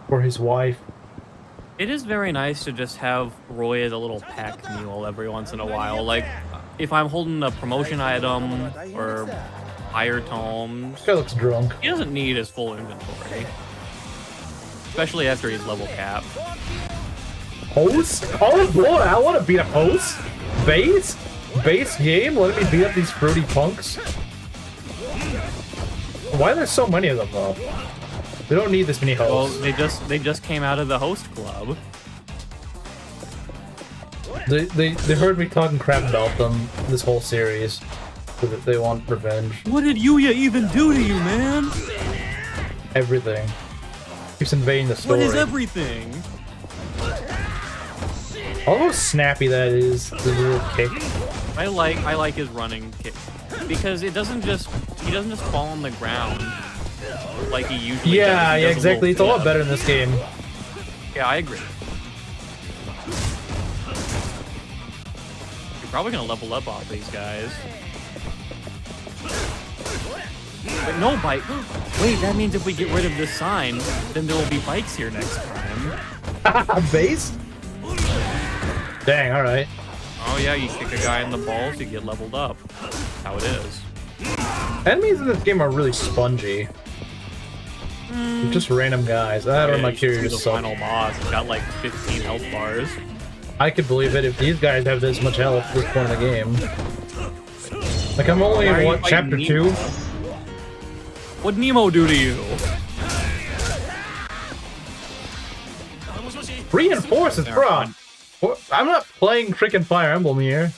S2: For his wife.
S1: It is very nice to just have Roy as a little pack mule every once in a while. Like, if I'm holding a promotion item or higher tomes,
S2: This guy looks drunk.
S1: he doesn't need his full inventory. Especially after he's level capped.
S2: Host? Oh boy, I want to beat a host. Base? Base game? Let me beat up these fruity punks? Why are there so many of them, though? They don't need this many
S1: Well,
S2: hosts.
S1: they just came out of the host club.
S2: They heard me talking crap about them this whole series. So that they want revenge.
S1: What did Yuya even do to you, man?
S2: Everything. Keeps invading the story.
S1: What is everything?
S2: All how snappy that is, the little kick.
S1: I like his running kick because it doesn't just he doesn't just fall on the ground like he usually does.
S2: Yeah,
S1: He
S2: yeah,
S1: does
S2: exactly. It's a lot
S1: flip.
S2: better in this game.
S1: Yeah, I agree. You're probably gonna level up off these guys. But no bike. Wait, that means if we get rid of this sign, then there will be bikes here next time.
S2: Base? Dang, alright.
S1: Oh yeah, you kick a guy in the balls, you get leveled up. That's how it is.
S2: Enemies in this game are really spongy. They're just random guys. I don't know, my
S1: you should see
S2: curious
S1: the
S2: suck.
S1: final boss. It's got like 15 health bars.
S2: I could believe it if these guys have this much health at this point in the game. Like, I'm only
S1: Why are
S2: in,
S1: you
S2: what,
S1: fighting
S2: chapter
S1: Nemo?
S2: 2?
S1: What'd Nemo do to you?
S2: Reinforces,
S1: There,
S2: bro!
S1: fine.
S2: I'm not playing freaking Fire Emblem here.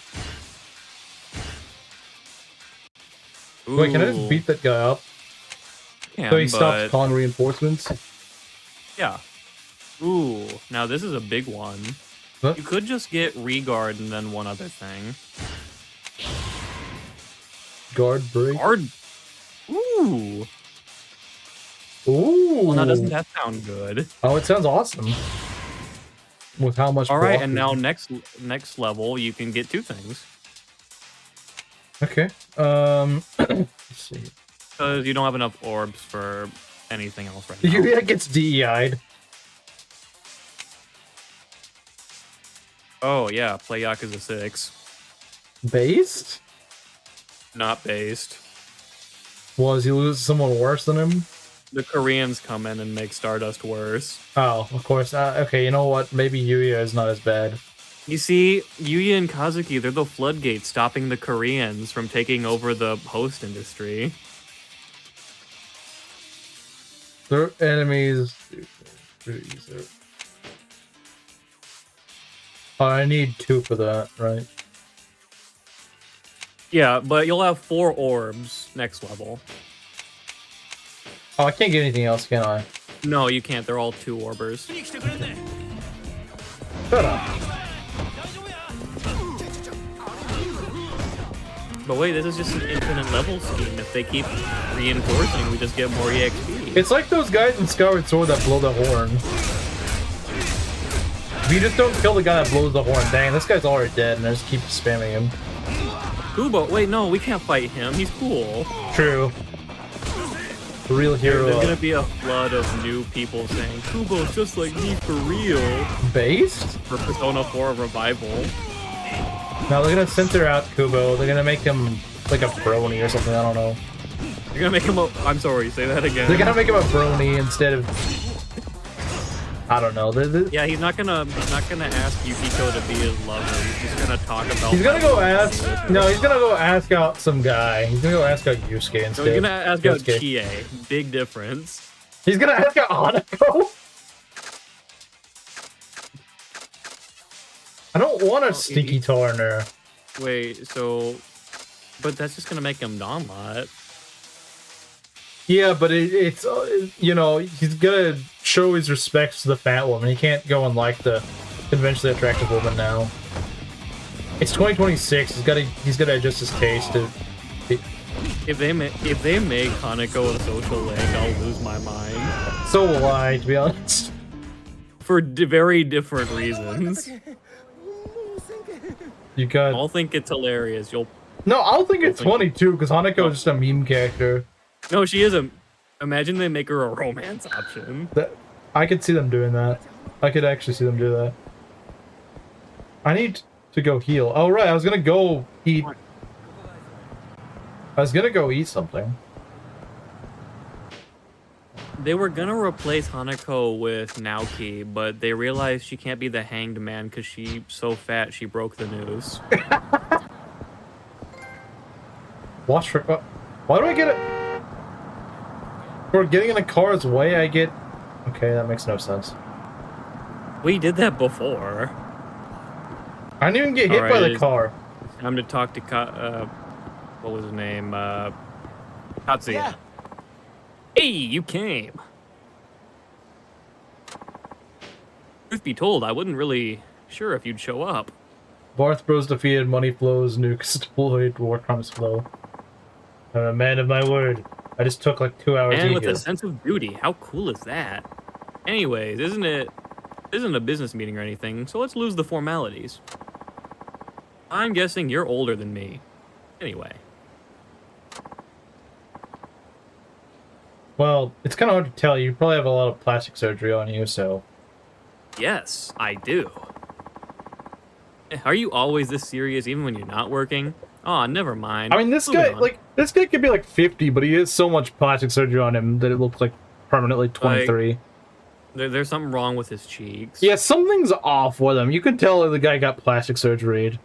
S2: Wait, can I just
S1: Ooh.
S2: beat that guy up
S1: Can,
S2: so he stops
S1: but-
S2: calling reinforcements?
S1: Yeah. Ooh, now this is a big one.
S2: Huh?
S1: You could just get Regard and then one other thing.
S2: Guard break.
S1: Guard. Ooh.
S2: Ooh.
S1: Well, now doesn't that sound good?
S2: Oh, it sounds awesome. With how much
S1: All right,
S2: block
S1: and
S2: we-
S1: now next level you can get two things
S2: Okay. Let's see.
S1: because you don't have enough orbs for anything else right now.
S2: Yuya gets DEI'd.
S1: Oh yeah, play Yakuza 6.
S2: Based?
S1: Not based.
S2: Was he lose someone worse than him?
S1: The Koreans come in and make Stardust worse.
S2: Oh, of course. Okay, you know what? Maybe Yuya is not as bad.
S1: You see, Yuya and Kazuki, they're the floodgates stopping the Koreans from taking over the host industry.
S2: Their enemies. Oh, I need 2 for that, right?
S1: Yeah, but you'll have 4 orbs next level.
S2: Oh, I can't get anything else, can I?
S1: No, you can't. They're all 2 orbers.
S2: Shut up.
S1: But wait, this is just an infinite level scheme. If they keep reinforcing, we just get more EXP.
S2: It's like those guys in Skyward Sword that blow the horn. If you just don't kill the guy that blows the horn, dang, this guy's already dead, and I just keep spamming him.
S1: Kubo, wait, no, we can't fight him. He's cool.
S2: True. The real hero.
S1: There's gonna be a flood of new people saying, Kubo's just like me for real.
S2: Based?
S1: For Persona 4 Revival.
S2: No, they're gonna censor out Kubo. They're gonna make him like a brony or something. I don't know.
S1: You're gonna make him a... I'm sorry, say that again.
S2: They're gonna make him a brony instead of. I don't know.
S1: Yeah, he's not gonna ask Yukiko to be his lover. He's just gonna talk about...
S2: He's gonna go ask. No, he's gonna go ask out some guy. He's gonna go ask out Yusuke
S1: No,
S2: instead.
S1: he's gonna ask out
S2: Yusuke.
S1: Chie. Big difference.
S2: He's gonna ask out Hanako. I don't want a stinky Turner.
S1: Wait, so... But that's just gonna make him non-lot.
S2: Yeah, but it's you know, he's gonna show his respects to the fat woman. He can't go and like the conventionally attractive woman now. It's 2026. He's gotta adjust his taste to.
S1: If they make Hanako a social link, I'll lose my mind.
S2: So will I, to be honest.
S1: For very different reasons.
S2: You got.
S1: I'll think it's hilarious.
S2: No, I'll think it's funny too, because Hanako is just a meme character.
S1: No, she is a... Imagine they make her a romance option.
S2: I could see them doing that. I could actually see them do that. I need to go heal. Oh, right, I was gonna go eat... something.
S1: They were gonna replace Hanako with Naoki, but they realized she can't be the hanged man because she's so fat she broke the news.
S2: Watch for... why do I get it? For getting in a car's way, I get... Okay, that makes no sense.
S1: We did that before.
S2: I didn't even get hit by the car.
S1: Time to talk to what was his name? Katsuya.
S3: Yeah.
S1: Hey, you came. Truth be told, I wasn't really sure if you'd show up.
S2: Barth Bros defeated, money flows, nukes deployed, war crimes flow. I'm a man of my word. I just took like 2 hours.
S1: And with a sense of duty, how cool is that? Anyways, isn't a business meeting or anything, so let's lose the formalities. I'm guessing you're older than me. Anyway.
S2: Well, it's kind of hard to tell. You probably have a lot of plastic surgery on you, so...
S1: Yes, I do. Are you always this serious even when you're not working? Aw, never mind.
S2: I mean, this
S1: Moving
S2: guy,
S1: on.
S2: like, this guy could be like 50, but he has so much plastic surgery on him that it looks like permanently 23.
S1: There's something wrong with his cheeks.
S2: Yeah, something's off with him. You can tell the guy got plastic surgery.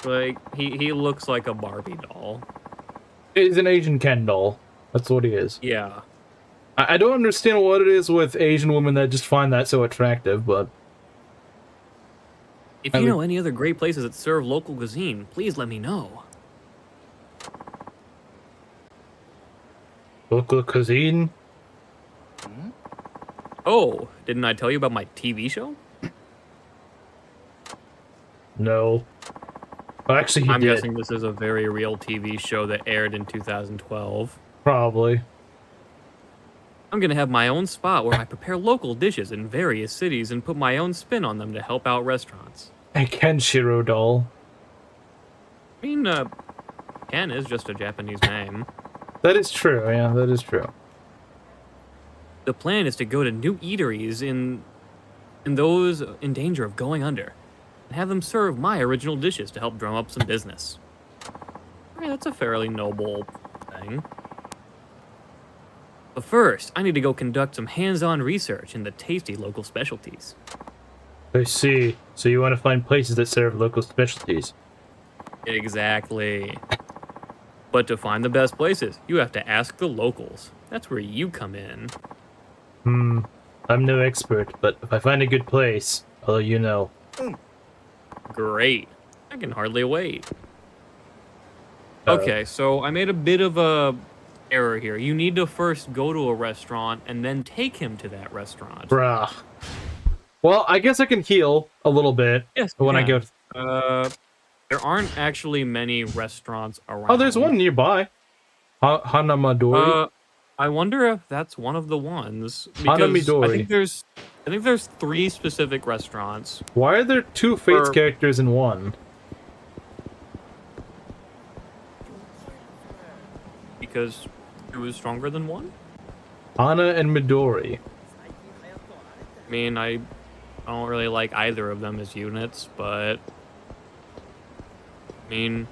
S1: Like, he looks like a Barbie doll.
S2: He's an Asian Ken doll. That's what he is.
S1: Yeah.
S2: I don't understand what it is with Asian women that just find that so attractive, but...
S1: If you know any other great places that serve local cuisine, please let me know.
S2: Local cuisine?
S1: Oh, didn't I tell you about my TV show?
S2: No. Well, actually,
S1: I'm
S2: did.
S1: guessing this is a very real TV show that aired in 2012.
S2: Probably.
S1: I'm gonna have my own spot where I prepare local dishes in various cities and put my own spin on them to help out restaurants.
S2: A Kenshiro doll.
S1: I mean, Ken is just a Japanese name.
S2: That is true, yeah, that is true.
S1: The plan is to go to new eateries in those in danger of going under, and have them serve my original dishes to help drum up some business. I mean, that's a fairly noble thing. But first, I need to go conduct some hands-on research in the tasty local specialties.
S2: I see. So you want to find places that serve local specialties.
S1: Exactly. But to find the best places, you have to ask the locals. That's where you come in.
S2: I'm no expert, but if I find a good place, I'll let you know.
S1: Great. I can hardly wait. Okay, so I made a bit of a error here. You need to first go to a restaurant and then take him to that restaurant.
S2: Bruh. Well, I guess I can heal a little bit when I go...
S1: There aren't actually many restaurants around.
S2: Oh, there's one nearby. Hanamadori.
S1: I wonder if that's one of the ones.
S2: Hanamidori.
S1: I think there's 3 specific restaurants.
S2: Why are there 2 Fates characters in one?
S1: Because 2 is stronger than 1?
S2: Hana and Midori.
S1: I mean, I don't really like either of them as units, but... I mean,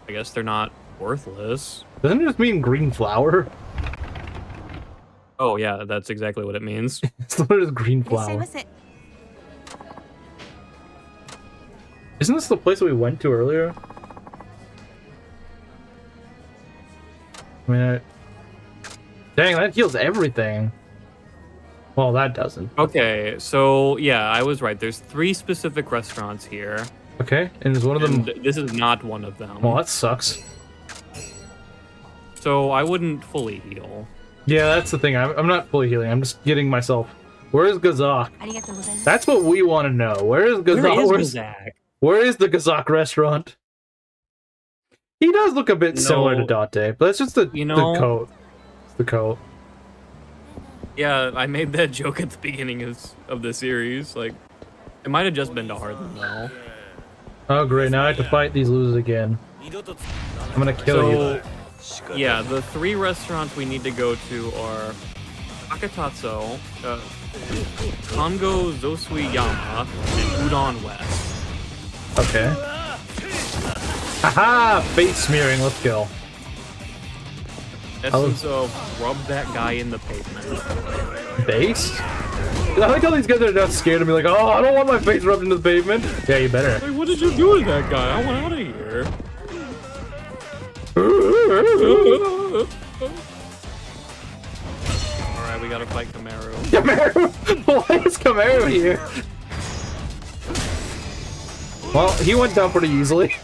S1: I guess they're not worthless.
S2: Doesn't it just mean green flower?
S1: Oh yeah, that's exactly what it means.
S2: It's literally just green flower. Isn't this the place that we went to earlier? I mean, dang, that heals everything. Well, that doesn't.
S1: Okay, so yeah, I was right. There's 3 specific restaurants here.
S2: Okay, and is one of them...
S1: This is not one of them.
S2: Well, that sucks.
S1: So I wouldn't fully heal.
S2: Yeah, that's the thing. I'm not fully healing. I'm just getting myself... Where's Gazak? That's what we want to know. Where is Gazak?
S1: Where is Gazak?
S2: Where is the Gazak restaurant? He does look a bit similar to Date, but that's just the coat. It's the coat.
S1: Yeah, I made that joke at the beginning of the series. Like, it might have just been to Harlan, though.
S2: Oh, great. Now I have to fight these losers again. I'm gonna kill you.
S1: Yeah, the 3 restaurants we need to go to are Akatatsu, Kongo Zosui-yama, and Udon West.
S2: Okay. Haha! Face smearing, let's go.
S1: Essence of rub that guy in the pavement.
S2: Base? I like how these guys are not scared of me, like, oh, I don't want my face rubbed into the pavement. Yeah, you better.
S1: Like, what did you do to that guy? I want out of here. Alright, we gotta fight Kamaru.
S2: Kamaru? Why is Kamaru here? Well, he went down pretty easily.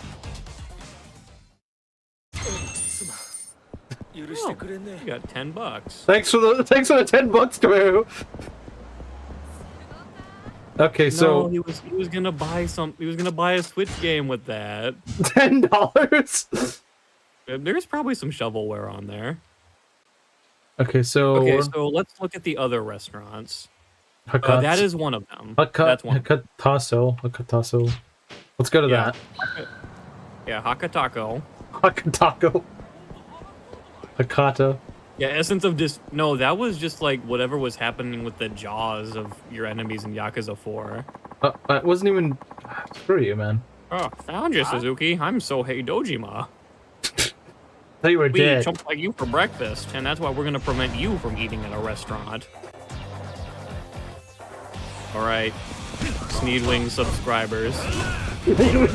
S1: Oh, you got $10.
S2: Thanks for the $10, Kamaru. Okay, so
S1: no, he was gonna buy he was gonna buy a Switch game with that.
S2: $10.
S1: There's probably some shovelware on there.
S2: Okay, so
S1: let's look at the other restaurants.
S2: Hakats.
S1: That is one of them. That's one.
S2: Hakataso. Let's go to that.
S1: Yeah, Hakataco.
S2: Hakataco. Hakata.
S1: Yeah, Essence of no, that was just like whatever was happening with the jaws of your enemies in Yakuza 4.
S2: It wasn't even. Screw you, man.
S1: Oh, found you, Suzuki. I'm Sohei Dojima.
S2: Thought you were
S1: We
S2: dead.
S1: eat chumps like you for breakfast, and that's why we're gonna prevent you from eating at a restaurant. Alright. Sneedwing subscribers.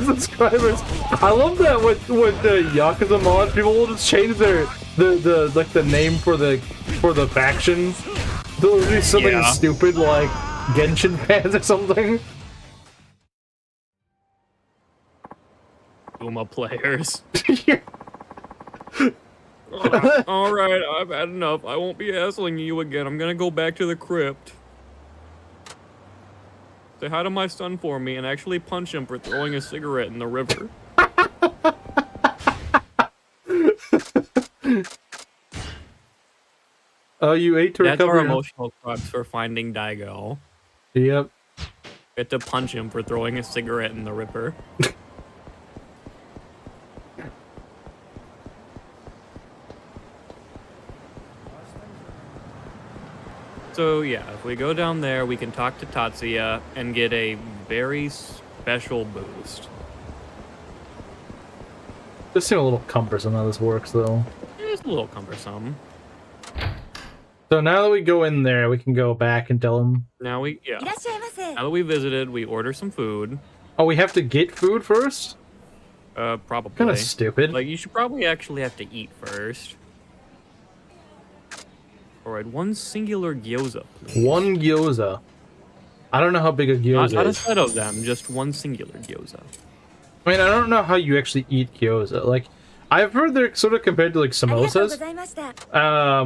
S2: Subscribers. I love that with the Yakuza mods, people will just change their the name for the faction. They'll do something stupid like Genshin fans or something.
S1: Uma players. Alright, I've had enough. I won't be hassling you again. I'm gonna go back to the crypt. Say hi to my son for me and actually punch him for throwing a cigarette in the river.
S2: Oh, you ate to
S1: That's
S2: recover.
S1: our emotional crux for finding Daigo.
S2: Yep.
S1: Get to punch him for throwing a cigarette in the river. So yeah, if we go down there, we can talk to Tatsuya and get a very special boost.
S2: This seems a little cumbersome how this works, though.
S1: It's a little cumbersome.
S2: So now that we go in there, we can go back and tell them.
S1: Now that we visited, we order some food.
S2: Oh, we have to get food first?
S1: Probably.
S2: Kind of stupid.
S1: Like, you should probably actually have to eat first. Alright, one singular gyoza, please.
S2: One gyoza. I don't know how big a gyoza
S1: Not a
S2: is.
S1: set of them, just one singular gyoza.
S2: I mean, I don't know how you actually eat gyoza. Like, I've heard they're sort of compared to like samosas,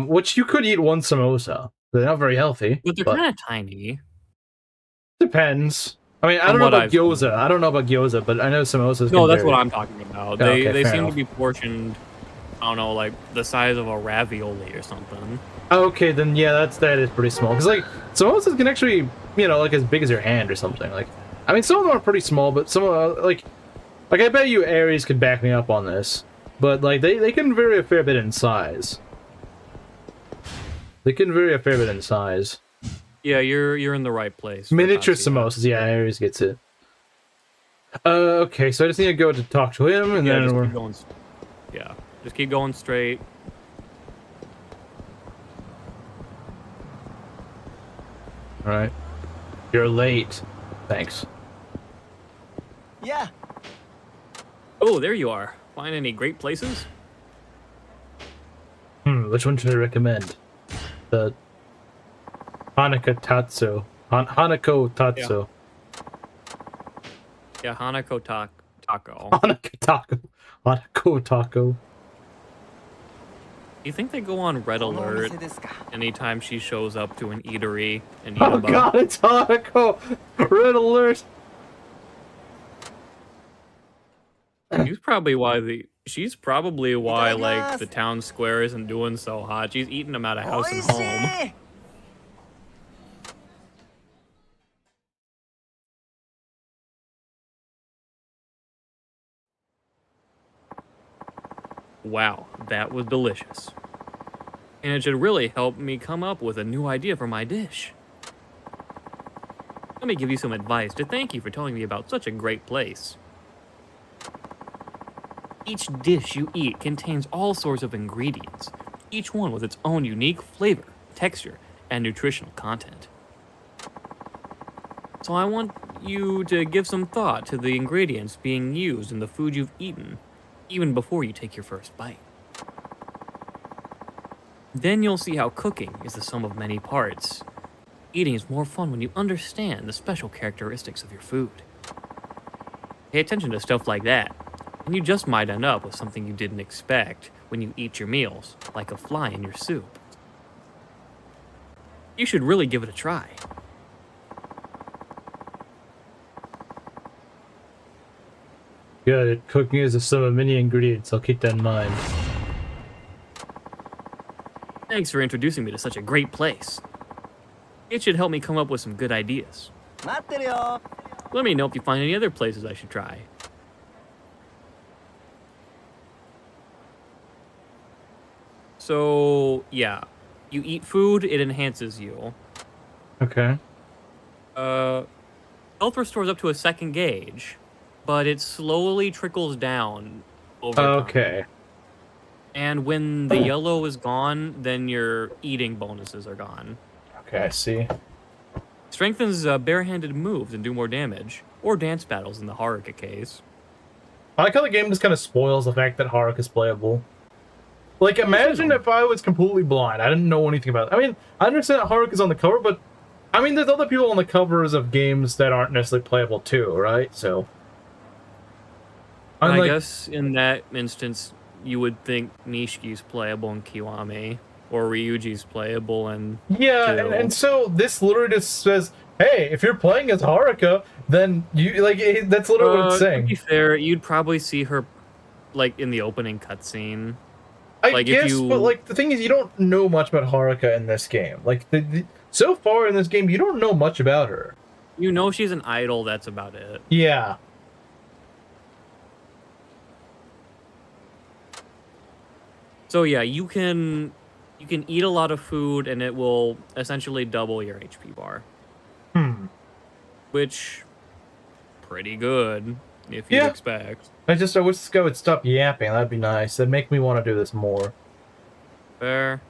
S2: which you could eat one samosa. They're not very healthy.
S1: But they're kind of tiny.
S2: Depends. I mean, I don't know about gyoza. I don't know about gyoza, but I know samosas.
S1: No, that's what I'm talking about.
S2: Oh, okay,
S1: they seem
S2: enough.
S1: to be portioned, I don't know, like the size of a ravioli or something.
S2: Okay, then yeah, that is pretty small. Because like samosas can actually, you know, like as big as your hand or something. Like, I mean, some of them are pretty small, but some like I bet you Aries could back me up on this. But like they can vary a fair bit in size. They can vary a fair bit in size.
S1: Yeah, you're in the right place.
S2: Miniature samosas, yeah, Aries gets it. Okay, so I just need to go to talk to him, and then we're...
S1: Just keep going straight.
S2: Alright. You're late. Thanks.
S3: Yeah.
S1: Oh, there you are. Find any great places?
S2: Which one should I recommend? The Hanako Tatsu. Hanako Tatsu.
S1: Yeah, Hanako Taco.
S2: Hanako Taco. Hanako Taco.
S1: Do you think they go on red alert anytime she shows up to an eatery in Inaba?
S2: Oh god, it's Hanako! Red alert!
S1: She's probably why like the town square isn't doing so hot. She's eating them out of house and home. Wow, that was delicious. And it should really help me come up with a new idea for my dish. Let me give you some advice to thank you for telling me about such a great place. Each dish you eat contains all sorts of ingredients. each one with its own unique flavor, texture, and nutritional content. So I want you to give some thought to the ingredients being used in the food you've eaten, even before you take your first bite. Then you'll see how cooking is the sum of many parts. Eating is more fun when you understand the special characteristics of your food. Pay attention to stuff like that, and you just might end up with something you didn't expect when you eat your meals, like a fly in your soup. You should really give it a try.
S2: Good. Cooking is a sum of many ingredients. I'll keep that in mind.
S1: Thanks for introducing me to such a great place. It should help me come up with some good ideas.
S3: 待ってるよ。
S1: Let me know if you find any other places I should try. So, yeah. You eat food, it enhances you.
S2: Okay.
S1: Health restores up to a second gauge, but it slowly trickles down over time.
S2: Okay.
S1: And when the yellow is gone, then your eating bonuses are gone.
S2: Okay, I see.
S1: Strengthens barehanded moves and do more damage, or dance battles in the Haruka case.
S2: I like how the game just kind of spoils the fact that Haruka is playable. Like, imagine if I was completely blind. I didn't know anything about it. I mean, I understand that Haruka's on the cover, but I mean, there's other people on the covers of games that aren't necessarily playable too, right? So,
S1: I guess in that instance, you would think Nishiki's playable in Kiwami, or Ryuji's playable in
S2: yeah, and so this literally just says, hey, if you're playing as Haruka, then you like that's literally what it's saying.
S1: To be fair, you'd probably see her like in the opening cutscene.
S2: I
S1: like,
S2: guess, but like the thing is, you don't know much about Haruka in this game. Like so far in this game, you don't know much about her.
S1: You know she's an idol. That's about it.
S2: Yeah.
S1: So yeah, you can eat a lot of food, and it will essentially double your HP bar. Which, pretty good if you expect.
S2: I wish this guy would stop yapping. That'd be nice. That'd make me want to do this more.
S1: Fair.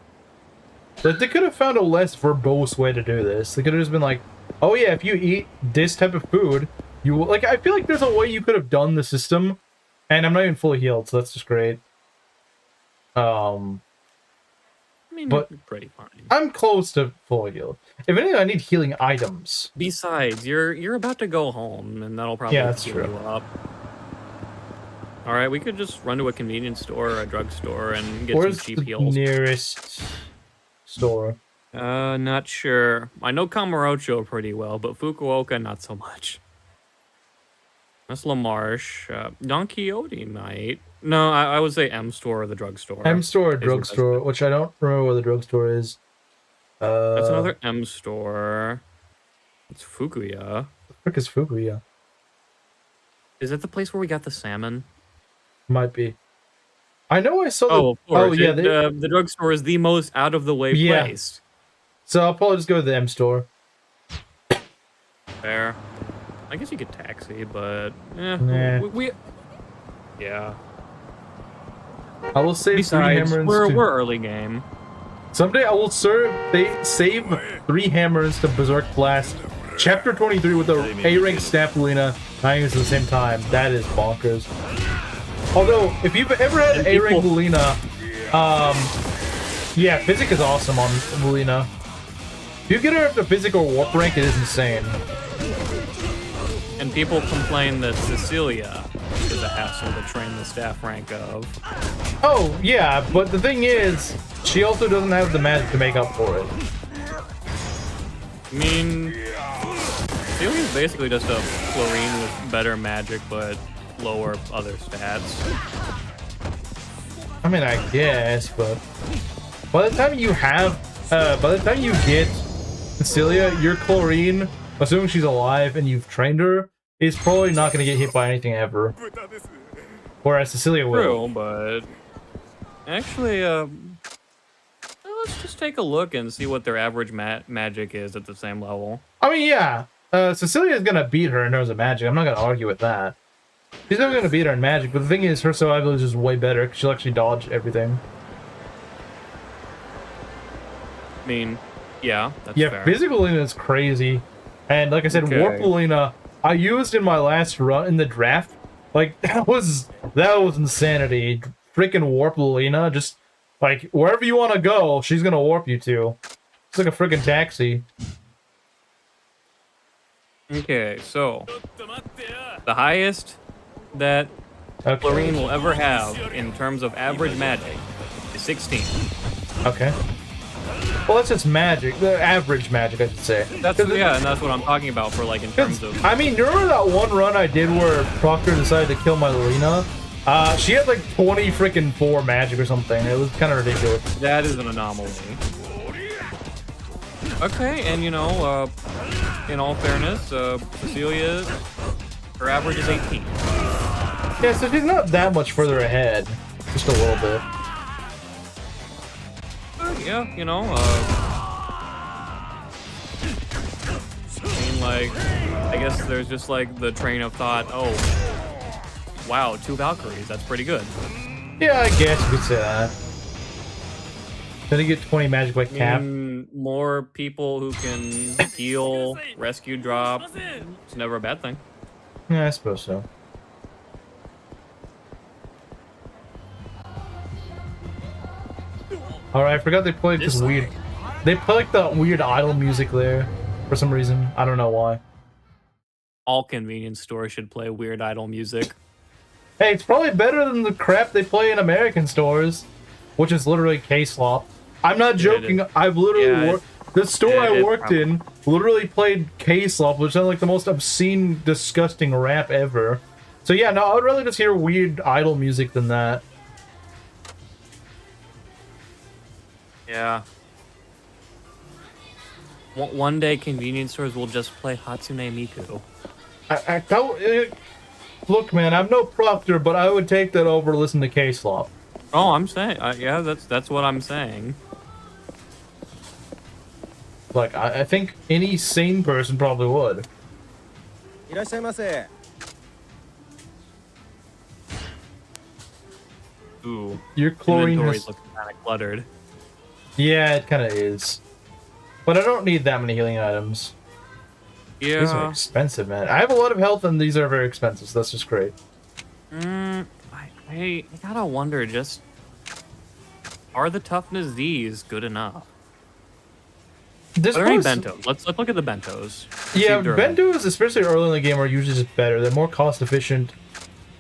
S2: But they could have found a less verbose way to do this. They could have just been like, oh yeah, if you eat this type of food, you will... Like, I feel like there's a way you could have done the system, and I'm not even fully healed, so that's just great.
S1: I mean,
S2: but
S1: you're pretty fine.
S2: I'm close to fully healed. If anything, I need healing items.
S1: Besides, you're about to go home, and that'll probably heal you up. All right, we could just run to a convenience store or a drugstore and get some cheap heals.
S2: Where's the nearest store?
S1: Not sure. I know Kamurocho pretty well, but Fukuoka not so much. That's La Marche. Don Quixote might. No, I would say M store or the drugstore.
S2: M store or drugstore, which I don't remember where the drugstore is.
S1: That's another M store. It's Fukuya.
S2: The frick is Fukuya?
S1: Is that the place where we got the salmon?
S2: Might be. I know I saw the...
S1: Oh, of course.
S2: Oh, yeah.
S1: The drugstore is the most out-of-the-way place.
S2: So I'll probably just go to the M store.
S1: Fair. I guess you could taxi, but... Yeah.
S2: I will save
S1: Besides,
S2: 3 hammers.
S1: We're early game.
S2: Someday I will save 3 hammers to Berserk Blast. Chapter 23 with the A-rank staff Luna tying us at the same time. That is bonkers. Although, if you've ever had A-rank Luna, yeah, Physic is awesome on Luna. If you get her up to Physic or Warp rank, it is insane.
S1: And people complain that Cecilia is a hassle to train the staff rank of.
S2: Oh, yeah, but the thing is, she also doesn't have the magic to make up for it.
S1: I mean, Cecilia's basically just a Florine with better magic, but lower other stats.
S2: I mean, I guess, but by the time you get Cecilia, your Chlorine, assuming she's alive and you've trained her, is probably not going to get hit by anything ever. Whereas Cecilia will.
S1: True, but actually, let's just take a look and see what their average magic is at the same level.
S2: I mean, yeah, Cecilia is going to beat her in terms of magic. I'm not going to argue with that. She's never going to beat her in magic, but the thing is, her survival is just way better because she'll actually dodge everything.
S1: I mean, yeah, that's
S2: Yeah,
S1: fair.
S2: physical Lena is crazy. And like I said,
S1: Okay.
S2: Warp Lena, I used in my last run in the draft. Like, that was insanity. Freaking Warp Lena, just, like, wherever you want to go, she's gonna warp you to. It's like a freaking taxi.
S1: Okay, so the highest that
S2: Okay.
S1: Florine will ever have in terms of average magic is 16.
S2: Okay. Well, that's just magic. The average magic, I should say.
S1: That's yeah, and that's what I'm talking about for like in terms of.
S2: I mean, you remember that one run I did where Proctor decided to kill my Lena? She had like 20 freaking 4 magic or something. It was kind of ridiculous.
S1: That is an anomaly. Okay, and you know, in all fairness, Cecilia, her average is 18.
S2: Yeah, so she's not that much further ahead. Just a little bit.
S1: Yeah, you know, I mean, like, I guess there's just like the train of thought, oh, wow, 2 Valkyries, that's pretty good.
S2: Yeah, I guess you could say that. Then you get 20 magic by cap.
S1: More people who can heal, rescue drop, it's never a bad thing.
S2: Yeah, I suppose so. Alright, I forgot they played this weird... They play like the weird idle music there. For some reason. I don't know why.
S1: All convenience stores should play Weird Idol music.
S2: Hey, it's probably better than the crap they play in American stores. Which is literally K-Slop. I'm not joking, I've literally worked... The store I worked in literally played K-Slop, which sounds like the most obscene, disgusting rap ever. So yeah, no, I would rather just hear weird idle music than that.
S1: Yeah. One day, convenience stores will just play Hatsune Miku.
S2: I don't... look, man, I'm no proctor, but I would take that over listen to K-Slop.
S1: Oh, I'm saying... yeah, that's what I'm saying.
S2: Like, I think any sane person probably would.
S1: Ooh.
S2: Your chlorine
S1: inventory's
S2: has...
S1: looking kind of cluttered.
S2: Yeah, it kind of is. But I don't need that many healing items.
S1: Yeah.
S2: These are expensive, man. I have a lot of health, and these are very expensive, so that's just great.
S1: I gotta wonder, just... Are the toughness Z's good enough? Are there any bentos? Let's look at the bentos.
S2: Yeah, bentos, especially early in the game, are usually just better. They're more cost efficient,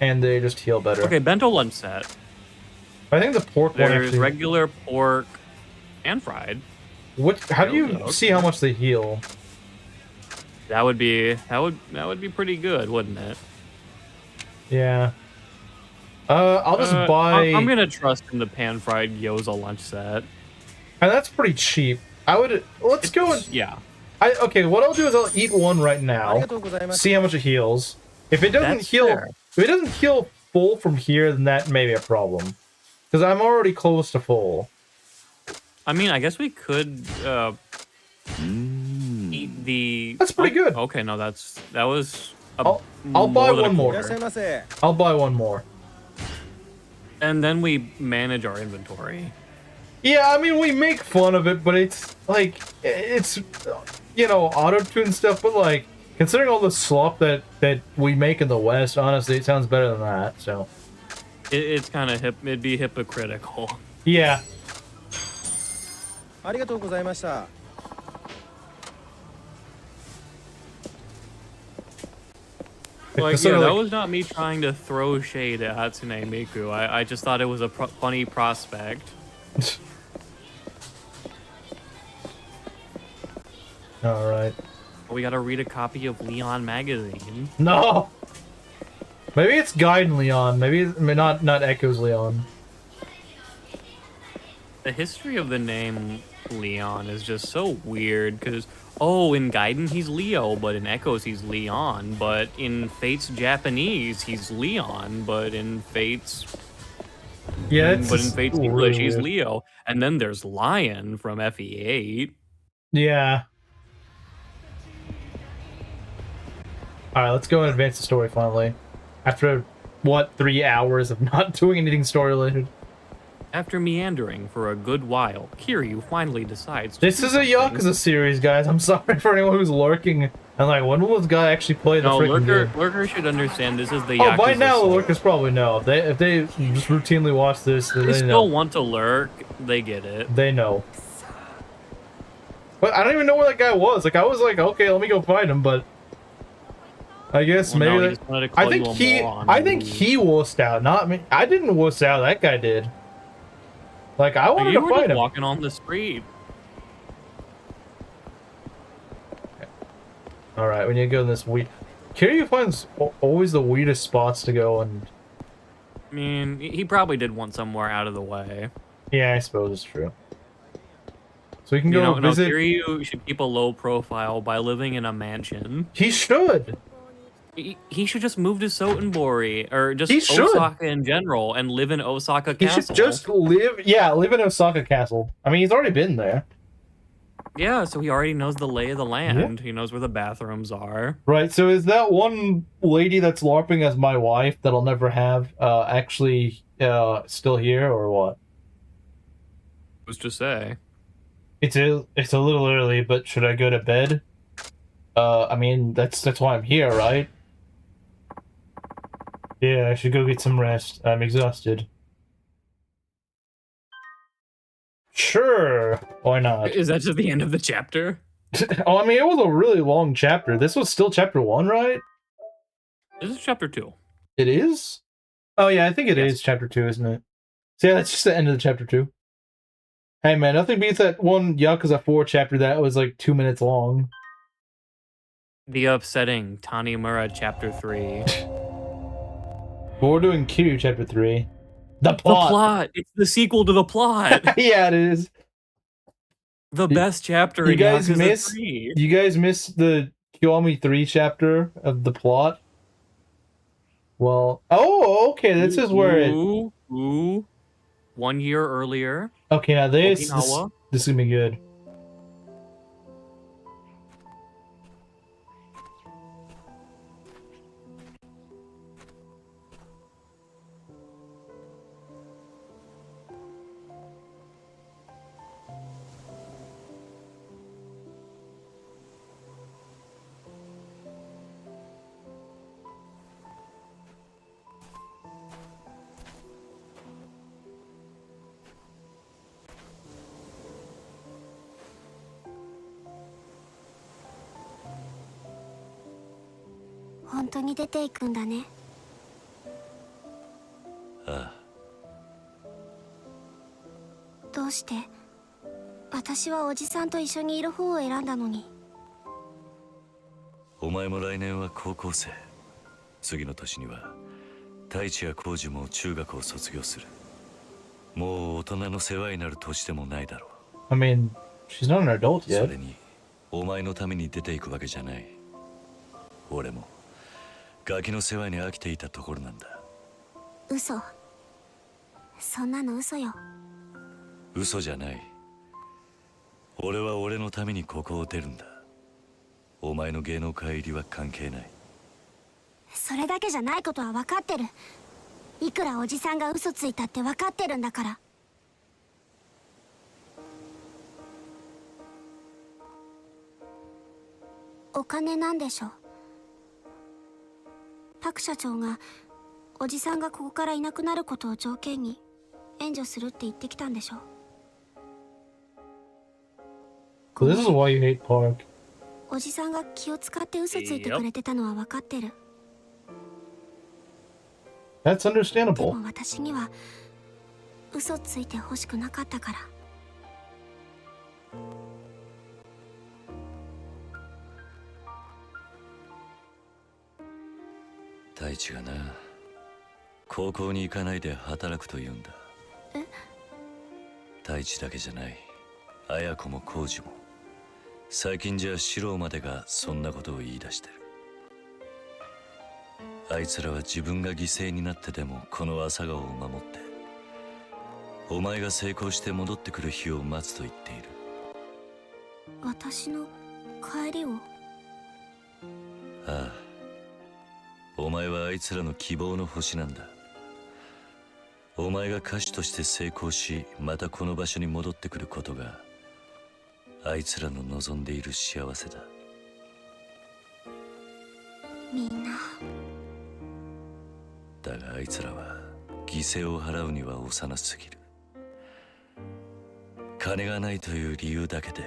S2: and they just heal better.
S1: Okay, bento lunch set.
S2: I think the pork one
S1: There's
S2: actually...
S1: regular pork and fried.
S2: What? How do you see how much they heal?
S1: That would be pretty good, wouldn't it?
S2: Yeah. I'll just buy...
S1: I'm gonna trust in the pan-fried gyoza lunch set.
S2: And that's pretty cheap. I would... Let's go and...
S1: Yeah.
S2: Okay, what I'll do is I'll eat one right now. See how much it heals. If it doesn't heal...
S1: fair.
S2: If it doesn't heal full from here, then that may be a problem. Because I'm already close to full.
S1: I mean, I guess we could eat the...
S2: That's pretty good.
S1: Okay, no, that was...
S2: I'll buy one more. I'll buy one more.
S1: And then we manage our inventory.
S2: Yeah, I mean, we make fun of it, but it's, like, it's, you know, auto-tune stuff, but, like, considering all the slop that we make in the West, honestly, it sounds better than that, so.
S1: It's kind of it'd be hypocritical.
S2: Yeah.
S1: Like, yeah, that was not me trying to throw shade at Hatsune Miku. I just thought it was a funny prospect.
S2: Alright.
S1: We gotta read a copy of Leon magazine.
S2: No! Maybe it's Gaiden Leon. Maybe it's, not Echo's Leon.
S1: The history of the name Leon is just so weird, because, oh, in Gaiden he's Leo, but in Echoes he's Leon, but in Fate's Japanese he's Leon, but in Fate's...
S2: Yeah,
S1: but in Fate's English he's
S2: weird.
S1: Leo. And then there's Lion from FE8.
S2: Yeah. Alright, let's go and advance the story finally. After, what, 3 hours of not doing anything story related?
S1: After meandering for a good while, Kiryu finally decides to
S2: This
S1: do
S2: is a
S1: something.
S2: Yakuza series, guys. I'm sorry for anyone who's lurking. And like, when will this guy actually play the
S1: No,
S2: freaking game?
S1: Lurker should understand this is the
S2: Oh,
S1: Yakuza
S2: by now the
S1: series.
S2: lurkers probably know. If they just routinely watch this, then
S1: They
S2: they
S1: still
S2: know.
S1: want to lurk. They get it.
S2: They know. But I don't even know where that guy was. Like, I was like, okay, let me go find him, but I guess
S1: Well, no,
S2: maybe
S1: he just wanted to call you a moron.
S2: I think he wussed out, not me. I didn't wuss out. That guy did. Like, I wanted
S1: You
S2: to
S1: were
S2: find
S1: just
S2: him.
S1: walking on the street.
S2: All right, we need to go in this weed. Kiryu finds always the weirdest spots to go, and
S1: I mean, he probably did want somewhere out of the way.
S2: yeah, I suppose it's true. So we can
S1: You
S2: go
S1: know, no,
S2: visit.
S1: Kiryu should keep a low profile by living in a mansion.
S2: He should.
S1: He should just move to Sotenbori or just
S2: He should.
S1: Osaka in general and live in Osaka
S2: He
S1: Castle.
S2: should just live. Yeah, live in Osaka Castle. I mean, he's already been there.
S1: Yeah, so he already knows the lay of the land. He knows where the bathrooms are.
S2: Right. So is that one lady that's LARPing as my wife that I'll never have actually still here or what?
S1: Who's to say?
S2: It's a little early, but should I go to bed? I mean that's why I'm here, right? Yeah, I should go get some rest. I'm exhausted. Sure, why not?
S1: Is that just the end of the chapter?
S2: Oh, I mean, it was a really long chapter. This was still chapter 1, right?
S1: This is chapter 2.
S2: It is? Oh, yeah, I think it
S1: Yes.
S2: is chapter 2, isn't it? So, yeah, that's just the end of the chapter 2. Hey, man, nothing beats that one Yakuza 4 chapter that was like 2 minutes long.
S1: The upsetting Tanimura chapter 3.
S2: But we're doing Kiryu chapter 3. The
S1: The
S2: plot!
S1: plot! It's the sequel to the plot!
S2: Yeah, it is.
S1: The best chapter
S2: You
S1: in
S2: guys
S1: Yakuza
S2: miss
S1: 3.
S2: You guys missed the Kiwami 3 chapter of the plot? Well, oh, okay, this is where it...
S1: Ooh. 1 year earlier.
S2: Okay, now this
S1: Okinawa.
S2: is gonna be good.
S9: 本当に出ていくんだね。
S5: ああ、
S9: どうして私はおじさんと一緒にいる方を選んだのに。
S5: お前も来年は高校生。次の年には太一や浩二も中学を卒業する。もう大人の世話になる年でもないだろう。
S2: I mean, she's not an adult
S5: そ
S2: yet.
S5: れにお前のために出ていくわけじゃない。俺もガキの世話に飽きていたところなんだ。
S9: 嘘。そんなの嘘よ。
S5: 嘘じゃない。俺は俺のためにここを出るんだ。お前の芸能界入りは関係ない。
S9: それだけじゃないことは分かってる。いくらおじさんが嘘ついたって分かってるんだから。お金なんでしょ。パク社長がおじさんがここからいなくなることを条件に援助するって言ってきたんでしょ。
S2: So this is why you hate Park.
S9: おじさんが気を使って嘘ついてくれてたのは分かってる。
S2: That's
S9: で
S2: understandable.
S9: も私には嘘ついてほしくなかったから。
S5: 太一がな、高校に行かないで働くと言うんだ。
S9: え？
S5: 太一だけじゃない。綾子も浩二も。最近じゃ四郎までがそんなことを言い出してる。あいつらは自分が犠牲になってでもこの朝顔を守って、お前が成功して戻ってくる日を待つと言っている。
S9: 私の帰りを。
S5: ああ、お前はあいつらの希望の星なんだ。お前が歌手として成功し、またこの場所に戻ってくることがあいつらの望んでいる幸せだ。
S9: みんな
S5: だがあいつらは犠牲を払うには幼すぎる。金がないという理由だけで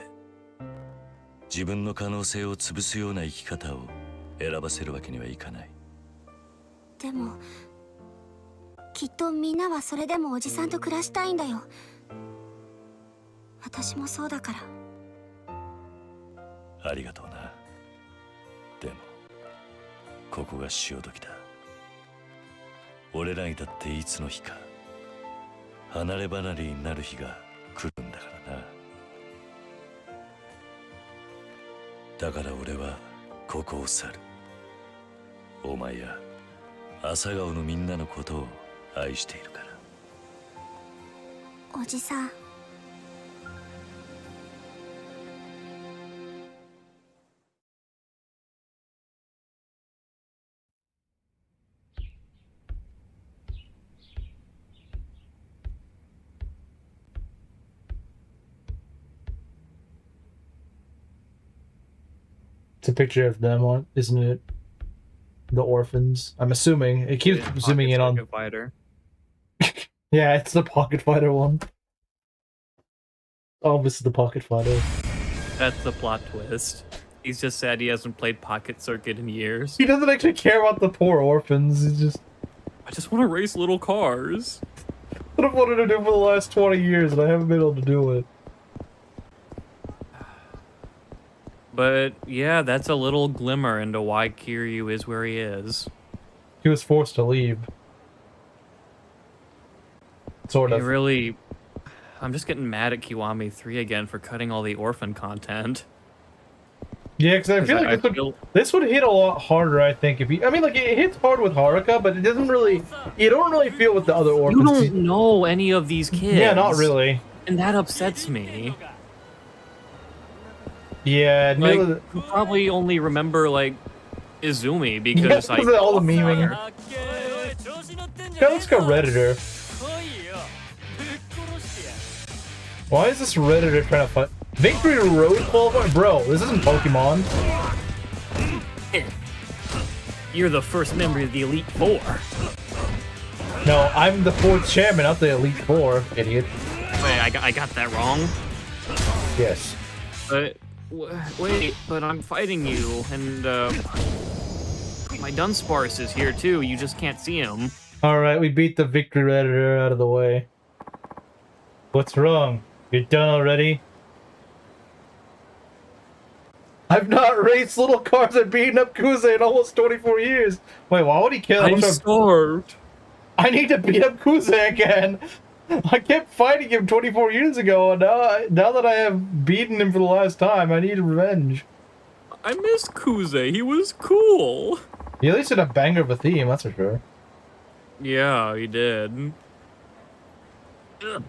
S5: 自分の可能性を潰すような生き方を選ばせるわけにはいかない。
S9: でもきっとみんなはそれでもおじさんと暮らしたいんだよ。私もそうだから。
S5: ありがとうな。でもここが潮時だ。俺らにだっていつの日か離れ離れになる日が来るんだからな。だから俺はここを去る。お前や朝顔のみんなのことを愛しているから。
S9: おじさん。
S2: It's a picture of them on, isn't it? The orphans. I'm assuming it keeps zooming in on.
S1: Fighter.
S2: Yeah, it's the pocket fighter one. Oh, this is the pocket fighter.
S1: That's the plot twist. He's just sad he hasn't played Pocket Circuit in years.
S2: He doesn't actually care about the poor orphans. He's just.
S1: I just want to race little cars.
S2: What I've wanted to do for the last 20 years, and I haven't been able to do it.
S1: But yeah, that's a little glimmer into why Kiryu is where he is.
S2: He was forced to leave. Sort of.
S1: Really... I'm just getting mad at Kiwami 3 again for cutting all the orphan content.
S2: Yeah, because I feel like this would hit a lot harder, I think, if you... I mean, like, it hits hard with Haruka, but it doesn't really... You don't really feel with the other orphans.
S1: You don't know any of these kids.
S2: Yeah, not really.
S1: And that upsets me.
S2: Yeah,
S1: like, you probably only remember, like, Izumi because,
S2: like... all the memeing. Yeah, let's go Redditor. Why is this Redditor trying to fight? Victory Road qualifier? Bro, this isn't Pokemon.
S1: You're the first member of the Elite Four.
S2: No, I'm the 4th chairman, not the Elite Four, idiot.
S1: Wait, I got that wrong?
S2: Yes.
S1: But... Wait, but I'm fighting you, and, my Dunsparce is here, too. You just can't see him.
S2: Alright, we beat the Victory Redditor out of the way. What's wrong? You're done already? I've not raced little cars and beaten up Kuze in almost 24 years! Wait, why would he kill him?
S1: I'm starved.
S2: I need to beat up Kuze again! I kept fighting him 24 years ago, and now that I have beaten him for the last time, I need revenge.
S1: I miss Kuze. He was cool.
S2: He at least had a banger of a theme, that's for sure.
S1: Yeah, he did. Ugh.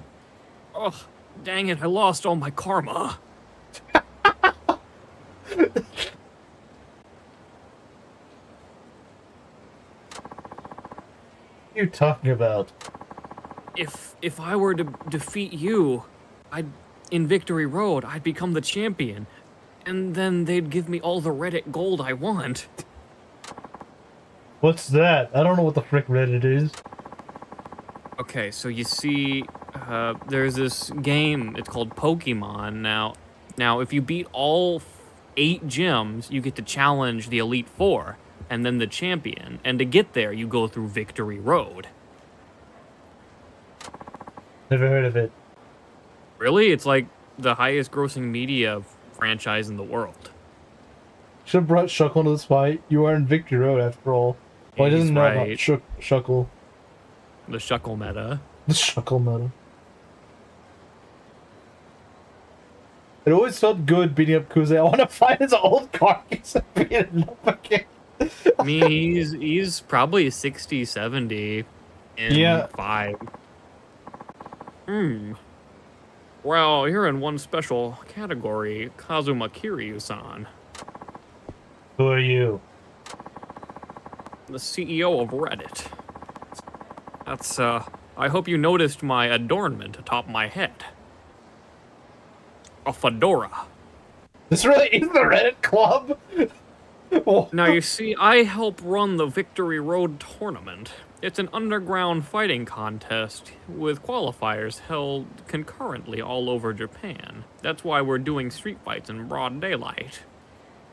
S1: Oh, dang it, I lost all my karma.
S2: What are you talking about?
S1: If I were to defeat you, in Victory Road, I'd become the champion. And then they'd give me all the Reddit gold I want.
S2: What's that? I don't know what the frick Reddit is.
S1: Okay, so you see, there's this game, it's called Pokemon. Now, if you beat all 8 gyms, you get to challenge the Elite Four, and then the champion. And to get there, you go through Victory Road.
S2: Never heard of it.
S1: Really? It's like the highest grossing media franchise in the world.
S2: Should have brought Shuckle to this fight. You are in Victory Road after all. Well, he doesn't know about Shuckle.
S1: The Shuckle meta.
S2: The Shuckle meta. It always felt good beating up Kuze. I want to find his old carcass and beat it up again.
S1: I mean, he's probably 60, 70 in 5. Well, you're in one special category, Kazuma Kiryu-san.
S2: Who are you?
S1: The CEO of Reddit. That's I hope you noticed my adornment atop my head. A fedora.
S2: This really is the Reddit club.
S1: Now you see, I help run the Victory Road tournament. It's an underground fighting contest with qualifiers held concurrently all over Japan. That's why we're doing street fights in broad daylight.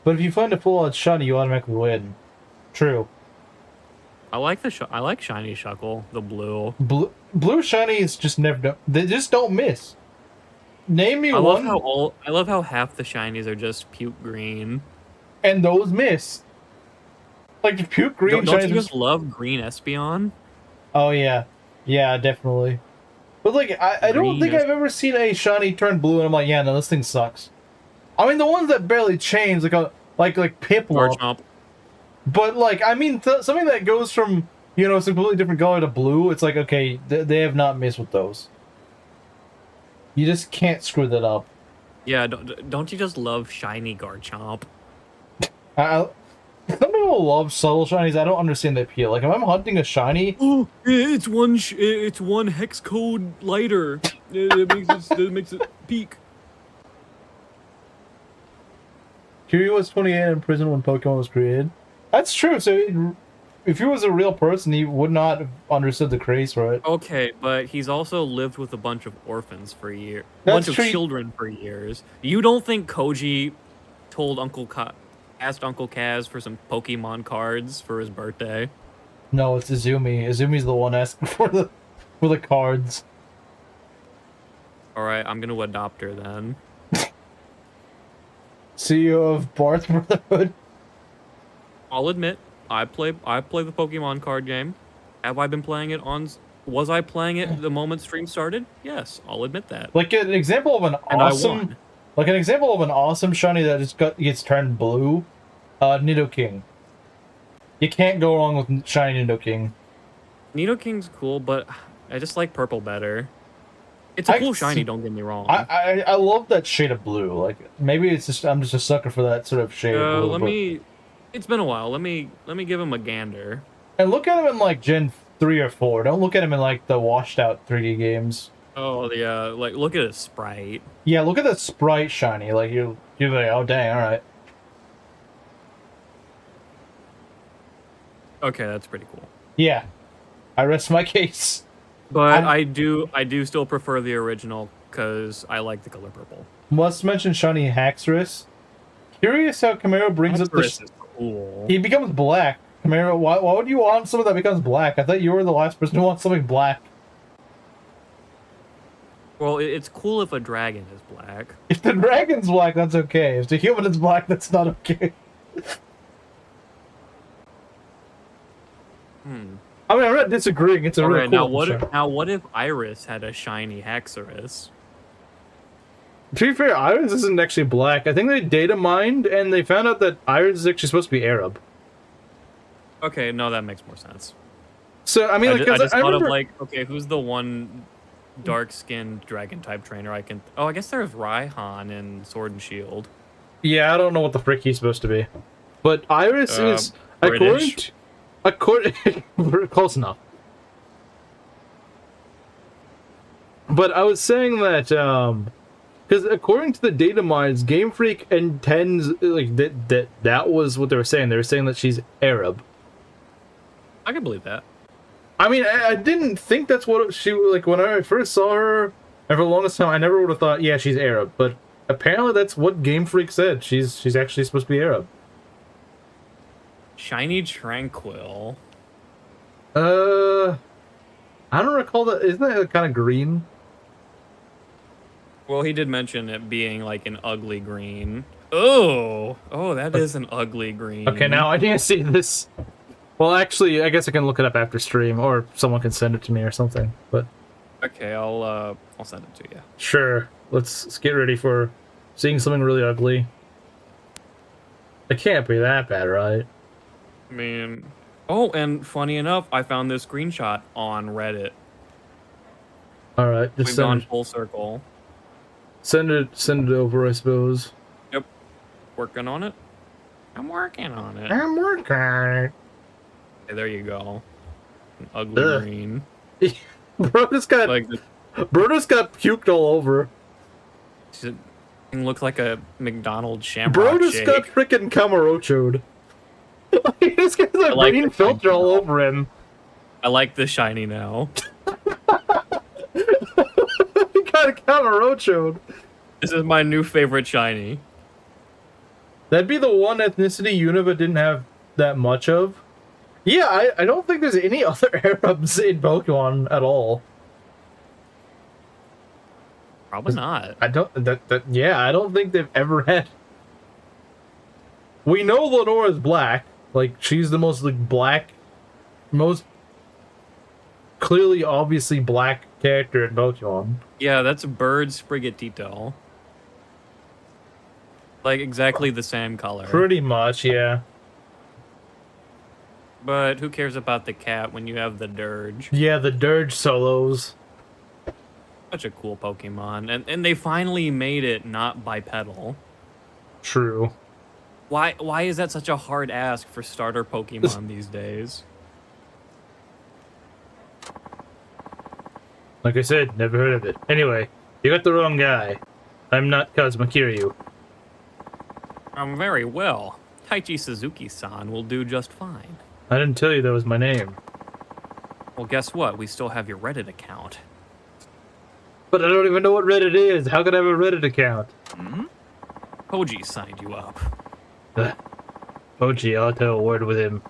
S2: But if you find a full-out shiny, you automatically win. True.
S1: I like I like shiny Shuckle, the blue.
S2: Blue shinies just never. They just don't miss. Name me one.
S1: I love how half the shinies are just puke green.
S2: And those miss. Like the puke green.
S1: Don't you just love green Espeon?
S2: Oh yeah, yeah, definitely. But like, I don't think I've ever seen a shiny turn blue, and I'm like, yeah, no, this thing sucks. I mean, the ones that barely change, like Piplup.
S1: Garchomp.
S2: But like, I mean, something that goes from, you know, some completely different color to blue, it's like, okay, they have not missed with those. You just can't screw that up.
S1: Yeah, don't you just love shiny Garchomp?
S2: Some people love subtle shinies. I don't understand the appeal. Like, if I'm hunting a shiny,
S1: Oh, it's one hex code lighter. It makes it peak.
S2: Kiryu was 28 in prison when Pokemon was created. That's true. So, if he was a real person, he would not have understood the craze for it.
S1: Okay, but he's also lived with a bunch of orphans for years. A
S2: That's
S1: bunch
S2: true.
S1: of children for years. You don't think Koji told asked Uncle Kaz for some Pokemon cards for his birthday?
S2: No, it's Izumi. Izumi's the one asking for the cards.
S1: Alright, I'm gonna adopt her then.
S2: CEO of Barth Brotherhood.
S1: I'll admit, I play the Pokemon card game. Have I been playing it was I playing it the moment stream started? Yes, I'll admit that.
S2: Like an example of an
S1: And I
S2: awesome,
S1: won.
S2: like an example of an awesome shiny that just gets turned blue. Nidoking. You can't go wrong with shiny Nidoking.
S1: Nidoking's cool, but I just like purple better. It's a cool shiny, don't get me wrong.
S2: I love that shade of blue. Like maybe it's just I'm just a sucker for that sort of shade of blue.
S1: It's been a while. Let me give him a gander.
S2: And look at him in like Gen 3 or 4. Don't look at him in like the washed out 3D games.
S1: Oh yeah, like look at his sprite.
S2: Yeah, look at the sprite shiny. Like you're like, oh dang, all right.
S1: Okay, that's pretty cool.
S2: Yeah, I rest my case.
S1: But I do still prefer the original because I like the color purple.
S2: Must mention shiny Haxorus. Curious how Camaro brings up the.
S1: Haxorus is cool.
S2: He becomes black. Camaro, why would you want something that becomes black? I thought you were the last person who wants something black.
S1: Well, it's cool if a dragon is black.
S2: If the dragon's black, that's okay. If the human is black, that's not okay. I mean, I'm not disagreeing. It's a really cool.
S1: Now what if Iris had a shiny Haxorus?
S2: To be fair, Iris isn't actually black. I think they data mined and they found out that Iris is actually supposed to be Arab.
S1: Okay, no, that makes more sense.
S2: So I mean,
S1: I just thought
S2: remember...
S1: of like, okay, who's the one dark-skinned dragon type trainer I can? Oh, I guess there's Raihan in Sword and Shield.
S2: Yeah, I don't know what the frick he's supposed to be, but Iris is
S1: British.
S2: according close enough. But I was saying that because according to the data mines, Game Freak intends like that was what they were saying. They were saying that she's Arab.
S1: I can believe that.
S2: I mean, I didn't think that's what she like when I first saw her, and for the longest time, I never would have thought, yeah, she's Arab. But apparently, that's what Game Freak said. She's actually supposed to be Arab.
S1: Shiny Tranquil.
S2: I don't recall that. Isn't that kind of green?
S1: Well, he did mention it being like an ugly green. Oh, that is an ugly green.
S2: Okay, now I need to see this. Well, actually, I guess I can look it up after stream, or someone can send it to me or something. But
S1: okay, I'll send it to you.
S2: Sure. Let's get ready for seeing something really ugly. It can't be that bad, right?
S1: I mean, oh, and funny enough, I found this screenshot on Reddit.
S2: All right, just
S1: We've gone full circle.
S2: Send it over, I suppose.
S1: Yep, working on it. I'm working on it.
S2: I'm working on it.
S1: Okay, there you go. An ugly green.
S2: Bro just got
S1: Like,
S2: Bro just got puked all over.
S1: it looks like a McDonald's shamrock
S2: Bro just
S1: shake.
S2: got freaking Camarocho'd. He just got a
S1: like
S2: green
S1: the
S2: filter all
S1: shiny
S2: over him.
S1: I like the shiny now.
S2: He got Camarocho'd.
S1: This is my new favorite shiny.
S2: That'd be the one ethnicity Unova didn't have that much of. Yeah, I don't think there's any other Arabs in Pokemon at all.
S1: Probably not.
S2: I don't I don't think they've ever had. We know Lenora's black. Like, she's the most like black, most clearly obviously black character in Pokemon.
S1: Yeah, that's Bird Sprigatito. Like, exactly the same color.
S2: Pretty much, yeah.
S1: But who cares about the cat when you have the Dirge?
S2: Yeah, the Dirge solos.
S1: Such a cool Pokemon. And they finally made it not bipedal.
S2: True.
S1: Why is that such a hard ask for starter Pokemon these days?
S2: Like I said, never heard of it. Anyway, you got the wrong guy. I'm not Kazuma Kiryu.
S1: Very well. Taichi Suzuki-san will do just fine.
S2: I didn't tell you that was my name.
S1: Well, guess what? We still have your Reddit account.
S2: But I don't even know what Reddit is. How could I have a Reddit account?
S1: Koji signed you up.
S2: Ochi, I'll have a word with him.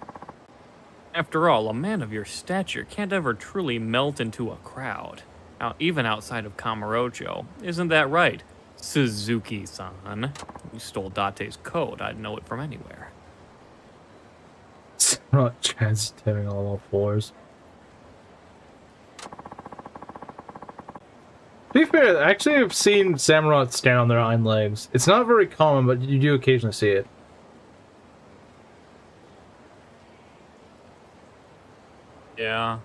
S1: After all, a man of your stature can't ever truly melt into a crowd. Now, even outside of Kamurocho. Isn't that right, Suzuki-san? You stole Date's code. I'd know it from anywhere.
S2: Not chance tearing all fours. To be fair, actually I've seen Samurott stand on their hind legs. It's not very common, but you do occasionally see it.
S1: Yeah.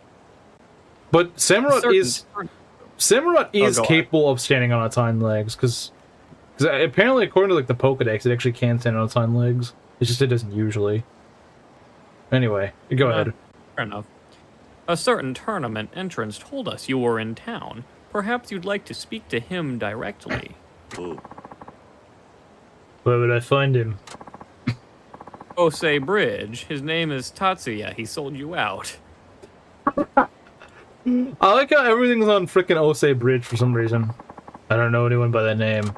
S2: But Samurott is
S1: go on.
S2: capable of standing on its hind legs, because apparently according to like the Pokedex, it actually can stand on its hind legs. It's just it doesn't usually. Anyway, go ahead.
S1: Fair enough. A certain tournament entrance told us you were in town. Perhaps you'd like to speak to him directly.
S5: おう
S2: Where would I find him?
S1: Osei Bridge. His name is Tatsuya. He sold you out.
S2: I like how everything's on frickin' Osei Bridge for some reason. I don't know anyone by that name.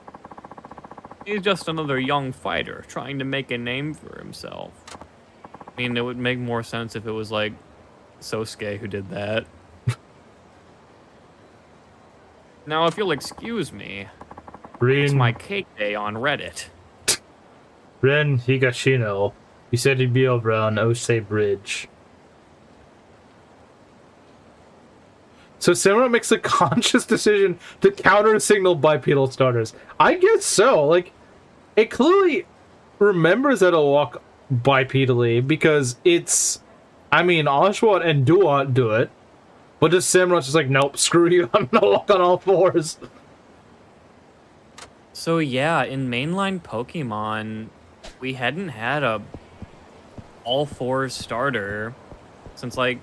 S1: He's just another young fighter trying to make a name for himself. I mean, it would make more sense if it was like Sosuke who did that. Now, if you'll excuse me, it's my cake day on Reddit.
S2: Ren Higashino. He said he'd be over on Osei Bridge. So Samurott makes a conscious decision to counter signal bipedal starters. I guess so. Like, it clearly remembers how to walk bipedally because it's... I mean, Oshawott and Duat do it. But just Samurott's just like, nope, screw you, I'm gonna walk on all fours.
S1: So yeah, in mainline Pokemon, we hadn't had a all-fours starter since like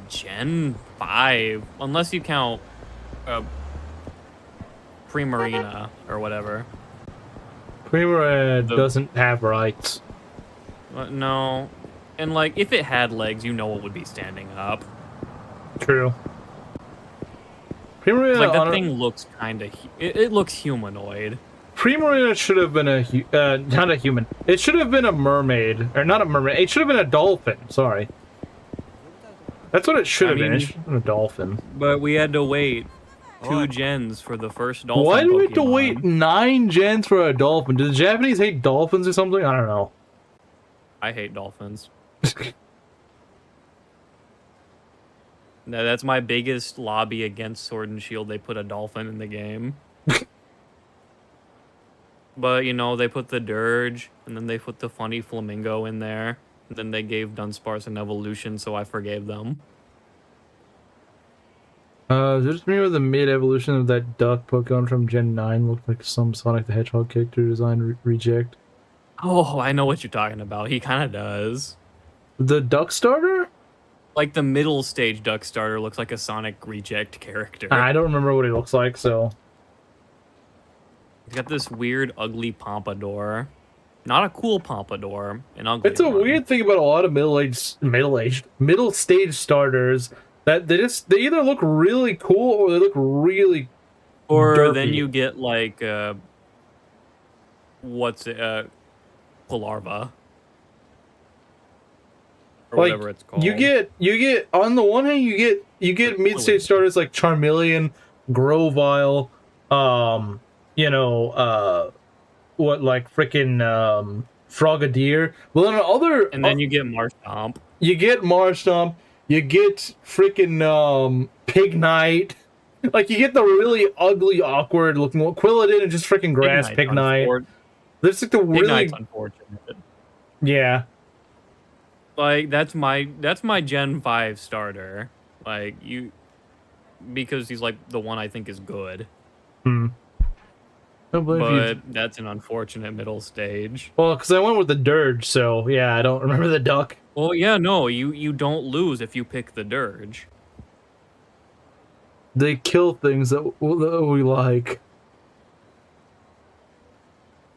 S1: Gen 5, unless you count Primarina or whatever.
S2: Primarina doesn't have rights.
S1: No, and like if it had legs, you know it would be standing up.
S2: True. Primarina,
S1: Like that thing looks kind of, it looks humanoid.
S2: Primarina should have been not a human. It should have been a mermaid, or not a mermaid. It should have been a dolphin. Sorry. That's what it should have been. It should have been a dolphin.
S1: But we had to wait 2 gens for the first dolphin.
S2: Why do we have to
S1: Pokemon.
S2: wait 9 gens for a dolphin? Do the Japanese hate dolphins or something? I don't know.
S1: I hate dolphins. No, that's my biggest lobby against Sword and Shield. They put a dolphin in the game. But, you know, they put the Dirge, and then they put the funny flamingo in there. And then they gave Dunsparce an evolution, so I forgave them.
S2: Is it just me or the mid-evolution of that duck Pokemon from Gen 9 looked like some Sonic the Hedgehog character design reject?
S1: Oh, I know what you're talking about. He kind of does.
S2: The duck starter?
S1: Like the middle stage Duck Starter looks like a Sonic reject character.
S2: I don't remember what he looks like, so.
S1: He's got this weird, ugly pompadour. Not a cool pompadour, an ugly
S2: It's a
S1: one.
S2: weird thing about a lot of middle stage starters that they either look really cool or they look really
S1: Or
S2: derpy.
S1: then you get like what's it Palarva. Or
S2: like
S1: whatever it's called.
S2: you get on the one hand you get mid stage starters like Charmeleon, Grovyle, what like freaking Frogadier. Well, then other
S1: and then you get Marshtomp.
S2: you get Marshtomp, you get freaking Pignite. Like you get the really ugly, awkward looking Quilladin and just freaking grass Pignite. There's like the really
S1: Pignite's unfortunate.
S2: Yeah.
S1: Like that's my Gen 5 starter. Like because he's like the one I think is good. But that's an unfortunate middle stage.
S2: Well, because I went with the Dirge, so yeah, I don't remember the Duck.
S1: Well, yeah, no, you don't lose if you pick the Dirge.
S2: They kill things that we like.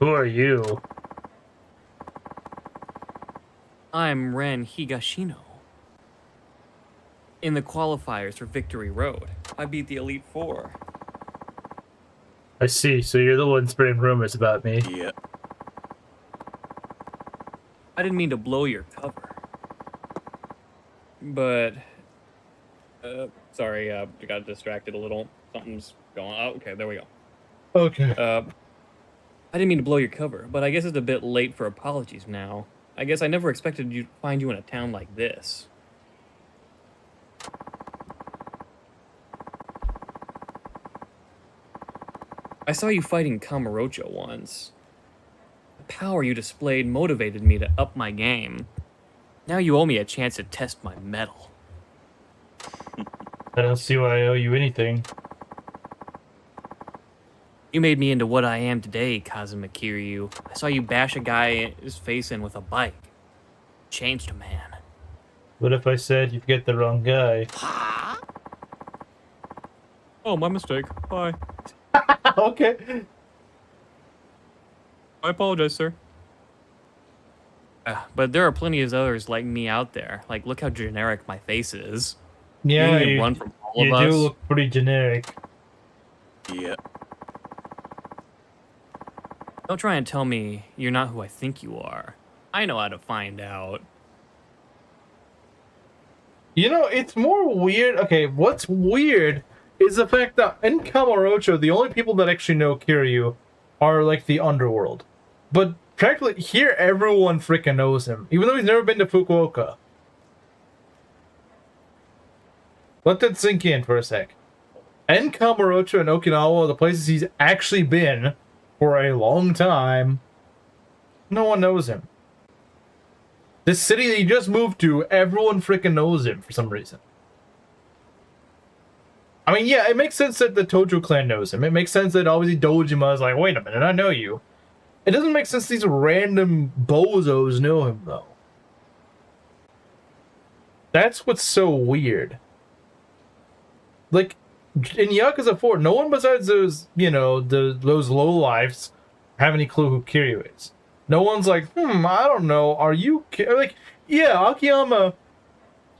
S2: Who are you?
S1: I'm Ren Higashino. In the qualifiers for Victory Road, I beat the Elite Four.
S2: I see, so you're the one spreading rumors about me.
S5: Yeah.
S1: I didn't mean to blow your cover. But, sorry, I got distracted a little. Something's going on. Oh, okay, there we go.
S2: Okay.
S1: I didn't mean to blow your cover, but I guess it's a bit late for apologies now. I guess I never expected to find you in a town like this. I saw you fighting Kamurocho once. The power you displayed motivated me to up my game. Now you owe me a chance to test my mettle.
S2: I don't see why I owe you anything.
S1: You made me into what I am today, Kazuma Kiryu. I saw you bash a guy's face in with a bike. Changed a man.
S2: What if I said you get the wrong guy?
S1: Oh, my mistake. Bye.
S2: Okay.
S1: I apologize, sir. But there are plenty of others like me out there. Like, look how generic my face is.
S2: Yeah,
S1: you run from all of
S2: you
S1: us.
S2: do look pretty generic.
S5: Yeah.
S1: Don't try and tell me you're not who I think you are. I know how to find out.
S2: You know, it's more weird. Okay, what's weird is the fact that in Kamurocho, the only people that actually know Kiryu are like the underworld. But practically here, everyone freaking knows him, even though he's never been to Fukuoka. Let that sink in for a sec. In Kamurocho and Okinawa, the places he's actually been for a long time, no one knows him. This city that he just moved to, everyone freaking knows him for some reason. I mean, yeah, it makes sense that the Tojo clan knows him. It makes sense that obviously Dojima is like, wait a minute, I know you. It doesn't make sense these random bozos know him, though. That's what's so weird. Like, in Yakuza 4, no one besides those, those lowlifes have any clue who Kiryu is. No one's like, I don't know, are you... Like, yeah, Akiyama...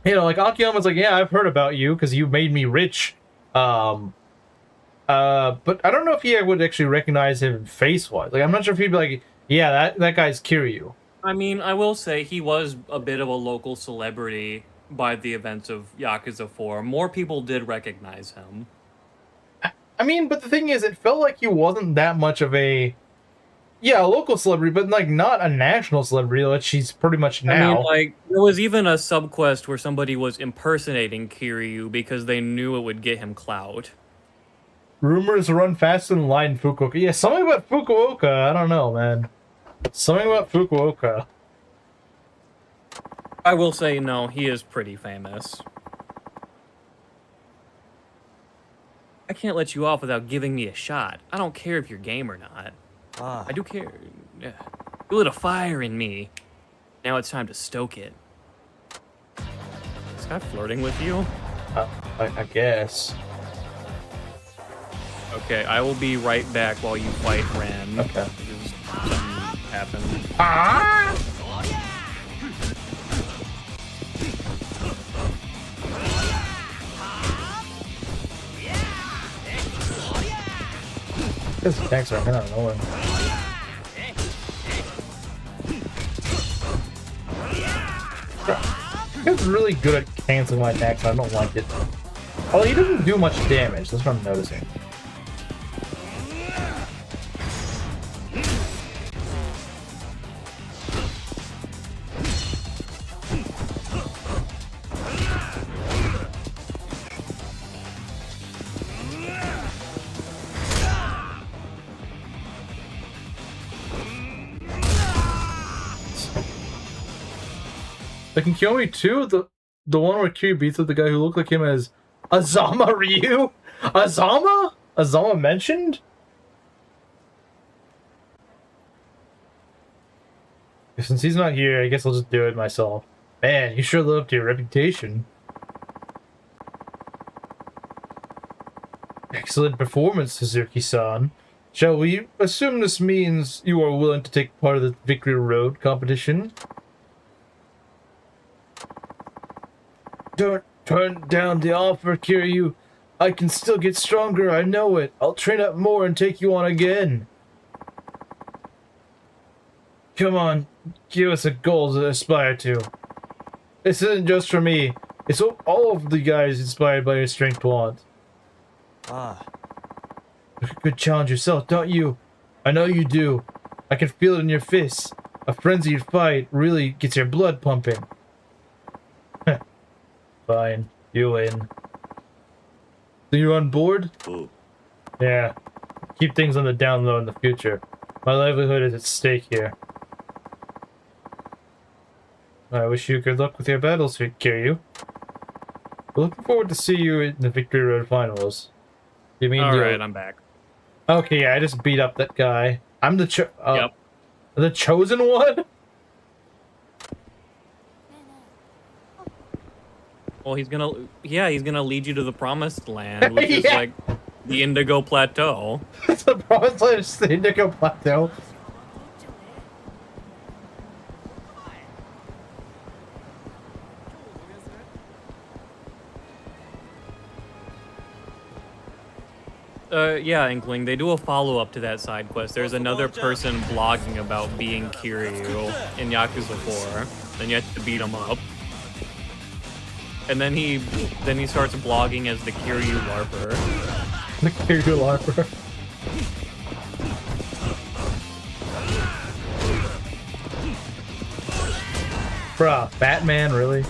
S2: Akiyama's like, yeah, I've heard about you, because you made me rich. But I don't know if he would actually recognize him face-wise. Like, I'm not sure if he'd be like, yeah, that guy's Kiryu.
S1: I mean, I will say he was a bit of a local celebrity by the events of Yakuza 4. More people did recognize him.
S2: I mean, but the thing is, it felt like he wasn't that much of a... Yeah, a local celebrity, but, like, not a national celebrity, like she's pretty much now.
S1: I mean, like, there was even a subquest where somebody was impersonating Kiryu because they knew it would get him clout.
S2: Rumors run fast in the line in Fukuoka. Yeah, something about Fukuoka, I don't know, man. Something about Fukuoka.
S1: I will say, no, he is pretty famous. I can't let you off without giving me a shot. I don't care if you're game or not. I do care. Yeah. You lit a fire in me. Now it's time to stoke it. this guy flirting with you?
S2: I guess.
S1: Okay, I will be right back while you fight Ren.
S2: Okay.
S1: Because something happened.
S2: Ah! This attacks are kind of annoying. He's really good at canceling my attacks. I don't like it. Although he doesn't do much damage. That's what I'm noticing. They can kill me too. The one where Kiryu beats up the guy who looked like him as Azama Ryu. Azama mentioned. Since he's not here, I guess I'll just do it myself. Man, you sure live up to your reputation. Excellent performance, Suzuki-san. Shall we assume this means you are willing to take part of the Victory Road competition? Don't turn down the offer, Kiryu. I can still get stronger, I know it. I'll train up more and take you on again. Come on, give us a goal to aspire to. This isn't just for me. It's what all of the guys inspired by your strength want. You could challenge yourself, don't you? I know you do. I can feel it in your fists. A frenzied fight really gets your blood pumping. Fine, you win. So you're on board?
S5: Oh.
S2: Yeah. Keep things on the down low in the future. My livelihood is at stake here. I wish you good luck with your battles, Kiryu. We're looking forward to see you in the Victory Road Finals. You mean
S1: Alright, I'm back.
S2: Okay, yeah, I just beat up that guy. I'm the
S1: Yep.
S2: The chosen one?
S1: Well, he's gonna lead you to the promised land, which is
S2: Yeah.
S1: like the Indigo Plateau.
S2: It's the promised land of the Indigo Plateau.
S1: Yeah, Inkling, they do a follow-up to that side quest. There's another person blogging about being Kiryu in Yakuza 4. Then you have to beat him up. And then he starts blogging as the Kiryu LARPer.
S2: The Kiryu LARPer. Bruh, Batman, really?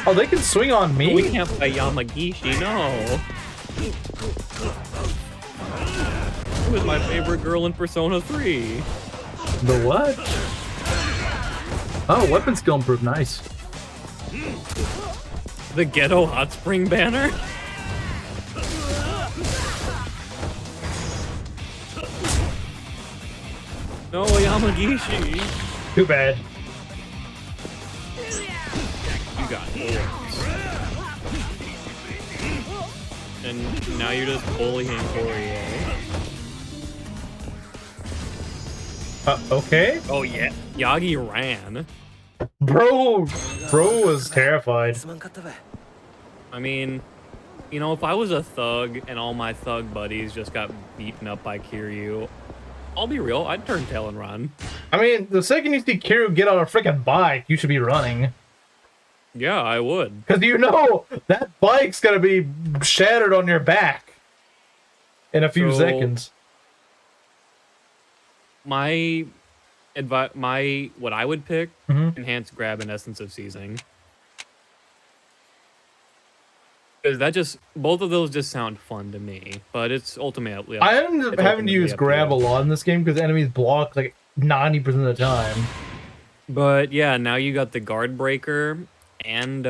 S2: Oh, they can swing on me?
S1: We can't fight Yamagishi, no. Who is my favorite girl in Persona 3?
S2: The what? Oh, weapon skill improved, nice.
S1: The Ghetto Hot Spring banner? No, Yamagishi.
S2: Too bad.
S1: You got horns. And now you're just bullying Poirier.
S2: Okay.
S1: Oh yeah, Yagi ran.
S2: Bro was terrified.
S1: I mean, you know, if I was a thug and all my thug buddies just got beaten up by Kiryu, I'll be real, I'd turn tail and run.
S2: I mean, the second you see Kiryu get on a freaking bike, you should be running.
S1: Yeah, I would.
S2: Because you know that bike's gonna be shattered on your back in a few seconds.
S1: My what I would pick, enhanced grab and essence of seizing. Because both of those just sound fun to me, but it's ultimately
S2: I ended up having to use grab a lot in this game because enemies block like 90% of the time.
S1: But yeah, now you got the guard breaker and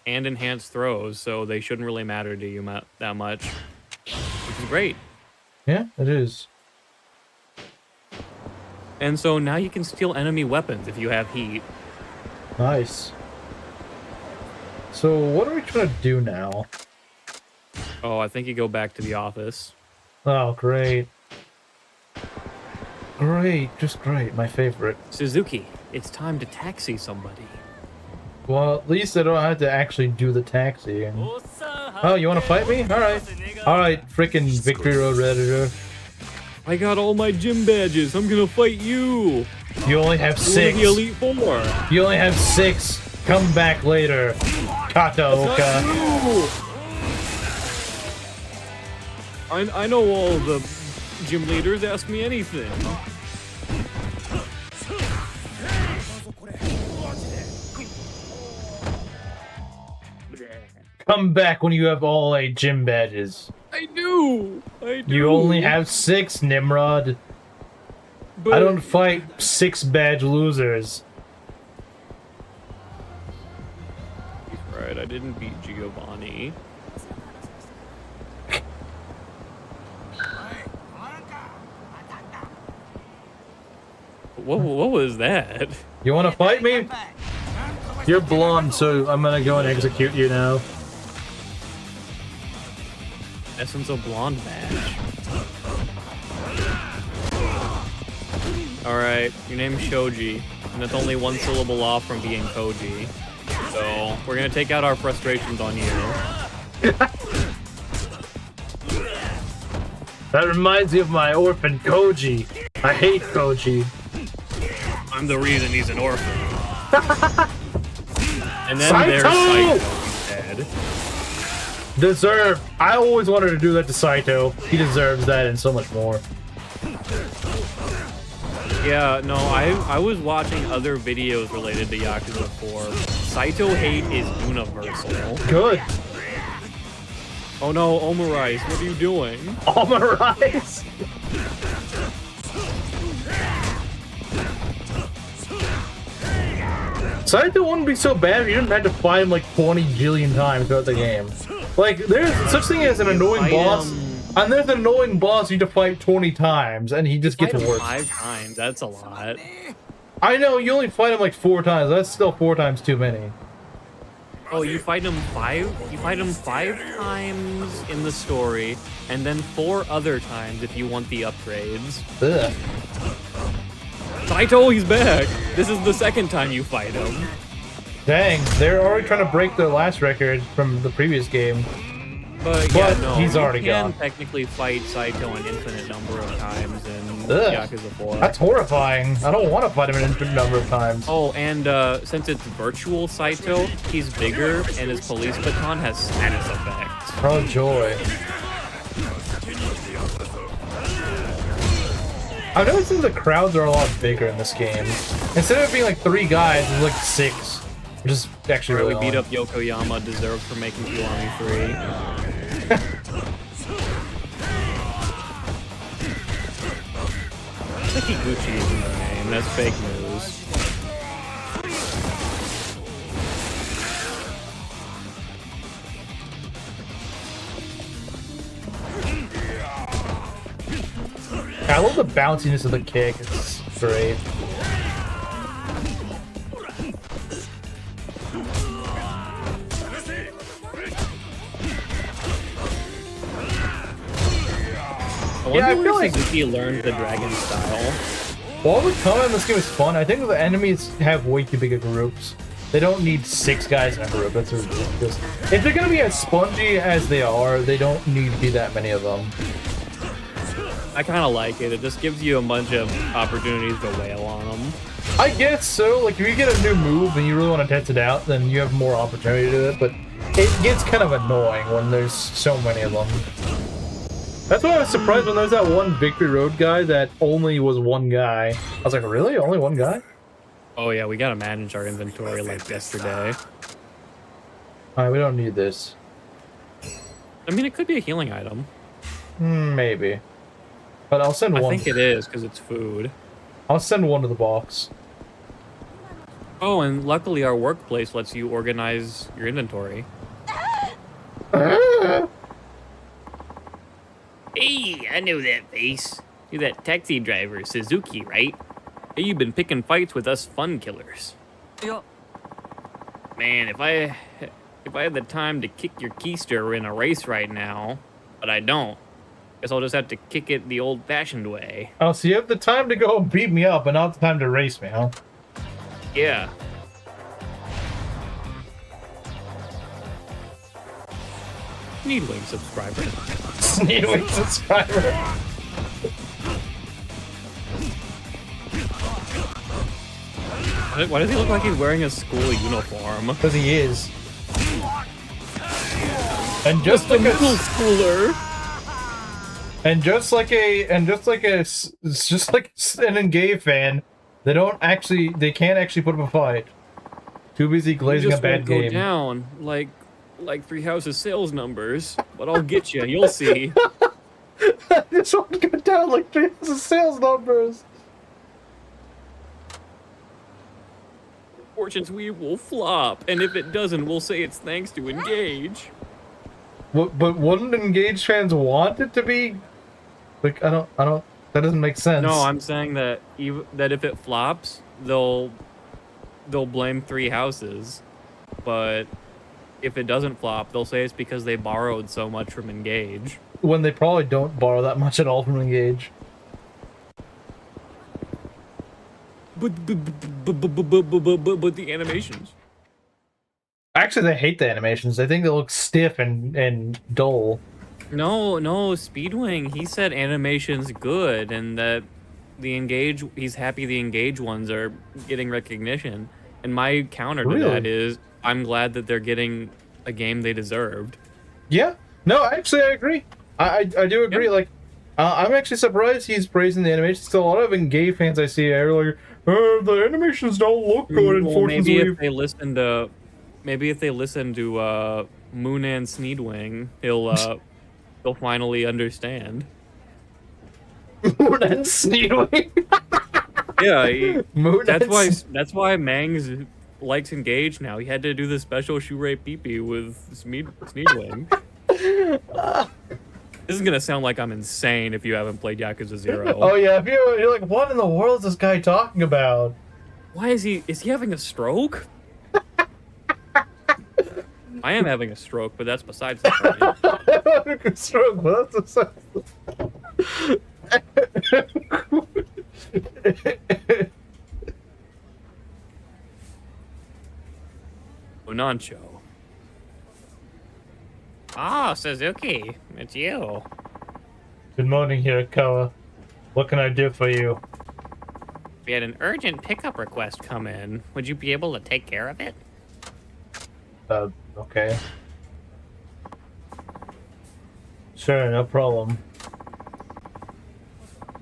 S1: enhanced throws, so they shouldn't really matter to you that much, which is great.
S2: Yeah, it is.
S1: And so now you can steal enemy weapons if you have heat.
S2: Nice. So what are we trying to do now?
S1: Oh, I think you go back to the office.
S2: Oh, great. Great, just great. My favorite.
S1: Suzuki, it's time to taxi somebody.
S2: Well, at least I don't have to actually do the taxiing. Oh, you want to fight me? Alright. Alright, freaking Victory Road Redditor.
S1: I got all my gym badges. I'm gonna fight you.
S2: You only have 6.
S1: The Elite Four.
S2: You only have 6. Come back later. Kataoka.
S1: I know all the gym leaders. Ask me anything.
S2: Come back when you have all 8 gym badges.
S1: I do.
S2: You only have 6, Nimrod.
S1: But
S2: I don't fight 6 badge losers.
S1: He's right. I didn't beat Giovanni. What was that?
S2: You want to fight me? You're blonde, so I'm gonna go and execute you now.
S1: Essence of Blonde badge. Alright, your name's Shoji, and it's only 1 syllable off from being Koji. So, we're gonna take out our frustrations on you.
S2: That reminds me of my orphan Koji. I hate Koji.
S1: I'm the reason he's an orphan. And then
S2: Saito!
S1: there's Saito instead.
S2: Deserve. I always wanted to do that to Saito. He deserves that and so much more.
S1: Yeah, no, I was watching other videos related to Yakuza 4. Saito hate is universal.
S2: Good.
S1: Oh no, Omarice, what are you doing?
S2: Omarice! Saito wouldn't be so bad if you didn't have to fight him like 20 jillion times throughout the game. Like, there's such thing as an annoying boss, and there's an annoying boss you have to fight 20 times, and he just gets worse.
S1: 5 times, that's a lot.
S2: I know, you only fight him like 4 times, that's still 4 times too many.
S1: Oh, you fight him 5? You fight him 5 times in the story, and then 4 other times if you want the upgrades.
S2: Ugh.
S1: Saito, he's back! This is the 2nd time you fight him.
S2: Dang, they're already trying to break their last record from the previous game.
S1: But yeah, no,
S2: he's already
S1: you can
S2: gone.
S1: technically fight Saito an infinite number of times in
S2: Ugh.
S1: Yakuza 4.
S2: That's horrifying. I don't want to fight him an infinite number of times.
S1: Oh, and since it's virtual Saito, he's bigger, and his police baton has status effects.
S2: Oh, joy. I've noticed that the crowds are a lot bigger in this game. Instead of it being like 3 guys, it's like 6. Which is actually really
S1: we beat
S2: annoying.
S1: up Yokoyama, deserved for making Kiwami 3. Sekiguchi is in the name, that's fake news.
S2: I love the bounciness of the kick, it's great.
S1: Yeah, I
S2: feel
S1: feel
S2: like-
S1: like Suzuki learned the dragon style.
S2: While the combat in this game is fun, I think the enemies have way too big of groups. They don't need 6 guys in a group. That's ridiculous. If they're gonna be as spongy as they are, they don't need to be that many of them.
S1: I kind of like it. It just gives you a bunch of opportunities to wail on them.
S2: I guess so. Like, if you get a new move and you really want to test it out, then you have more opportunity to do it. But it gets kind of annoying when there's so many of them. That's why I was surprised when there was that one Victory Road guy that only was 1 guy. I was like, really? Only 1 guy?
S1: Oh yeah, we gotta manage our inventory like yesterday.
S2: Alright, we don't need this.
S1: I mean, it could be a healing item.
S2: Maybe. But I'll send
S1: I
S2: one.
S1: think it is, because it's food.
S2: I'll send one to the box.
S1: Oh, and luckily our workplace lets you organize your inventory.
S8: Hey, I know that face. You're that taxi driver, Suzuki, right?
S1: Hey, you've been picking fights with us fun killers.
S8: Yeah.
S1: Man, if I had the time to kick your keister in a race right now, but I don't. Guess I'll just have to kick it the old-fashioned way.
S2: Oh, so you have the time to go beat me up, but not the time to race me, huh?
S1: Yeah. Needling subscriber.
S2: Needling subscriber.
S1: Why does he look like he's wearing a school uniform?
S2: Because he is. And just like a
S1: middle schooler.
S2: And just like an engaged fan, they can't actually put up a fight. Too busy glazing a bad game.
S1: Go down like Three Houses sales numbers, but I'll get you. You'll see.
S2: This won't go down like Three Houses sales numbers.
S1: Fortune's Wheel will flop, and if it doesn't, we'll say it's thanks to Engage.
S2: But wouldn't Engage fans want it to be? Like, I don't. That doesn't make sense.
S1: No, I'm saying that if it flops, they'll blame Three Houses, but if it doesn't flop, they'll say it's because they borrowed so much from Engage.
S2: When they probably don't borrow that much at all from Engage.
S1: But the animations.
S2: Actually, they hate the animations. They think they look stiff and dull.
S1: No, Speedwing, he said animation's good and that he's happy the Engage ones are getting recognition. And my counter to that is, I'm glad that they're getting a game they deserved.
S2: Yeah. No, actually, I agree. I do agree. Yep. Like, I'm actually surprised he's praising the animations. So a lot of Engage fans I see are like, the animations don't look good.
S1: Well, maybe if they listen to Moon and Sneedwing, he'll finally understand.
S2: Moon and Sneedwing.
S1: Yeah, that's why Mangs likes Engage now. He had to do the special Shuray Pee-Pee with Sneedwing. This is gonna sound like I'm insane if you haven't played Yakuza 0.
S2: Oh yeah, if you're like, what in the world is this guy talking about?
S1: Why is he having a stroke? I am having a stroke, but that's besides the point.
S2: I'm having a stroke, but that's besides the
S1: Unancho.
S8: Oh, Suzuki, it's you.
S2: Good morning, Hirakawa. What can I do for you?
S8: We had an urgent pickup request come in. Would you be able to take care of it?
S2: Okay. Sure, no problem.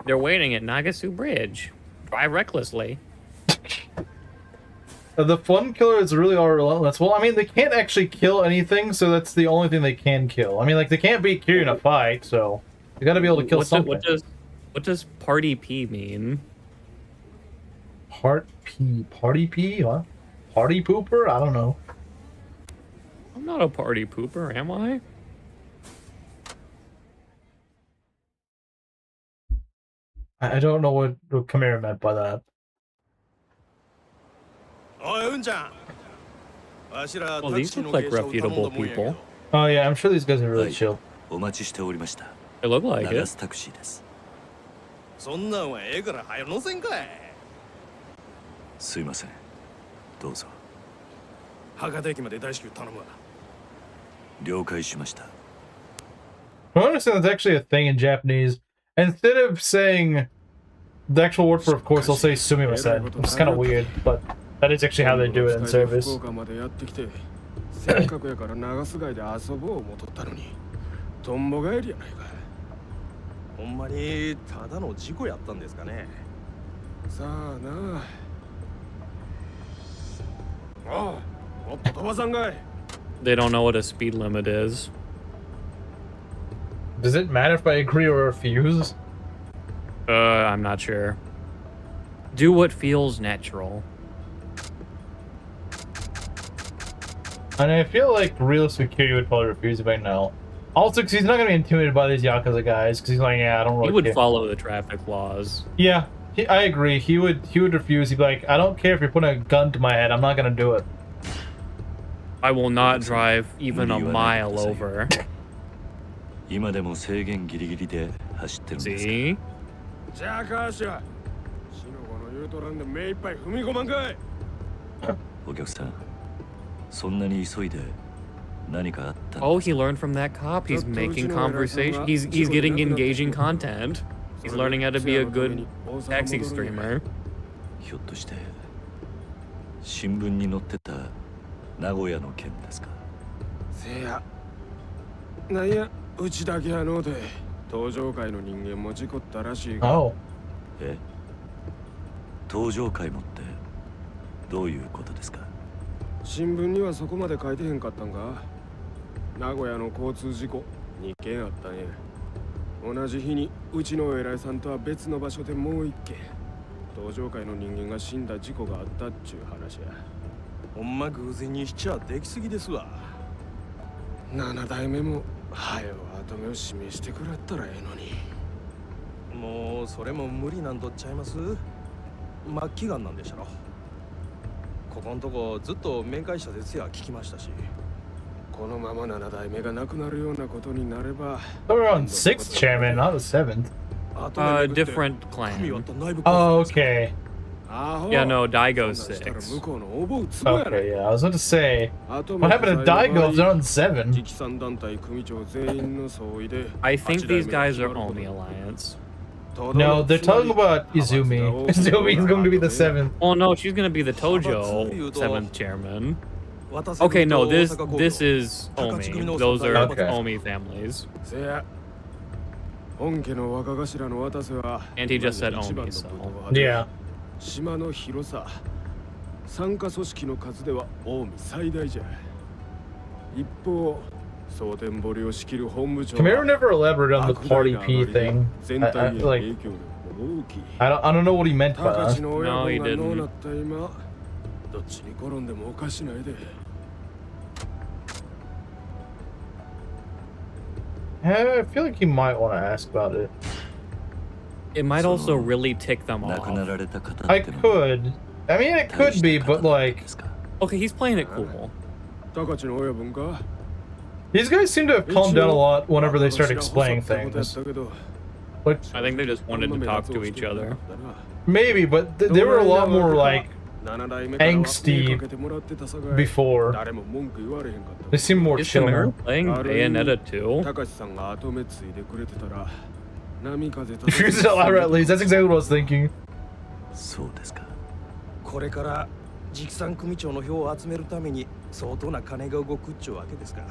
S8: They're waiting at Nagasu Bridge. Drive recklessly.
S2: The fun killers really are relentless. Well, I mean, they can't actually kill anything, so that's the only thing they can kill. I mean, like, they can't beat Kiryu in a fight, so you gotta be able to kill something.
S1: What does Party P mean?
S2: Party P? What? Party pooper? I don't know.
S1: I'm not a party pooper, am I?
S2: I don't know what Kamira meant by that.
S1: Well, these look like reputable people.
S2: Oh yeah, I'm sure these guys are really chill.
S1: They look like it.
S5: そんなんはええから早乗せんかい。すいません。どうぞ。博多駅まで大至急頼むわ。了解しました。
S2: I don't understand that's actually a thing in Japanese. Instead of saying the actual word for of course, they'll say sumimasen, which is kind of weird, but that is actually how they do it in service.
S6: せっかくやから長須街で遊ぼう思とったのに、とんぼ帰りやないか。
S5: ほんまにただの事故やったんですかね。
S6: さあなあ。ああ、もっと飛ばさんかい。
S1: They don't know what a speed limit is.
S2: Does it matter if I agree or refuse?
S1: I'm not sure. Do what feels natural.
S2: And I feel like realistic Kiryu would probably refuse if I know. Also, because he's not going to be intimidated by these Yakuza guys, because he's like, yeah, I don't really
S1: He would
S2: care.
S1: follow the traffic laws.
S2: Yeah, I agree. He would refuse. He'd be like, I don't care if you're putting a gun to my head. I'm not gonna do it.
S1: I will not drive even a mile over.
S5: 今でも制限ギリギリで走ってるんですか。
S1: See?
S10: じゃあカーシャ、シノゴの言うとらんで目いっぱい踏み込まんかい。
S5: お客さん、そんなに急いで何かあったの？
S1: Oh, he learned from that cop. He's making conversation. He's getting engaging content. He's learning how to be a good taxi streamer.
S5: ひょっとして新聞に載ってた名古屋の件ですか？
S10: せや、なんやうちだけやのうで登場会の人間も事故ったらしいが。
S2: Oh.
S5: え？登場会もってどういうことですか？
S10: 新聞にはそこまで書いてへんかったんか。名古屋の交通事故2件あったんや。同じ日にうちの偉いさんとは別の場所でもう1件登場会の人間が死んだ事故があったっちゅう話や。ほんま偶然にしちゃできすぎですわ。7代目もはよ跡目を示してくれたらええのに。もうそれも無理なんとっちゃいます。末期がんなんでしたろ。ここんとこずっと面会者ですや聞きましたし、このまま7代目が亡くなるようなことになれば。
S2: They're on 6th chairman, not the 7th.
S1: Different clan.
S2: Oh, okay.
S1: Yeah, no, Daigo's 6.
S2: Okay, yeah, I was about to say, what happened to Daigo if they're on 7?
S1: I think these guys are Omi Alliance.
S2: No, they're talking about Izumi. Izumi is going to be the 7th.
S1: Oh no, she's gonna be the Tojo 7th chairman. Okay, no, this is Omi. Those are
S2: Okay.
S1: Omi families. And he just said Omi, so.
S2: Yeah.
S10: 島の広さ、参加組織の数では近江最大じゃ。一方、蒼天堀を仕切る本部長
S2: Kamira never elaborated on the party P thing. I don't know what he meant by that.
S1: No, he didn't.
S10: どっちに転んでもおかしないで。
S2: I feel like he might want to ask about it.
S1: It might also really tick them off.
S2: I could. I mean, it could be, but like...
S1: Okay, he's playing it cool.
S2: These guys seem to have calmed down a lot whenever they start explaining things. Like,
S1: I think they just wanted to talk to each other.
S2: maybe, but they were a lot more like angsty before. They seem more
S1: Is
S2: chill.
S1: Kamira playing Bayonetta 2?
S2: If you use it louder at least, that's exactly what I was thinking.
S5: そうですか。
S10: これから直参組長の票を集めるために相当な金が動くっちゅうわけですから。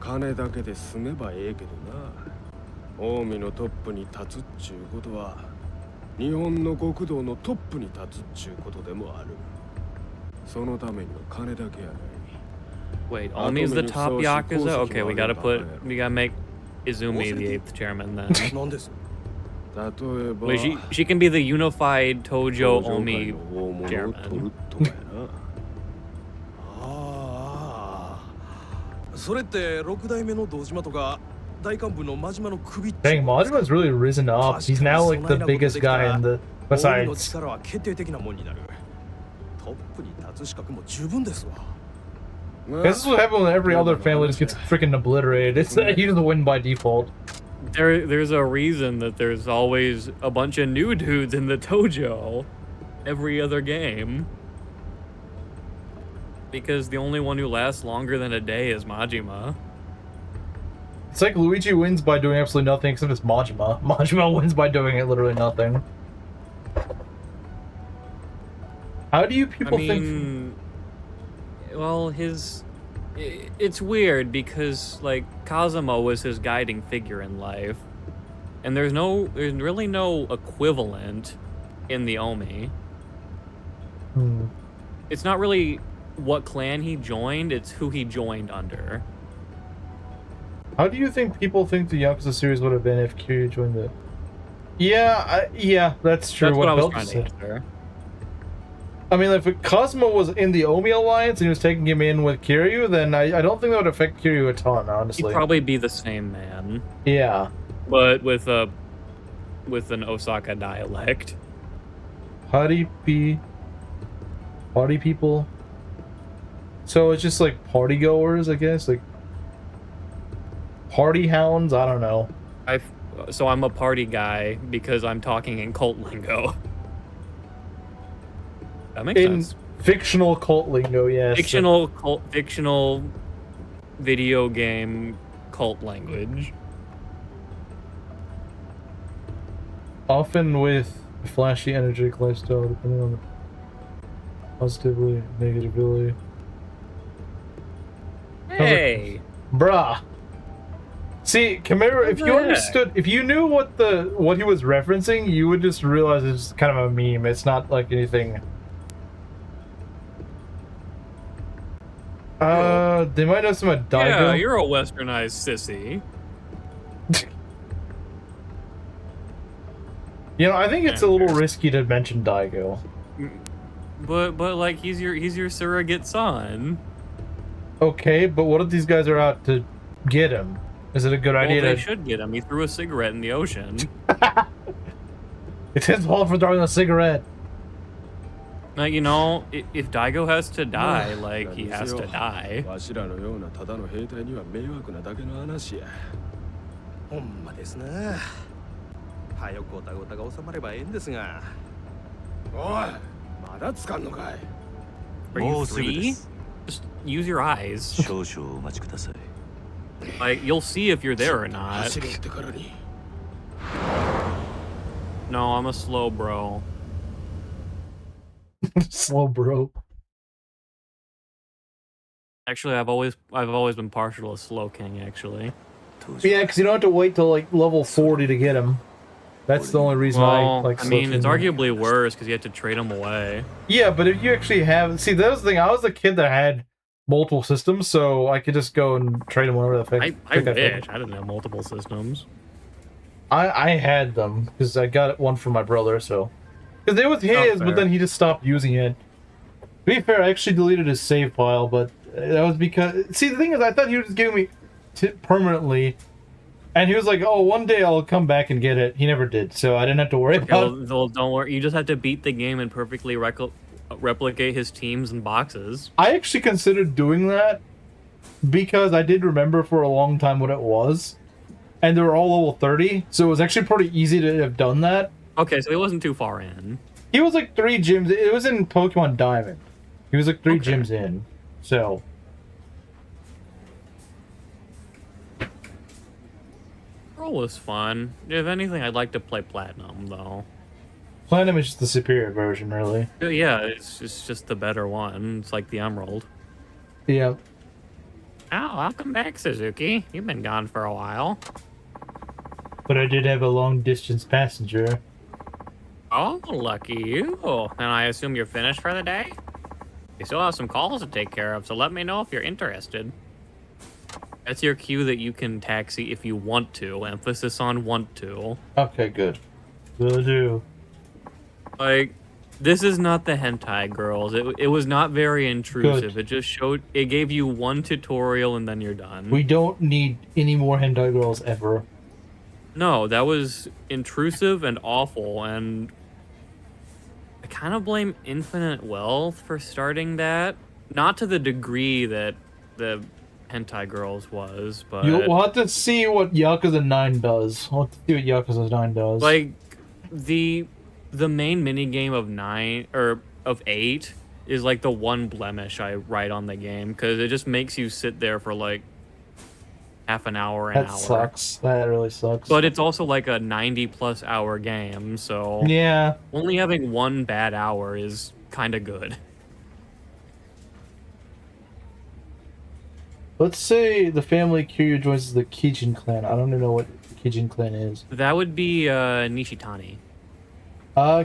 S10: 金だけで済めばええけどな。近江のトップに立つっちゅうことは日本の極道のトップに立つっちゅうことでもある。そのためには金だけやない。
S1: Wait, Omi's the top Yakuza? Okay, we gotta make Izumi the 8th chairman then.
S10: なんです。例えば
S1: Wait, she can be the unified Tojo Omi chairman.
S10: ああ、それって6代目の堂島とか大幹部の真島の首っちゅう。
S2: Dang, Majima's really risen up. He's now like the biggest guy in the...
S10: 近江の
S2: Besides...
S10: 力は決定的なもんになる。トップに立つ資格も十分ですわ。
S2: This is what happened when every other family just gets freaking obliterated. It's you just win by default.
S1: There's a reason that there's always a bunch of new dudes in the Tojo every other game. Because the only one who lasts longer than a day is Majima.
S2: It's like Luigi wins by doing absolutely nothing except it's Majima. Majima wins by doing it literally nothing. How do you people think...
S1: Well, it's weird because like Kazuma was his guiding figure in life, and there's really no equivalent in the Omi. It's not really what clan he joined; it's who he joined under.
S2: How do you think people think the Yakuza series would have been if Kiryu joined it? Yeah, that's true.
S1: That's what I was
S2: Belt
S1: trying to
S2: said.
S1: answer.
S2: I mean, if Cosmo was in the Omi Alliance and he was taking him in with Kiryu, then I don't think that would affect Kiryu a ton, honestly.
S1: He'd probably be the same man.
S2: Yeah.
S1: But with an Osaka dialect.
S2: Party people. So it's just like party goers, I guess, like party hounds. I don't know.
S1: So I'm a party guy because I'm talking in cult lingo. That makes sense.
S2: Fictional cult lingo, yes.
S1: Fictional video game cult language.
S2: Often with a flashy, energetic lifestyle, depending on the positively, negatively.
S1: Hey,
S2: bruh. See, Camaro, if you understood, if you knew what he was referencing, you would just realize it's kind of a meme. It's not like anything. They might have some Daigo.
S1: Yeah, you're a westernized sissy.
S2: You know, I think it's a little risky to mention Daigo.
S1: But like he's your surrogate son.
S2: Okay, but what if these guys are out to get him? Is it a good idea?
S1: They should get him. He threw a cigarette in the ocean.
S2: It's his fault for throwing a cigarette.
S1: You know, if Daigo has to die, like he has to die.
S10: わしらのようなただの兵隊には迷惑なだけの話や。ほんまですな。早くごたごたが収まればええんですが。おい、まだつかんのかい。
S1: Are you free? Just use your eyes.
S5: 少々お待ちください。
S1: Like you'll see if you're there or not. No, I'm a slow bro.
S2: Slow bro.
S1: Actually, I've always been partial to Slow King. Actually.
S2: Yeah, because you don't have to wait till like level 40 to get him. That's the only reason I like.
S1: I mean, it's arguably worse because you have to trade him away.
S2: Yeah, but if you actually have, see, that was the thing. I was the kid that had multiple systems, so I could just go and trade them whenever the fuck.
S1: I wish I didn't have multiple systems.
S2: I had them because I got one from my brother, so because it was his, but then he just stopped using it. To be fair, I actually deleted his save file, but that was because see, the thing is, I thought he was giving me permanently. And he was like, "Oh, one day I'll come back and get it." He never did, so I didn't have to worry about it.
S1: Well, don't worry. You just have to beat the game and perfectly replicate his teams and boxes.
S2: I actually considered doing that because I did remember for a long time what it was, and they were all level 30, so it was actually pretty easy to have done that.
S1: Okay, so he wasn't too far in.
S2: He was like 3 gyms. It was in Pokemon Diamond. He was like 3 gyms in, so.
S1: Pearl was fun. If anything, I'd like to play Platinum, though.
S2: Platinum is just the superior version, really.
S1: Yeah, it's just the better one. It's like the Emerald.
S2: Yeah.
S8: Oh, welcome back, Suzuki. You've been gone for a while.
S2: But I did have a long-distance passenger.
S8: Oh, lucky you. And I assume you're finished for the day? You still have some calls to take care of, so let me know if you're interested.
S1: That's your cue that you can taxi if you want to. Emphasis on want to.
S2: Okay, good. Will do.
S1: Like, this is not the hentai girls. It was not very intrusive.
S2: Good.
S1: It just showed, it gave you one tutorial and then you're done.
S2: We don't need any more hentai girls ever.
S1: No, that was intrusive and awful, and I kind of blame Infinite Wealth for starting that. Not to the degree that the hentai girls was, but
S2: We'll have to see what Yakuza 9 does. We'll have to see what Yakuza 9 does.
S1: like the main minigame of 9 or of 8 is like the one blemish I write on the game, because it just makes you sit there for like half an hour, an hour.
S2: That sucks. That really sucks.
S1: But it's also like a 90+ hour game, so
S2: yeah,
S1: only having one bad hour is kind of good.
S2: let's say the family Kiryu joins the Kijin clan. I don't even know what the Kijin clan is.
S1: That would be Nishitani.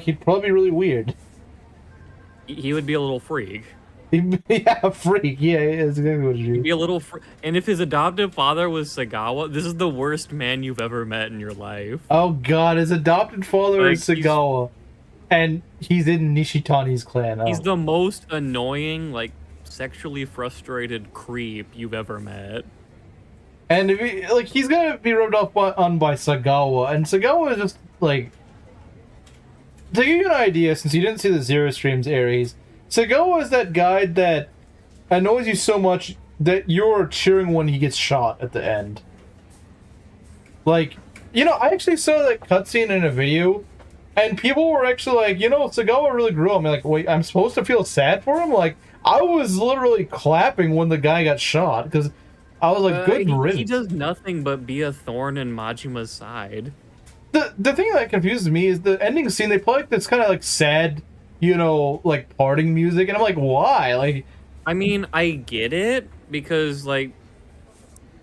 S2: He'd probably be really weird.
S1: He would be a little freak.
S2: Yeah, freak. Yeah, that's exactly what it
S1: He'd
S2: is.
S1: be a little and if his adoptive father was Sagawa, this is the worst man you've ever met in your life.
S2: Oh god, his adopted father
S1: Like,
S2: is Sagawa. And he's in Nishitani's clan. Oh.
S1: He's the most annoying, like, sexually frustrated creep you've ever met.
S2: And if he, like, he's gonna be rubbed off on by Sagawa, and Sagawa is just like, to give you an idea, since you didn't see the Zero Streams, Aries, Sagawa is that guy that annoys you so much that you're cheering when he gets shot at the end. Like, you know, I actually saw that cutscene in a video, and people were actually like, you know, Sagawa really grew on me. Like, wait, I'm supposed to feel sad for him? Like, I was literally clapping when the guy got shot, because I was like, good riddance.
S1: He does nothing but be a thorn in Majima's side.
S2: The thing that confuses me is the ending scene. They play like this kind of like sad, you know, like parting music, and I'm like, why? Like,
S1: I mean, I get it because like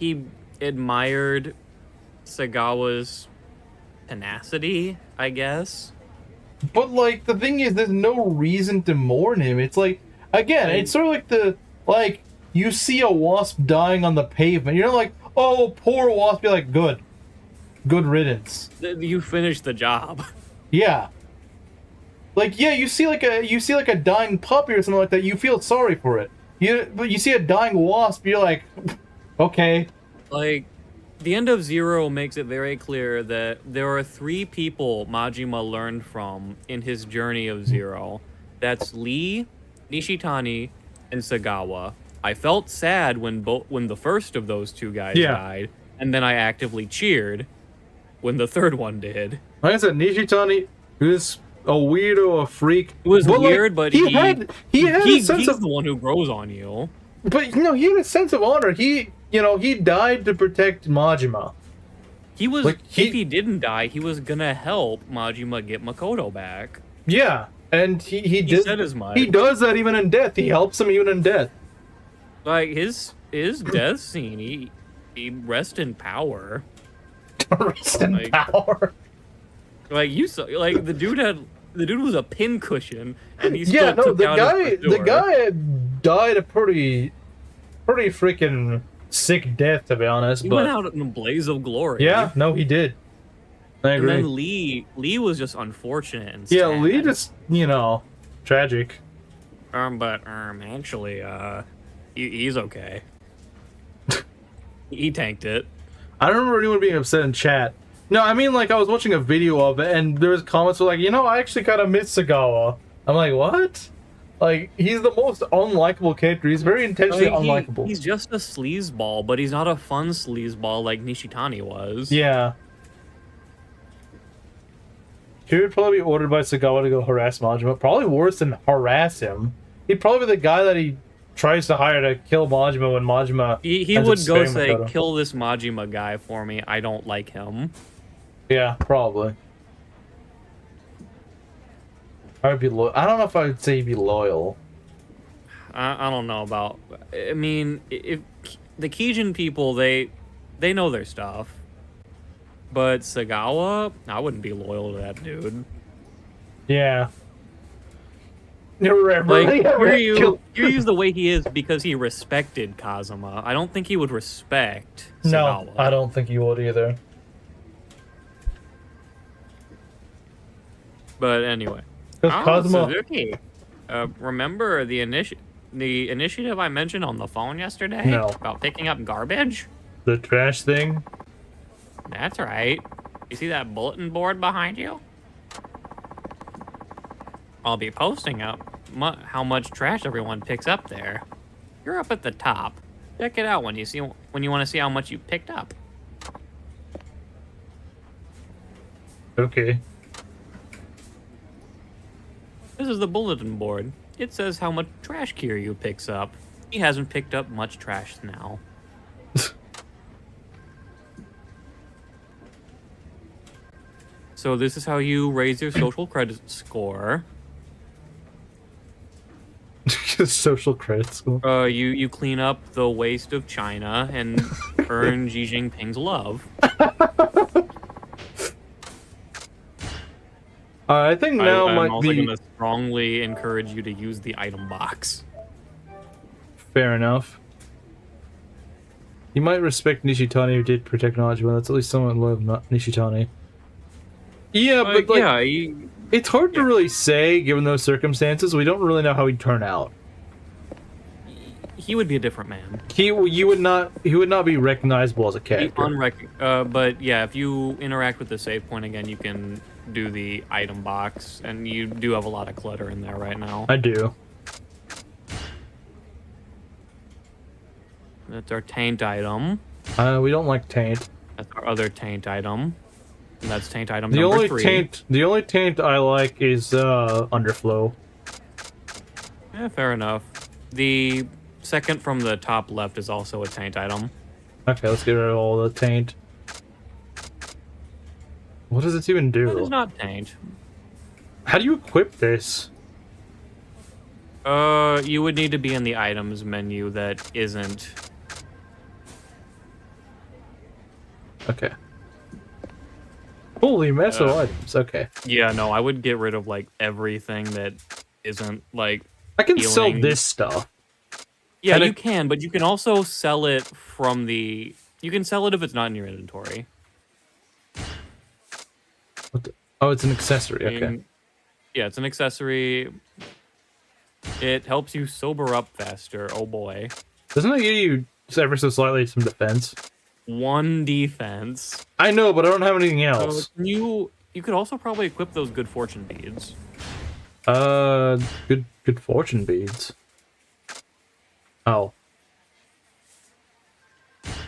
S1: he admired Sagawa's tenacity, I guess.
S2: but like the thing is, there's no reason to mourn him. It's like, again, it's sort of like the like you see a wasp dying on the pavement. You're like, oh, poor wasp. You're like, good riddance.
S1: You finished the job.
S2: Yeah. Like, yeah, you see like a dying puppy or something like that, you feel sorry for it. But you see a dying wasp, you're like, okay.
S1: Like, the end of Zero makes it very clear that there are 3 people Majima learned from in his journey of Zero. That's Lee, Nishitani, and Sagawa. I felt sad when the first of those 2 guys died, and then I actively cheered when the third one did.
S2: Like I said, Nishitani is a weirdo, a freak.
S1: It was weird,
S2: like,
S1: but he
S2: had a sense
S1: he's
S2: of
S1: the one who grows on you.
S2: But you know, he had a sense of honor. He died to protect Majima.
S1: He was if he didn't die, he was gonna help Majima get Makoto back.
S2: Yeah, and he
S1: said as much.
S2: He does that even in death. He helps him even in death.
S1: Like his death scene, he rests in power.
S2: Rest in power.
S1: Like you saw, like the dude was a pincushion, and he still took out his
S2: the guy died a pretty freaking sick death, to be honest.
S1: He
S2: but
S1: went out in a blaze of glory.
S2: Yeah, no, he did. I agree.
S1: And then Lee was just unfortunate and
S2: yeah,
S1: sad.
S2: Lee just tragic.
S1: But actually, he's okay. He tanked it.
S2: I don't remember anyone being upset in chat. No, I mean, like, I was watching a video of it, and there was comments were like, I actually kind of miss Sagawa. I'm like, what? Like, he's the most unlikable character. He's very intentionally unlikable.
S1: He's just a sleazeball, but he's not a fun sleazeball like Nishitani was.
S2: Yeah. He would probably be ordered by Sagawa to go harass Majima. Probably worse than harass him. He'd probably be the guy that he tries to hire to kill Majima when Majima...
S1: He would go say, kill this Majima guy for me. I don't like him.
S2: Yeah, probably. I would be loyal. I don't know if I would say he'd be loyal.
S1: I don't know about... I mean, if the Kijin people, they know their stuff. But Sagawa, I wouldn't be loyal to that dude.
S2: Yeah.
S1: Like, you use the way he is because he respected Kazuma. I don't think he would respect Sagawa.
S2: No, I don't think he would either.
S1: But anyway.
S2: Kazuma...
S1: Suzuki, remember the initiative I mentioned on the phone yesterday?
S2: No.
S1: About picking up garbage?
S2: The trash thing?
S1: That's right. You see that bulletin board behind you? I'll be posting up how much trash everyone picks up there. You're up at the top. Check it out when you want to see how much you picked up.
S2: Okay.
S1: This is the bulletin board. It says how much trash Kiryu picks up. He hasn't picked up much trash now. So this is how you raise your social credit score.
S2: Social credit score?
S1: You clean up the waste of China and earn Xi Jinping's love.
S2: I think now
S1: I'm
S2: might
S1: also
S2: be...
S1: going to strongly encourage you to use the item box.
S2: Fair enough. You might respect Nishitani who did protect Najima. That's at least someone loved Nishitani. Yeah, but like,
S1: yeah,
S2: it's hard to really say given those circumstances. We don't really know how he'd turn out.
S1: He would be a different man.
S2: He would not be recognizable as a character.
S1: But yeah, if you interact with the save point again, you can do the item box, and you do have a lot of clutter in there right now.
S2: I do.
S1: That's our taint item.
S2: We don't like taint.
S1: That's our other taint item. And that's taint item
S2: The
S1: number
S2: only
S1: 3.
S2: the only taint I like is underflow.
S1: Yeah, fair enough. The second from the top left is also a taint item.
S2: Okay, let's get rid of all the taint. What does it even do?
S1: It is not taint.
S2: How do you equip this?
S1: You would need to be in the items menu that isn't.
S2: Okay. Holy mess of items. Okay.
S1: Yeah, no, I would get rid of like everything that isn't like.
S2: I can sell
S1: healing.
S2: this stuff.
S1: Yeah,
S2: And
S1: you can, but you can also sell it from the. You can sell it if it's not in your inventory.
S2: What the, oh, it's an accessory. Okay.
S1: And- yeah, it's an accessory. It helps you sober up faster. Oh boy.
S2: Doesn't it give you ever so slightly some defense?
S1: 1 defense.
S2: I know, but I don't have anything
S1: So
S2: else.
S1: you could also probably equip those good fortune beads.
S2: Good fortune beads. Oh.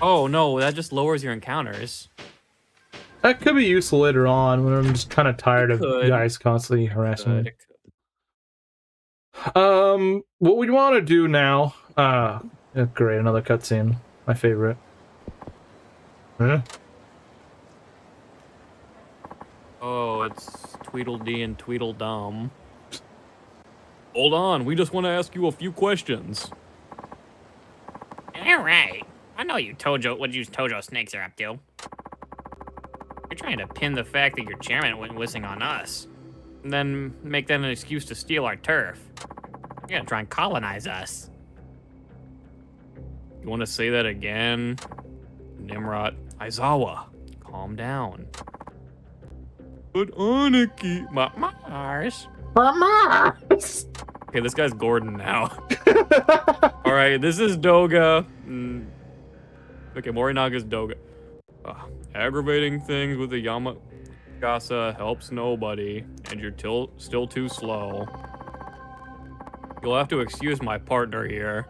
S1: Oh no, that just lowers your encounters.
S2: That could be useful later on when I'm just kind of tired of
S1: could.
S2: guys constantly harassing me.
S1: Good.
S2: What we want to do now? Great, another cutscene. My favorite. Huh?
S1: Oh, it's Tweedledee and Tweedledum. Hold on, we just want to ask you a few questions.
S8: All right. I know what you Tojo snakes are up to. You're trying to pin the fact that your chairman went whistling on us.
S1: And then make that an excuse to steal our turf.
S8: You're gonna try and colonize us.
S1: You want to say that again? Nimrod. Aizawa, calm down. But Aniki...
S8: Mars.
S2: Mars!
S1: Okay, this guy's Gordon now. Alright, this is Doga. Okay, Morinaga's Doga. Aggravating things with the Yamagasa helps nobody, and you're still too slow. You'll have to excuse my partner here.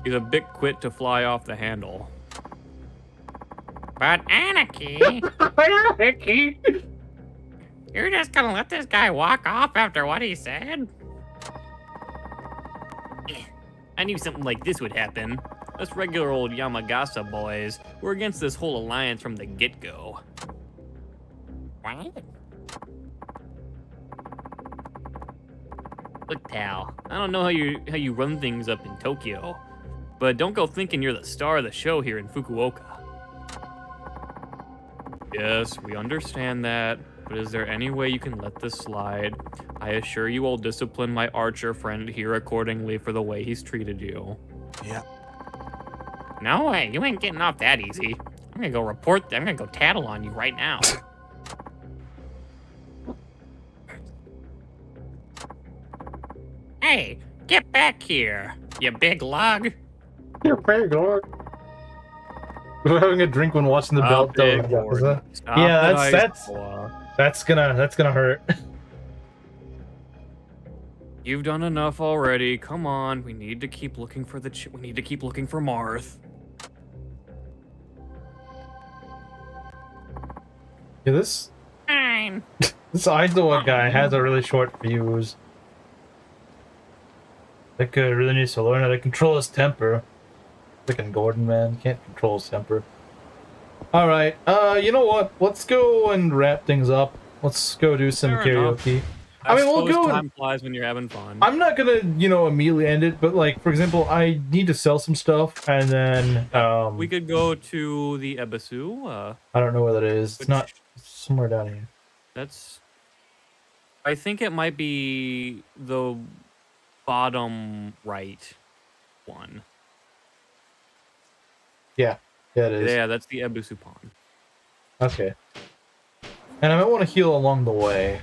S1: He's a bit quick to fly off the handle.
S8: But Anarchy,
S2: Aniki!
S8: you're just gonna let this guy walk off after what he said?
S1: I knew something like this would happen. Us regular old Yamagasa boys were against this whole alliance from the get-go.
S8: What?
S1: Look, Tal, I don't know how you run things up in Tokyo, but don't go thinking you're the star of the show here in Fukuoka. Yes, we understand that, but is there any way you can let this slide? I assure you I'll discipline my archer friend here accordingly for the way he's treated you.
S3: Yeah.
S8: No way, you ain't getting off that easy. I'm gonna go tattle on you right now. Hey, get back here, you big lug.
S2: You're big, Lord. We're having a drink when watching the belt though. Yeah, that's gonna hurt.
S1: You've done enough already. Come on, we need to keep looking for we need to keep looking for Marth.
S2: Yeah, this
S8: Fine.
S2: Aizawa guy has a really short fuse. That guy really needs to learn how to control his temper. Freaking Gordon, man, can't control his temper. All right, you know what? Let's go and wrap things up. Let's go do some
S1: Fair enough.
S2: karaoke. I mean, we'll go.
S1: Time flies when you're having fun.
S2: I'm not gonna, immediately end it, but like, for example, I need to sell some stuff, and then
S1: We could go to the Ebisu.
S2: I don't know where that is. It's
S1: which-
S2: not somewhere down here.
S1: That's. I think it might be the bottom right one.
S2: Yeah, it is.
S1: Yeah, that's the Ebisu Pond.
S2: Okay. And I might want to heal along the way,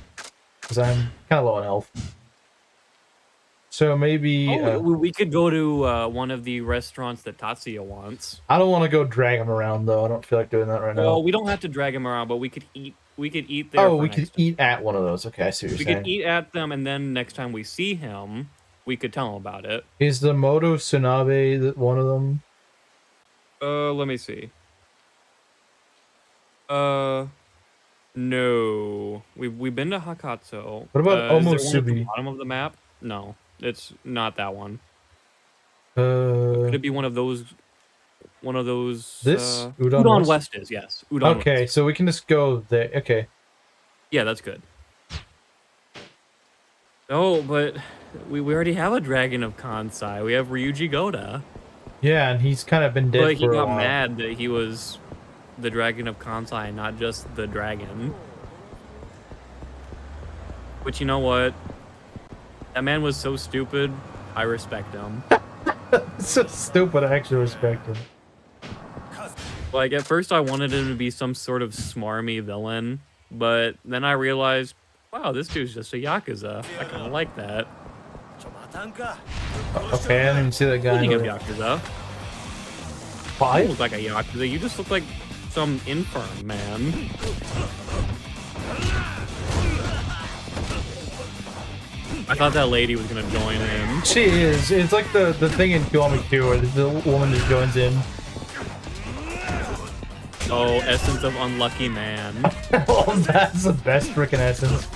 S2: because I'm kind of low on health. So maybe...
S1: we could go to one of the restaurants that Tatsuya wants.
S2: I don't want to go drag him around, though. I don't feel like doing that right now.
S1: Well, we don't have to drag him around, but we could eat we could eat there.
S2: Oh,
S1: for
S2: we
S1: next
S2: could eat at one of those. Okay, I see what
S1: We
S2: you're saying.
S1: could eat at them, and then next time we see him, we could tell him about it.
S2: Is the Moto Tsunabe one of them?
S1: Let me see. No. We've been to Hakatsu.
S2: What about
S1: Is there one at the
S2: Omusubi?
S1: bottom of the map? No, it's not that one.
S2: Uh,
S1: Could it be one of those? One of those.
S2: This?
S1: Udon,
S2: Udon
S1: West is, yes. Udon
S2: okay,
S1: West.
S2: so we can just go there. Okay.
S1: Yeah, that's good. Oh, but we already have a Dragon of Kansai. We have Ryuji Goda.
S2: Yeah, and he's kind of been dead
S1: But he
S2: for a
S1: got
S2: while.
S1: mad that he was the Dragon of Kansai, not just the dragon. But you know what? That man was so stupid. I respect him.
S2: It's so stupid. I actually respect him.
S1: Like, at first I wanted him to be some sort of smarmy villain, but then I realized, wow, this dude's just a Yakuza. I kind of like that.
S2: Okay, I didn't see that guy.
S1: Speaking of Yakuza, you
S2: Why?
S1: look like a Yakuza. You just look like some infirm man. I thought that lady was gonna join in.
S2: She is. It's like the thing in Kiwami 2 where the woman just joins in.
S1: Oh, essence of unlucky man.
S2: Oh, that's the best freaking essence.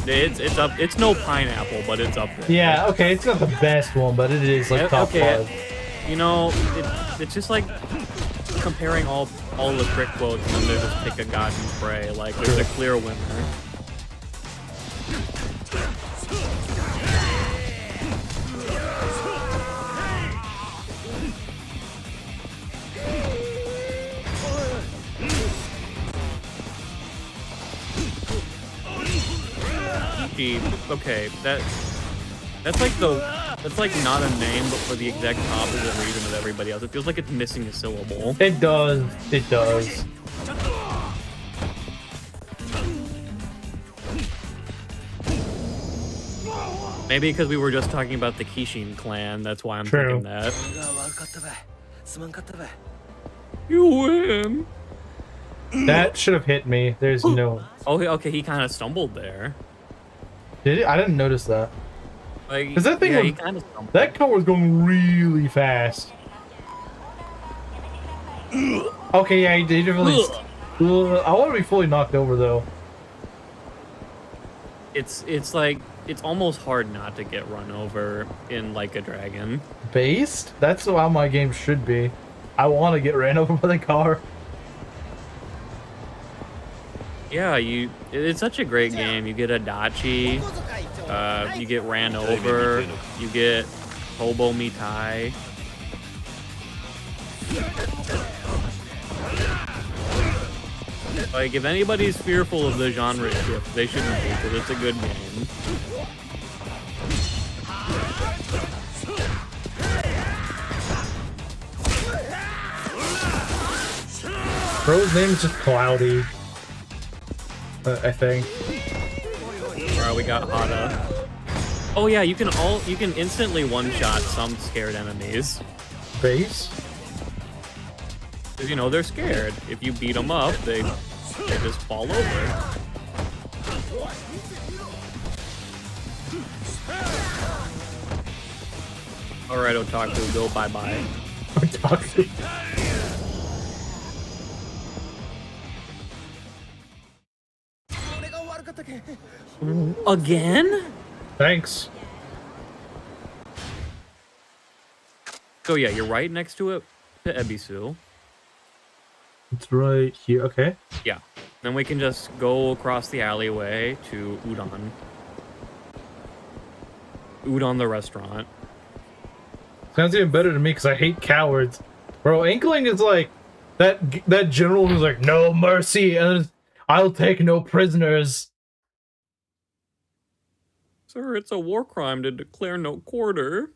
S1: It's up. It's no pineapple, but it's up there.
S2: Yeah, okay, it's not the best one, but it is like top
S1: Okay,
S2: 5.
S1: you know, it's just like comparing all the trick quotes and then they just pick a god and pray. Like, there's a clear winner. Okay, that's like not a name, but for the exact opposite reason of everybody else. It feels like it's missing a syllable.
S2: It does. It does.
S1: Maybe because we were just talking about the Kishin clan, that's why I'm
S2: True.
S1: thinking that. You win.
S2: That should have hit me. There's no.
S1: Oh, okay, he kind of stumbled there.
S2: Did it? I didn't notice that.
S1: Like,
S2: Cause that thing
S1: yeah,
S2: was,
S1: he kind of stumbled.
S2: that car was going really fast. Okay, yeah, he definitely. I want to be fully knocked over though.
S1: It's like it's almost hard not to get run over in Like a Dragon.
S2: Based? That's how my game should be. I want to get ran over by the car.
S1: Yeah, it's such a great game. You get a dachi, you get ran over, you get hobo mitai. Like, if anybody's fearful of the genre shift, they shouldn't be, because it's a good game.
S2: Bro's name is just Cloudy. I think.
S1: Alright, we got Hada. Oh yeah, you can instantly one-shot some scared enemies.
S2: Base?
S1: Because, you know, they're scared. If you beat them up, they just fall over. Alright, Otaku, go bye-bye.
S2: Otaku.
S1: Again?
S2: Thanks.
S1: So yeah, you're right next to it, to Ebisu.
S2: It's right here. Okay.
S1: Yeah. Then we can just go across the alleyway to Udon. Udon the restaurant.
S2: Sounds even better to me because I hate cowards. Bro, Inkling is like that general who's like, no mercy, and I'll take no prisoners.
S1: Sir, it's a war crime to declare no quarter.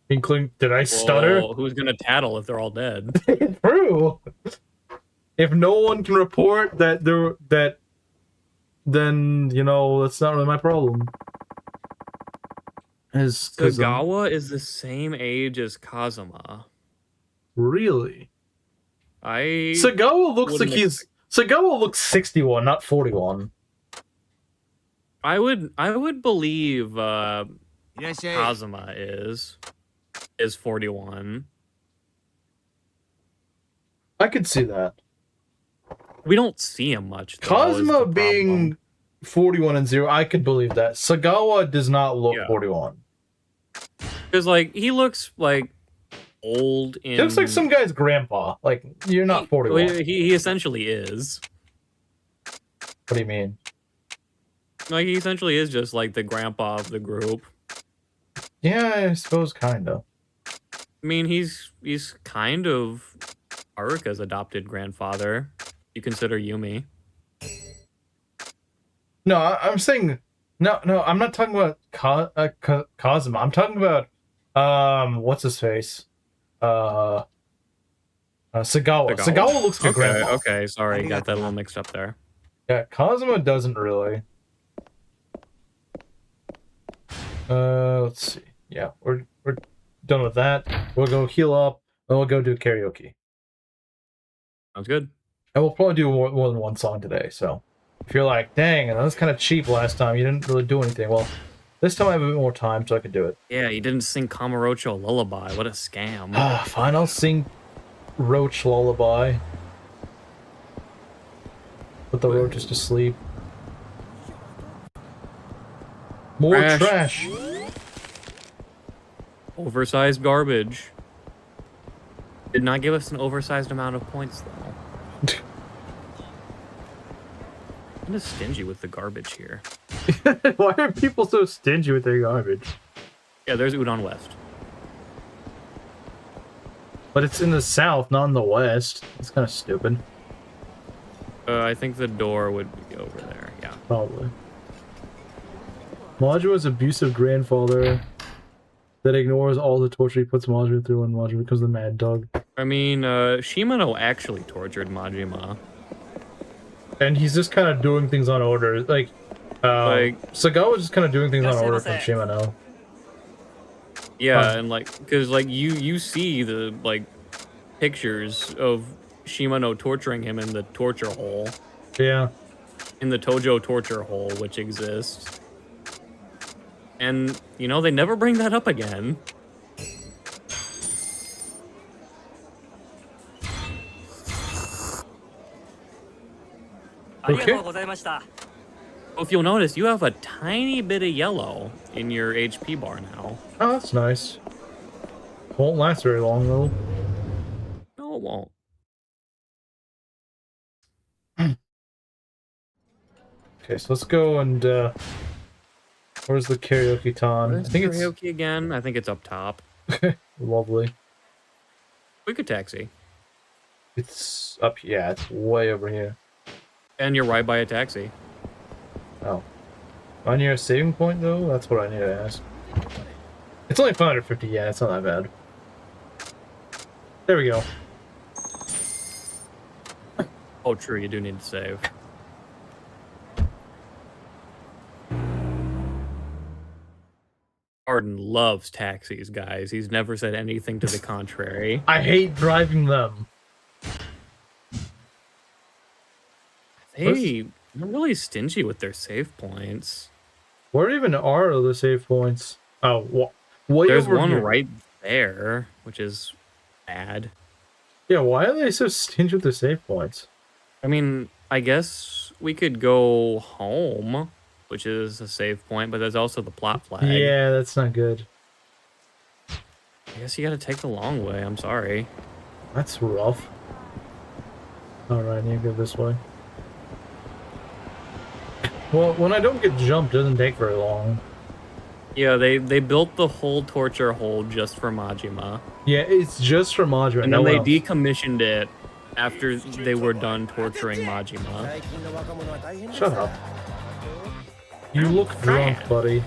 S2: Inkling, did I stutter?
S1: Whoa, who's gonna tattle if they're all dead?
S2: True. If no one can report that then you know that's not really my problem.
S1: Kagawa is the same age as Kazuma.
S2: Really? Sagawa looks like Sagawa looks 61, not 41.
S1: I would believe Kazuma is 41.
S2: I could see that.
S1: We don't see him much, though,
S2: Kazuma being 41 and 0, I could believe that. Sagawa does not look 41.
S1: Because, like, he looks, like, old in...
S2: He looks like some guy's grandpa. Like, you're not 41.
S1: He essentially is.
S2: What do you mean?
S1: Like, he essentially is just, like, the grandpa of the group.
S2: Yeah, I suppose kind of.
S1: I mean, he's kind of Haruka's adopted grandfather. You consider Yumi.
S2: No, I'm saying... No, I'm not talking about Kazuma. I'm talking about, what's his face? Sagawa. Sagawa looks like a grandpa.
S1: Okay, sorry, got that a little mixed up there.
S2: Yeah, Kazuma doesn't really. Let's see. Yeah, we're done with that. We'll go heal up, and we'll go do karaoke.
S1: Sounds good.
S2: And we'll probably do more than one song today, so... If you're like, dang, that was kind of cheap last time, you didn't really do anything. Well, this time I have a bit more time, so I can do it.
S1: Yeah, you didn't sing Kamurocho Lullaby. What a scam.
S2: Fine, I'll sing Roach Lullaby. Put the roaches to sleep. More trash.
S1: Oversized garbage. Did not give us an oversized amount of points, though. I'm kind of stingy with the garbage here.
S2: Why are people so stingy with their garbage?
S1: Yeah, there's Udon West.
S2: But it's in the south, not in the west. It's kind of stupid.
S1: I think the door would be over there, yeah.
S2: Probably. Majua's abusive grandfather that ignores all the torture he puts Majua through, and Majua becomes the mad dog.
S1: I mean, Shimano actually tortured Majima.
S2: And he's just kind of doing things on order. Like Sagawa's just kind of doing things on order from Shimano.
S1: Yeah, and like, because like you see the like pictures of Shimano torturing him in the torture hole.
S2: Yeah.
S1: In the Tojo torture hole, which exists. And, you know, they never bring that up again.
S2: Okay.
S1: If you'll notice, you have a tiny bit of yellow in your HP bar now.
S2: Oh, that's nice. Won't last very long, though.
S1: No, it won't.
S2: Okay, so let's go and, where's the karaoke ton? I think it's...
S1: karaoke again? I think it's up top.
S2: Lovely.
S1: We could taxi.
S2: It's up, yeah, it's way over here.
S1: And you're right by a taxi.
S2: Oh. Am I near a saving point, though? That's what I need to ask. It's only 550 yen, it's not that bad. There we go.
S1: Oh, true, you do need to save. Arden loves taxis, guys. He's never said anything to the contrary.
S2: I hate driving them.
S1: They're really stingy with their save points.
S2: Where even are the save points? Oh, way
S1: There's
S2: over
S1: one
S2: here.
S1: right there, which is bad.
S2: Yeah, why are they so stingy with their save points?
S1: I mean, I guess we could go home, which is a save point, but there's also the plot flag.
S2: Yeah, that's not good.
S1: I guess you gotta take the long way. I'm sorry.
S2: That's rough. Alright, I need to go this way. Well, when I don't get jumped, it doesn't take very long.
S1: Yeah, they built the whole torture hole just for Majima.
S2: Yeah, it's just for Majima.
S1: And then they decommissioned it after they were done torturing Majima.
S2: Shut up. You look drunk, buddy.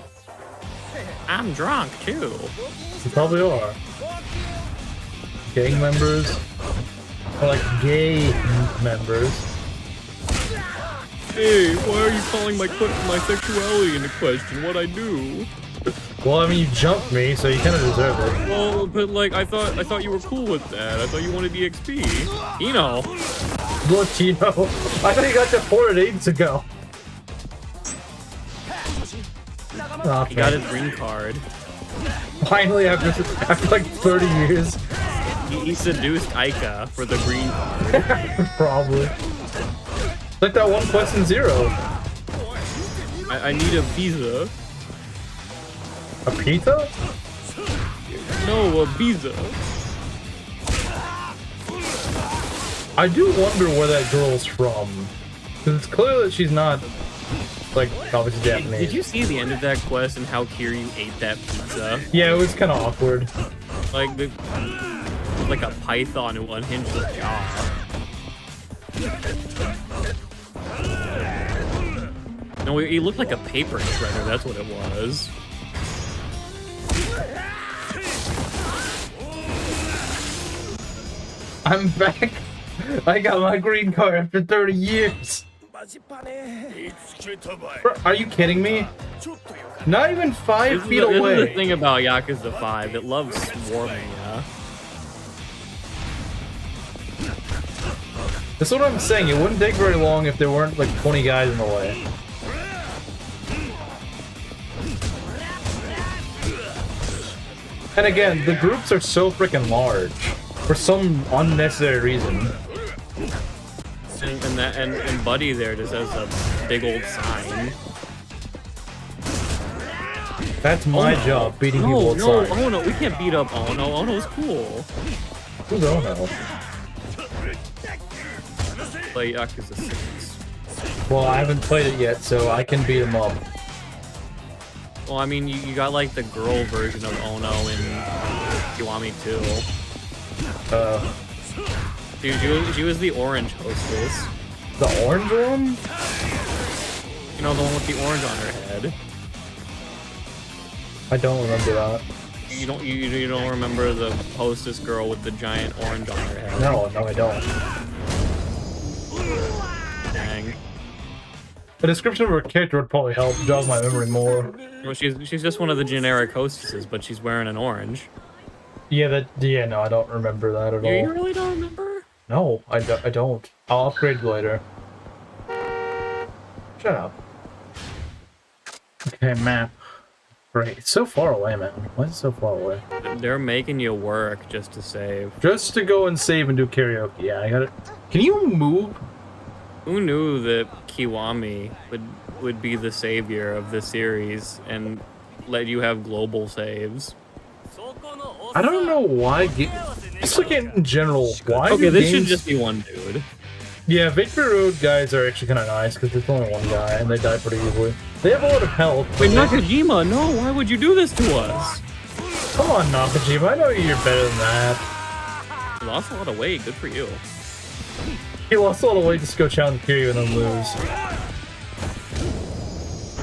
S1: I'm drunk, too.
S2: You probably are. Gang members? Or like gay members.
S1: Hey, why are you calling my sexuality into question? What I do?
S2: Well, I mean, you jumped me, so you kind of deserve it.
S1: Well, but like I thought you were cool with that. I thought you wanted the XP. You know.
S2: Look, Tino, I thought you got deported ages ago. Oh,
S1: He got his green card.
S2: Finally, after like 30 years.
S1: He seduced Aika for the green card.
S2: Probably. Like that one quest in Zero.
S1: I need a visa.
S2: A pizza?
S1: No, a visa.
S2: I do wonder where that girl's from. Because it's clear that she's not, like, obviously Japanese.
S1: Did you see the end of that quest and how Kiryu ate that pizza?
S2: Yeah, it was kind of awkward.
S1: Like like a python who unhinged his jaw. No, he looked like a paper shredder, that's what it was.
S2: I'm back. I got my green card after 30 years. Bro, are you kidding me? Not even 5 feet
S1: This
S2: away.
S1: is the thing about Yakuza 5, it loves swarming ya.
S2: That's what I'm saying. It wouldn't take very long if there weren't like 20 guys in the way. And again, the groups are so freaking large for some unnecessary reason.
S1: And Buddy there just has a big old sign.
S2: That's my job, beating people with signs.
S1: Oh no, we can't beat up Ono. Ono's cool.
S2: Who's Ono?
S1: Play Yakuza 6.
S2: Well, I haven't played it yet, so I can beat him up.
S1: Well, I mean, you got like the girl version of Ono in Kiwami 2. She was the orange hostess.
S2: The orange one?
S1: You know, the one with the orange on her head.
S2: I don't remember that.
S1: You don't remember the hostess girl with the giant orange on her head?
S2: No, I don't.
S1: Dang.
S2: A description of her character would probably help jog my memory more.
S1: Well, she's just one of the generic hostesses, but she's wearing an orange.
S2: Yeah, no, I don't remember that at all.
S1: You really don't remember?
S2: No, I don't. I'll upgrade later. Shut up. Okay, map. Great. It's so far away, man. Why is it so far away?
S1: They're making you work just to save.
S2: Just to go and save and do karaoke. Yeah, I got it. Can you move?
S1: Who knew that Kiwami would be the savior of the series and let you have global saves?
S2: I don't know why. Just like in general, why?
S1: Okay, this should just be one dude.
S2: Yeah, Victory Road guys are actually kind of nice because there's only one guy and they die pretty easily. They have a lot of health.
S1: Wait, Nakajima, no, why would you do this to us?
S2: Come on, Nakajima, I know you're better than that.
S1: You lost a lot of weight, good for you.
S2: He lost a lot of weight just to go challenge Kiryu and then lose.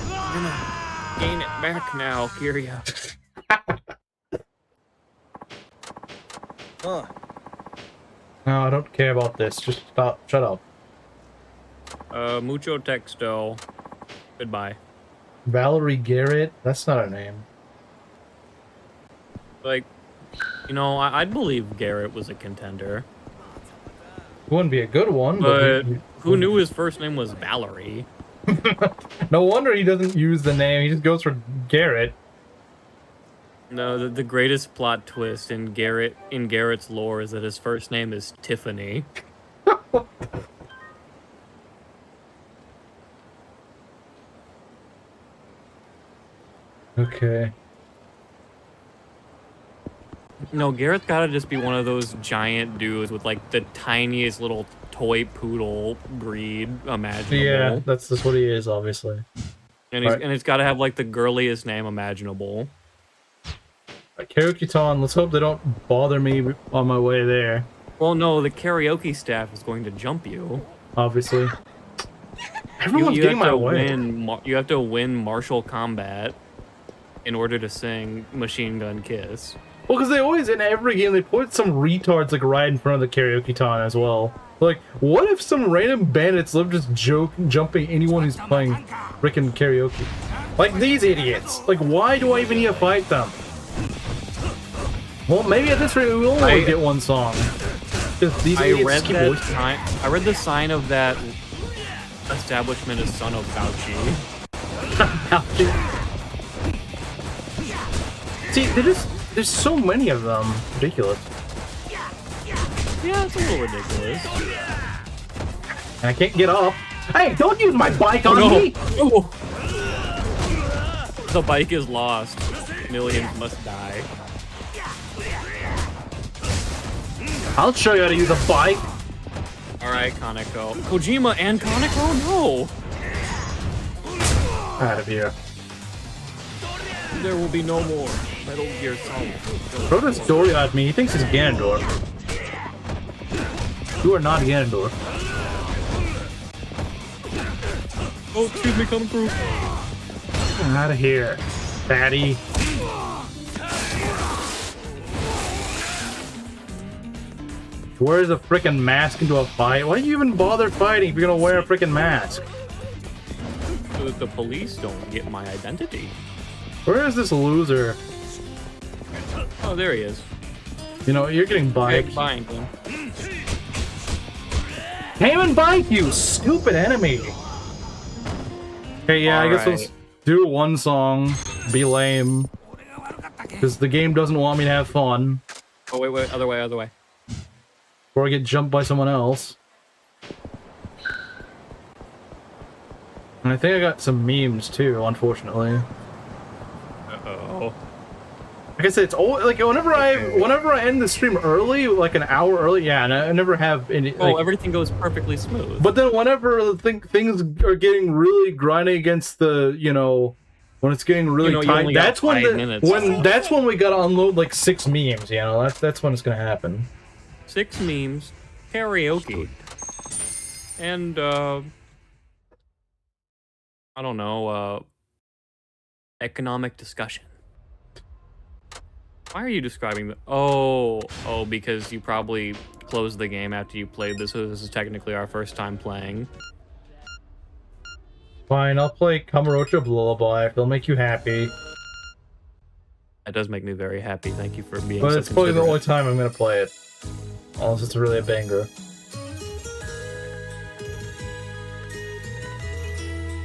S1: You're gonna gain it back now, Kiryu.
S2: No, I don't care about this. Just stop. Shut up.
S1: Mucho texto. Goodbye.
S2: Valerie Garrett? That's not a name.
S1: Like, you know, I'd believe Garrett was a contender.
S2: It wouldn't be a good one,
S1: but who knew his first name was Valerie?
S2: No wonder he doesn't use the name. He just goes for Garrett.
S1: No, the greatest plot twist in Garrett's lore is that his first name is Tiffany.
S2: Okay.
S1: No, Garrett's gotta just be one of those giant dudes with like the tiniest little toy poodle breed imaginable.
S2: Yeah, that's just what he is, obviously.
S1: And it's gotta have like the girliest name imaginable.
S2: Karaoke-ton, let's hope they don't bother me on my way there.
S1: Well, no, the karaoke staff is going to jump you.
S2: Obviously. Everyone's getting my way.
S1: You have to win martial combat in order to sing Machine Gun Kiss.
S2: Well, because they always, in every game, they put some retards like right in front of the karaoke-ton as well. Like, what if some random bandits live just jumping anyone who's playing frickin' karaoke? Like these idiots. Like, why do I even need to fight them? Well, maybe at this rate we will only get one song. These
S1: I
S2: idiots
S1: read
S2: keep
S1: that
S2: voicing.
S1: sign. I read the sign of that establishment is son of Fauci.
S2: See, there's so many of them. Ridiculous.
S1: Yeah, it's a little ridiculous.
S2: And I can't get up. Hey, don't use my bike on
S1: no.
S2: me!
S1: Oh. The bike is lost. Millions must die.
S2: I'll show you how to use a bike.
S1: Alright, Kaneko. Kojima and Kaneko? No!
S2: Out of here.
S1: There will be no more Metal Gear Solid.
S2: Throw this Dory at me. He thinks he's Ganondorf. You are not Ganondorf.
S1: Oh, excuse me, coming through.
S2: Out of here, fatty. Wears a freaking mask into a fight. Why do you even bother fighting if you're gonna wear a freaking mask?
S1: So that the police don't get my identity.
S2: Where is this loser?
S1: Oh, there he is.
S2: You know, you're getting biked.
S1: Buying him.
S2: Came and bike you, stupid enemy. Okay, yeah, I guess let's do one song. Be lame. Because the game doesn't want me to have fun.
S1: Oh, wait, other way, other way.
S2: Or I get jumped by someone else. And I think I got some memes too, unfortunately.
S1: Uh-oh.
S2: Like I said, it's all like whenever I end the stream early, like an hour early, yeah, and I never have any. Like,
S1: everything goes perfectly smooth.
S2: but then whenever things are getting really grinding against the, you know, when it's getting really tight, that's when that's when we gotta unload like 6 memes. You know, that's when it's gonna happen.
S1: 6 memes, karaoke, and I don't know, economic discussion. Why are you describing the? Oh, because you probably closed the game after you played this, so this is technically our first time playing.
S2: Fine, I'll play Kamurocho Lullaby if it'll make you happy.
S1: That does make me very happy. Thank you for being.
S2: But
S1: so
S2: it's probably the
S1: considerate.
S2: only time I'm gonna play it, unless it's really a banger.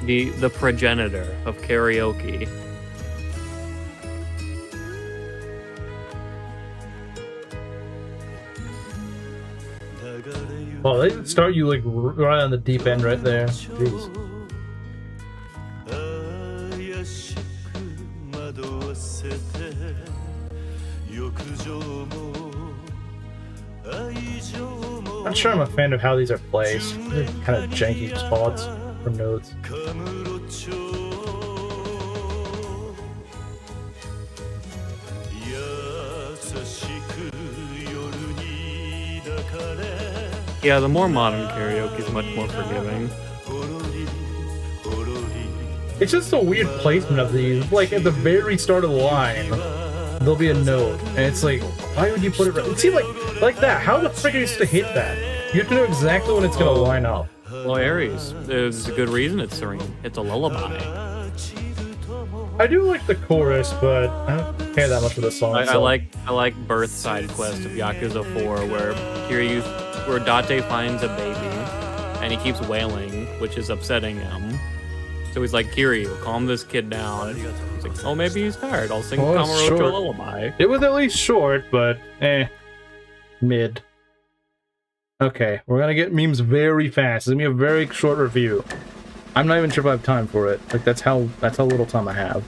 S1: The progenitor of karaoke.
S2: Well, they start you like right on the deep end right there. Jeez. Not sure I'm a fan of how these are placed. They're kind of janky spots for notes.
S1: Yeah, the more modern karaoke is much more forgiving.
S2: It's just a weird placement of these. Like at the very start of the line, there'll be a note, and it's like, why would you put it right? See, like that. How the frick are you supposed to hit that? You have to know exactly when it's gonna line up.
S1: Well, Aries, there's a good reason it's serene. It's a lullaby.
S2: I do like the chorus, but I don't care that much for the song.
S1: I like Birth side quest of Yakuza 4, where Date finds a baby, and he keeps wailing, which is upsetting him. So he's like, Kiryu, calm this kid down. He's like, oh, maybe he's tired. I'll sing Kamurocho Lullaby.
S2: It was at least short, but mid. Okay, we're gonna get memes very fast. It's gonna be a very short review. I'm not even sure if I have time for it. Like that's how little time I have.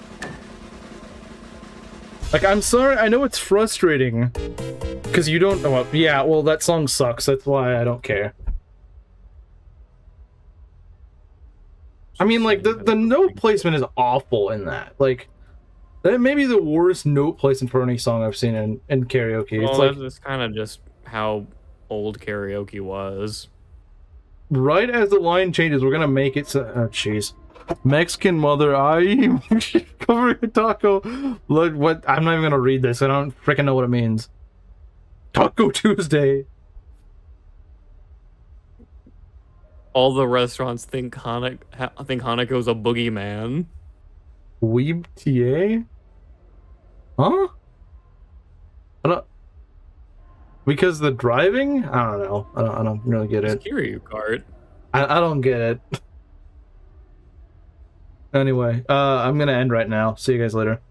S2: Like I'm sorry, I know it's frustrating because you don't. Well, yeah, well that song sucks. That's why I don't care. I mean, like the note placement is awful in that. Like that may be the worst note placement for any song I've seen in karaoke. It's like
S1: that's kind of just how old karaoke was.
S2: Right as the line changes, we're gonna make it so. Oh, jeez. Mexican mother, I cover your taco. Look, what? I'm not even gonna read this. I don't freaking know what it means. Taco Tuesday.
S1: All the restaurants think Haneko's a boogeyman.
S2: Weeb TA? Huh? I don't... Because the driving? I don't know. I don't really get it.
S1: Kiryu Kart.
S2: I don't get it. Anyway, I'm gonna end right now. See you guys later.